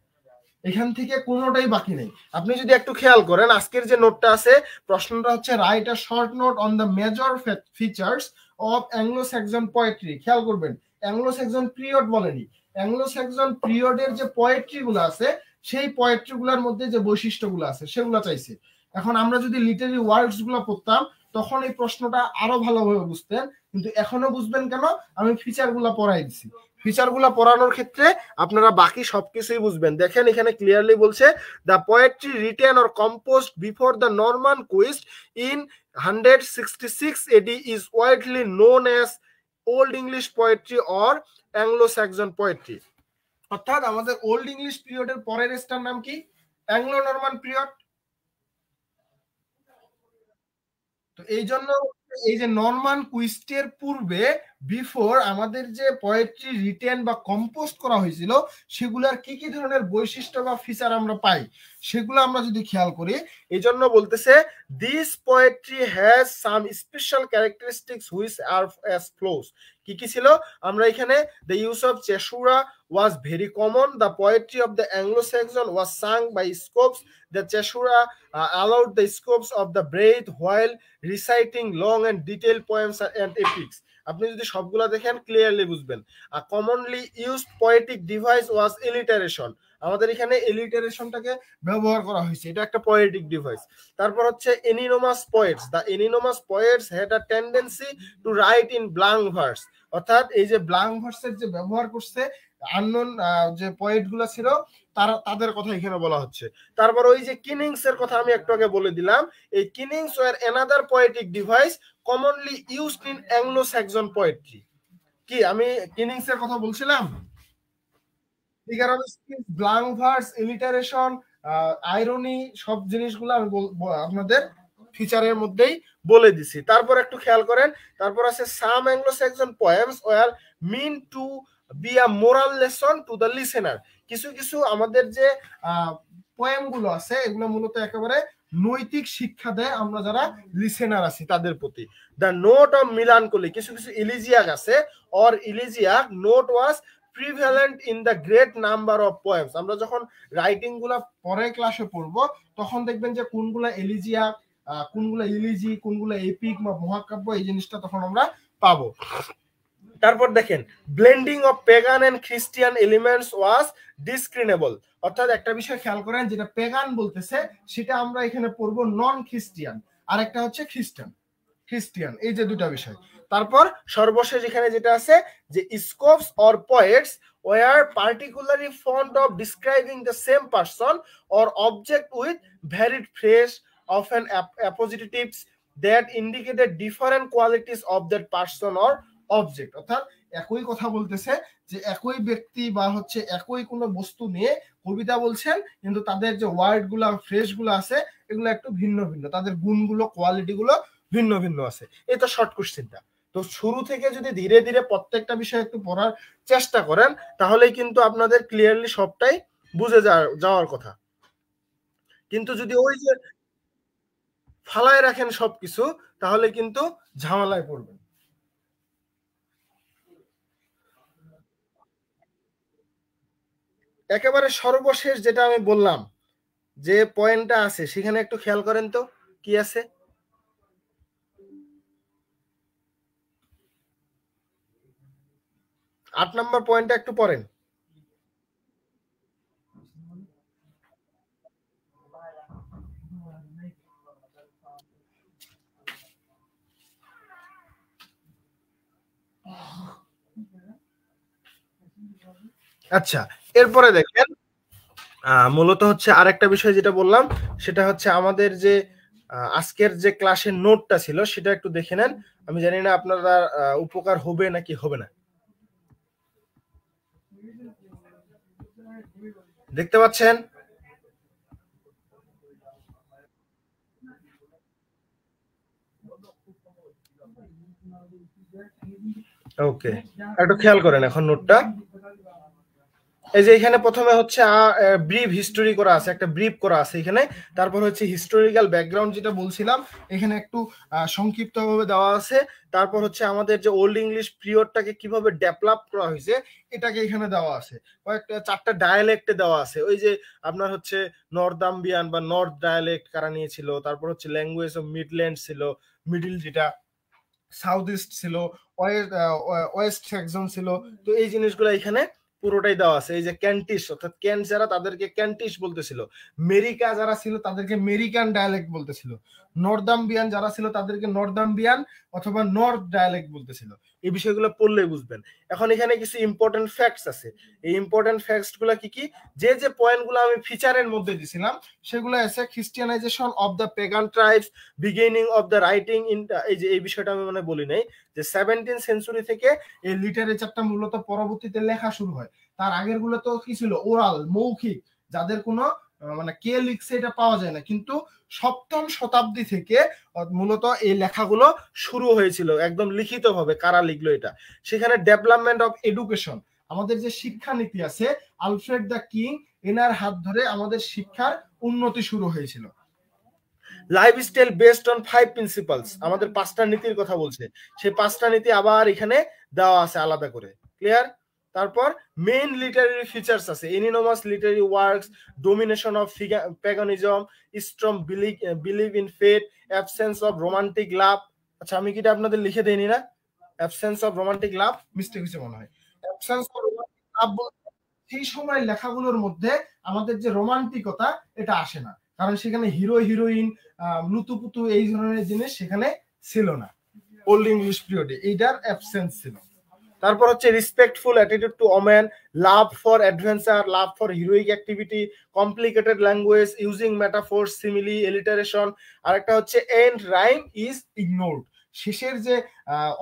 এখান থেকে কোনোটাই বাকি নেই। আপনি যদি একটু খেয়াল করেন আজকের যে নোটটা আছে, প্রশ্নটা হচ্ছে write a short note on the major features of Anglo Saxon poetry. খেয়াল করবেন, অ্যাংলো স্যাক্সন পিরিয়ড বলেনি, অ্যাংলো স্যাক্সন পিরিয়ডের যে পোয়েট্রি গুলো আছে সেই পোয়েট্রি গুলার মধ্যে যে বৈশিষ্ট্যগুলো আছে সেগুলো চাইছে। এখন আমরা যদি লিটারি ওয়ার্ডস গুলো পড়তাম তখন এই প্রশ্নটা আরো ভালোভাবে বুঝতেন, কিন্তু এখনো বুঝবেন কেন, আমি ফিচার গুলা পড়াই দিছি। ফিচার গুলা পড়ানোর ক্ষেত্রে আপনারা বাকি সবকিছুই বুঝবেন। দেখেন এখানে ক্লিয়ারলি বলছে, the poetry written or composed before the Norman quest in 166 eddy is widely known as old English poetry or Anglo Saxon poetry. অর্থাৎ আমাদের ওল্ড ইংলিশ পিরিয়ডের পরের স্টার নাম কি? Anglo Norman period. তো এই জন্য এই যে নরমান কুইস্টের পূর্বে, বিফোর আমাদের যে পোয়েট্রি রিটেন বা কম্পোজ করা হয়েছিল, সেগুলার কি কি ধরনের বৈশিষ্ট্য বা ফিচার আমরা পাই সেগুলো আমরা যদি খেয়াল করি, এই জন্য বলতেছে this poetry has some special characteristics which are as follows. কি কি ছিল আমরা এখানে, the use of caesura was very common. The poetry of the Anglo-Saxon was sung by scopes. The Cheshura allowed the scopes of the breath while reciting long and detailed poems and epics. আপনি যদি সবগুলা দেখেন clearly বুঝবেন। Commonly used poetic device ওয়াজ alliteration. আমাদের এখানে এলিটারেশনটাকে ব্যবহার করা হয়েছে, এটা একটা পোয়েটিক ডিভাইস। তারপর হচ্ছে anonymous poets, the anonymous poets had a tendency to write in blank verse. অর্থাৎ এই যে ব্লাঙ্ক ভার্সের যে ব্যবহার করছে আননোন যে পোয়েট গুলা ছিল, তাদের কথা এখানে বলা হচ্ছে। তারপর ওই যে কিনিংস এর কথা আমি একটু আগে বলে দিলাম, এই kennings were another poetic device commonly used in Anglo Saxon poetry. কি আমি কিনিংস এর কথা বলছিলাম? Figure of speech, blank verse, alliteration, irony, সব জিনিসগুলো আমি আপনাদের ফিচারের মধ্যেই বলে দিছি। তারপর একটু খেয়াল করেন, তারপর আছে some Anglo Saxon poems were mean to be a moral lesson to the listener. কিছু কিছু আমাদের যে পোয়েম গুলো আছে এগুলো মূলত একেবারে নৈতিক শিক্ষা দেয় আমরা যারা লিসেনার আছি তাদের প্রতি। দ্য নোট অফ মিলানকলি, কিছু কিছু ইলিজিয়াক আছে, or elegiac note was prevalent in the great number of poems. আমরা যখন রাইটিং গুলা পরে ক্লাসে পড়বো তখন দেখবেন যে কোনগুলা এলিজিয়াক, কোনগুলা ইলিজি, কোনগুলা এপিক বা মহাকাব্য, এই জিনিসটা তখন আমরা পাবো। তারপর দেখেন blending of pagan and Christian elements was discernible. অর্থাৎ একটা বিষয় খেয়াল করেন, যেটা পেগান বলতেছে সেটা আমরা এখানে পড়বো নন খ্রিস্টিয়ান, আর একটা হচ্ছে খ্রিস্টিয়ান, এই যে দুটা বিষয়। তারপর সর্বশেষ এখানে যেটা আছে যে scops or poets were particularly fond of describing the same person or object with varied phrase, often appositives that indicated different qualities of that person or object। অর্থাৎ একই কথা বলতেছে যে একই ব্যক্তি বা হচ্ছে একই কোনো বস্তু নিয়ে কবিতা বলছেন, কিন্তু তাদের যে ওয়ার্ড গুলা, ফ্রেজ গুলো আছে এগুলো একটু ভিন্ন ভিন্ন, তাদের গুণগুলো, কোয়ালিটি গুলো ভিন্ন ভিন্ন আছে। এই তো শর্ট কোশ্চেনটা। তো শুরু থেকে যদি ধীরে ধীরে প্রত্যেকটা বিষয় একটু পড়ার চেষ্টা করেন তাহলেই কিন্তু আপনাদের ক্লিয়ারলি সবটাই বুঝে যাওয়ার কথা। কিন্তু যদি ওই যে ফালায় রাখেন সবকিছু তাহলে কিন্তু ঝামেলায় পড়বেন। একেবারে সর্বশেষ যেটা আমি বললাম যে পয়েন্টটা আছে সেখানে একটু খেয়াল করেন তো কি আছে। 8 নম্বর পয়েন্টটা একটু পড়েন। আচ্ছা, এরপরে দেখেন মূলত হচ্ছে আরেকটা বিষয় যেটা বললাম সেটা হচ্ছে আমাদের যে আজকের যে ক্লাসের নোটটা ছিল সেটা একটু দেখে নেন। আমি জানি না আপনারা উপকার হবে নাকি হবে না। দেখতে পাচ্ছেন? ওকে, একটু খেয়াল করেন এখন নোটটা। এই যে এখানে প্রথমে হচ্ছে ব্রিফ হিস্টোরি করা আছে, একটা ব্রিফ করা আছে এখানে। তারপর হচ্ছে হিস্টোরিক্যাল ব্যাকগ্রাউন্ড যেটা বলছিলাম এখানে একটু সংক্ষিপ্তভাবে দেওয়া আছে। তারপর হচ্ছে আমাদের যে ওল্ড ইংলিশ পিরিয়ডটাকে কিভাবে ডেভেলপ করা হয়েছে এটাকে এখানে দেওয়া আছে। কয়েকটা 4টা ডায়ালেক্টে দেওয়া আছে। ওই যে আপনার হচ্ছে নর্দাম্বিয়ান বা নর্থ ডায়ালেক্ট কারা নিয়েছিল, তারপর হচ্ছে ল্যাঙ্গুয়েজ অফ মিডল্যান্ড ছিল, মিডিল যেটা, সাউথ ইস্ট ছিল, ওয়েস্ট স্যাক্সন ছিল। তো এই জিনিসগুলো এখানে পুরোটাই দেওয়া আছে। এই যে ক্যান্টিশ, অর্থাৎ ক্যান্ট যারা তাদেরকে ক্যান্টিশ বলতেছিল, মেরিকা যারা ছিল তাদেরকে মেরিকান ডায়ালেক্ট বলতেছিল, নর্দাম্বিয়ান যারা ছিল তাদেরকে নর্দাম্বিয়ান অথবা নর্থ ডায়ালেক্ট বলতেছিল। এই বিষয়গুলো পড়লেই বুঝবেন। এখন এখানে কিছু ইম্পর্টেন্ট ফ্যাক্টস আছে। এই ইম্পর্টেন্ট ফ্যাক্টস গুলো কি কি, যে যে পয়েন্টগুলো আমি ফিচারের মধ্যে দিছিলাম সেগুলো আছে। Christianization of the pagan tribes, beginning of the writing in, এই যে এই বিষয়টা আমি মানে বলি নাই যে 17th সেঞ্চুরি থেকে এই লিটারেচারটা মূলত পরবর্তীতে লেখা শুরু হয়। তার আগের গুলো তো কি ছিল, ওরাল, মৌখিক, যাদের কোনো মানে কে লিখছে এটা পাওয়া যায় না। কিন্তু 7ম শতাব্দী থেকে মূলত এই লেখাগুলো শুরু হয়েছিল একদম লিখিত ভাবে, কারা লিখলো এটা। সেখানে ডেভেলপমেন্ট অফ এডুকেশন, আমাদের যে শিক্ষানীতি আছে আলফ্রেড দ্য কিং, এনার হাত ধরে আমাদের শিক্ষার উন্নতি শুরু হয়েছিল। লাইফস্টাইল বেসড অন 5 প্রিন্সিপালস, আমাদের 5টা নীতির কথা বলছে, সেই 5টা নীতি আবার এখানে দেওয়া আছে আলাদা করে। ক্লিয়ার? তারপর মেইন লিটারারি ফিচার্স আছে, anonymous literary works, domination of paganism, strong believe in faith, absence of romantic love. আচ্ছা, আমি কি এটা আপনাদের লিখে দেইনি না? Absence of romantic love mistake হয়েছে মনে হয়। অ্যাবসেন্স অফ রোমান্টিক লাভ বলতে সেই সময় লেখাগুলোর মধ্যে আমাদের যে রোমান্টিকতা এটা আসে না, কারণ সেখানে হিরো হিরোইন, লুতুপুতু এই ধরনের জিনিস সেখানে ছিল না ওল্ড ইংলিশ পিরিয়ডে, এইটার অ্যাবসেন্স ছিল। তারপর হচ্ছে respectful attitude to women, love for adventure, love for heroic activity, complicated language, using metaphor, simile, alliteration. আর একটা হচ্ছে এন্ড রাইম ইজ ইগনোরড, শেষের যে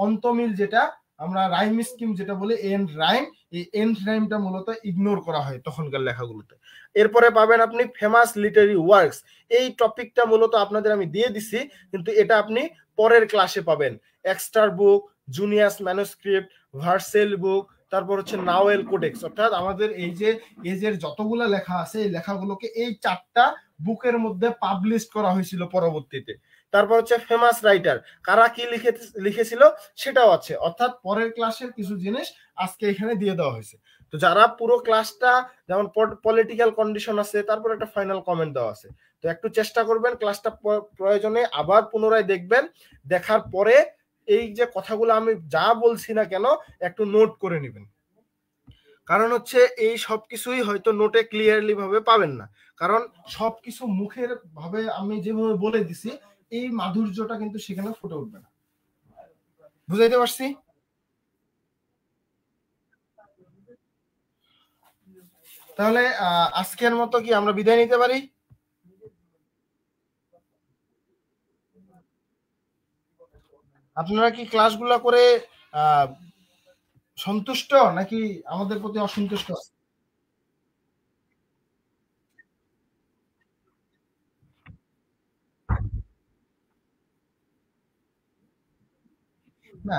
অন্তমিল যেটা আমরা রাইম স্কিম যেটা বলি এন্ড রাইম, এই এন্ড রাইমটা মূলত ইগনোর করা হয় তখনকার লেখাগুলোতে। এরপরে পাবেন আপনি ফেমাস লিটারি ওয়ার্কস, এই টপিকটা মূলত আপনাদের আমি দিয়ে দিছি, কিন্তু এটা আপনি পরের ক্লাসে পাবেন। এক্সটার বুক, জুনিয়াস ম্যানুস্ক্রিপ্ট, ভার্সেল বুক, তারপর হচ্ছে নাওয়েল কোডেক্স, অর্থাৎ আমাদের এই যে এজের যতগুলো লেখা আছে এই লেখাগুলোকে এই 4টা বুকের মধ্যে পাবলিশ করা হয়েছিল পরবর্তীতে। তারপর হচ্ছে ফেমাস রাইটার, কারা কি লিখেছিল সেটাও আছে, অর্থাৎ পরের ক্লাসের কিছু জিনিস আজকে এখানে দিয়ে দেওয়া হয়েছে। তো যারা পুরো ক্লাসটা, যেমন পলিটিক্যাল কন্ডিশন আছে, তারপর একটা ফাইনাল কমেন্ট দেওয়া আছে, তো একটু চেষ্টা করবেন ক্লাসটা প্রয়োজনে আবার পুনরায় দেখবেন, দেখার পরে এই যে কথাগুলো আমি যা বলছি না কেন একটু নোট করে নেবেন। কারণ হচ্ছে এই সবকিছুই হয়তো নোটে ক্লিয়ারলি ভাবে পাবেন না, কারণ সবকিছু মুখের ভাবে আমি যেভাবে বলে দিছি এই মাধুর্যটা কিন্তু সেখানে ফুটে উঠবে না। বুঝাইতে পারছি? তাহলে আজকের মতো কি আমরা বিদায় নিতে পারি? আপনারা কি ক্লাসগুলো করে সন্তুষ্ট নাকি আমাদের প্রতি অসন্তুষ্ট? না,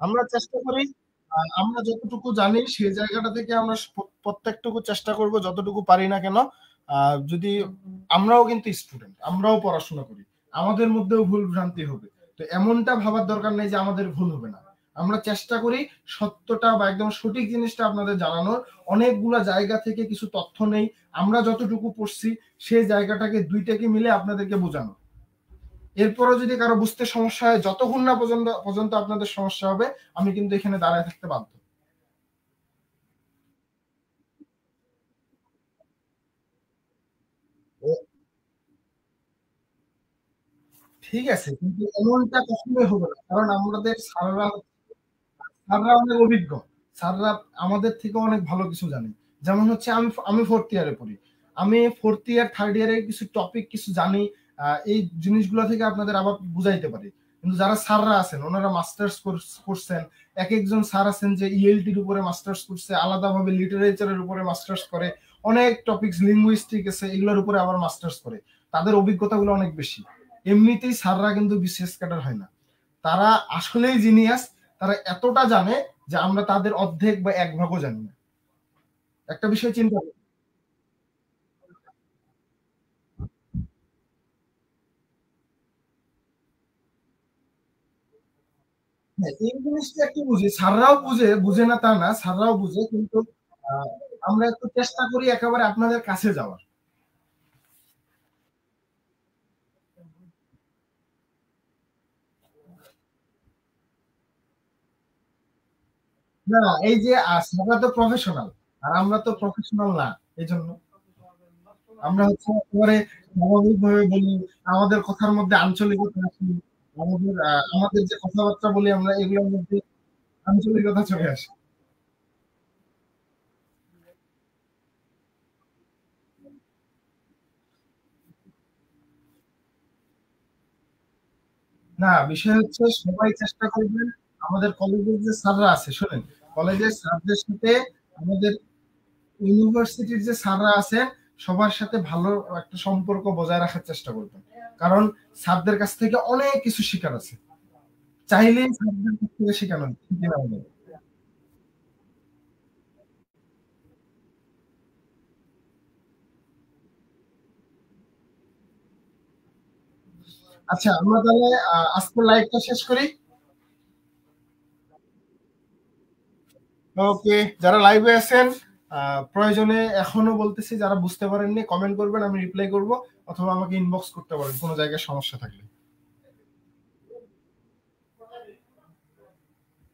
আমরা চেষ্টা করি, আমরা যতটুকু জানি সেই জায়গাটা থেকে আমরা প্রত্যেকটুকু চেষ্টা করব যতটুকু পারি না কেন। যদি আমরাও কিন্তু স্টুডেন্ট, আমরাও পড়াশোনা করি, আমাদের মধ্যেও ভুল ভ্রান্তি হবে, তো এমনটা ভাবার দরকার নেই যে আমাদের ভুল হবে না। আমরা চেষ্টা করি সত্যটা বা একদম সঠিক জিনিসটা আপনাদের জানানোর। অনেকগুলা জায়গা থেকে কিছু তথ্য নেই, আমরা যতটুকু পড়ছি সেই জায়গাটাকে দুইটাকে মিলে আপনাদেরকে বোঝানো। এরপরও যদি কারো বুঝতে সমস্যা হয়, যতক্ষণ না পর্যন্ত আপনাদের সমস্যা হবে আমি কিন্তু এখানে দাঁড়ায় থাকতে বাধ্য। ঠিক আছে, কিন্তু এমনটা কখনোই হবে না, কারণ আমাদের স্যাররা অনেক অভিজ্ঞ, স্যাররা আমাদের থেকে অনেক ভালো কিছু জানে। যেমন হচ্ছে আমি 4th ইয়ারে পড়ি, আমি 4th ইয়ার 3rd ইয়ারে কিছু টপিক কিছু জানি, এই জিনিসগুলো থেকে আপনাদের আবার বুঝাইতে পারি। কিন্তু যারা স্যাররা আছেন ওনারা মাস্টার্স করছেন, এক একজন স্যার আছেন যে ইএলটির উপরে মাস্টার্স করছে, আলাদাভাবে লিটারেচারের উপরে মাস্টার্স করে, অনেক টপিকস লিঙ্গুইস্টিক আছে এগুলোর উপরে আবার মাস্টার্স করে, তাদের অভিজ্ঞতাগুলো অনেক বেশি। এমনিতেই স্যাররা কিন্তু বিসিএস ক্যাডার হয় না, তারা আসলেই জিনিয়াস, তারা এতটা জানে যে আমরা তাদের অর্ধেক বা 1 ভাগও জানি না। একটা বিষয় চিন্তা করুন। হ্যাঁ, এই জিনিসটা একটু বুঝি, স্যাররাও বুঝে না তা না, স্যাররাও বুঝে, কিন্তু আহ, আমরা একটু চেষ্টা করি একেবারে আপনাদের কাছে যাওয়ার। না, এই যে স্যাররা তো প্রফেশনাল, আর আমরা তো প্রফেশনাল না, এই জন্য আমরা হচ্ছে একেবারে স্বাভাবিকভাবে বলি, আমাদের কথার মধ্যে আঞ্চলিকতা আসে, আমাদের যে কথাবার্তা বলি আমরা এগুলোর মধ্যে আঞ্চলিকতা চলে আসে। না, বিষয় হচ্ছে সবাই চেষ্টা করবেন, আমাদের কলেজের যে স্যাররা আছে, শোনেন, কলেজের স্যারদের সাথে আমাদের ইউনিভার্সিটির যে স্যাররা আছেন সবার সাথে ভালো একটা সম্পর্ক বজায় রাখার চেষ্টা করবেন, কারণ স্যারদের কাছ থেকে অনেক কিছু শেখার আছে, চাইলেই স্যারদের কাছ থেকে শেখানো যায়। আচ্ছা, আমরা তাহলে আজকে লাইভটা শেষ করি। ওকে, যারা লাইভে আছেন প্রয়োজনে এখনো বলতেছি, যারা বুঝতে পারেননি কমেন্ট করবেন, আমি রিপ্লাই করব, অথবা আমাকে ইনবক্স করতে পারেন কোনো জায়গায় সমস্যা থাকলে।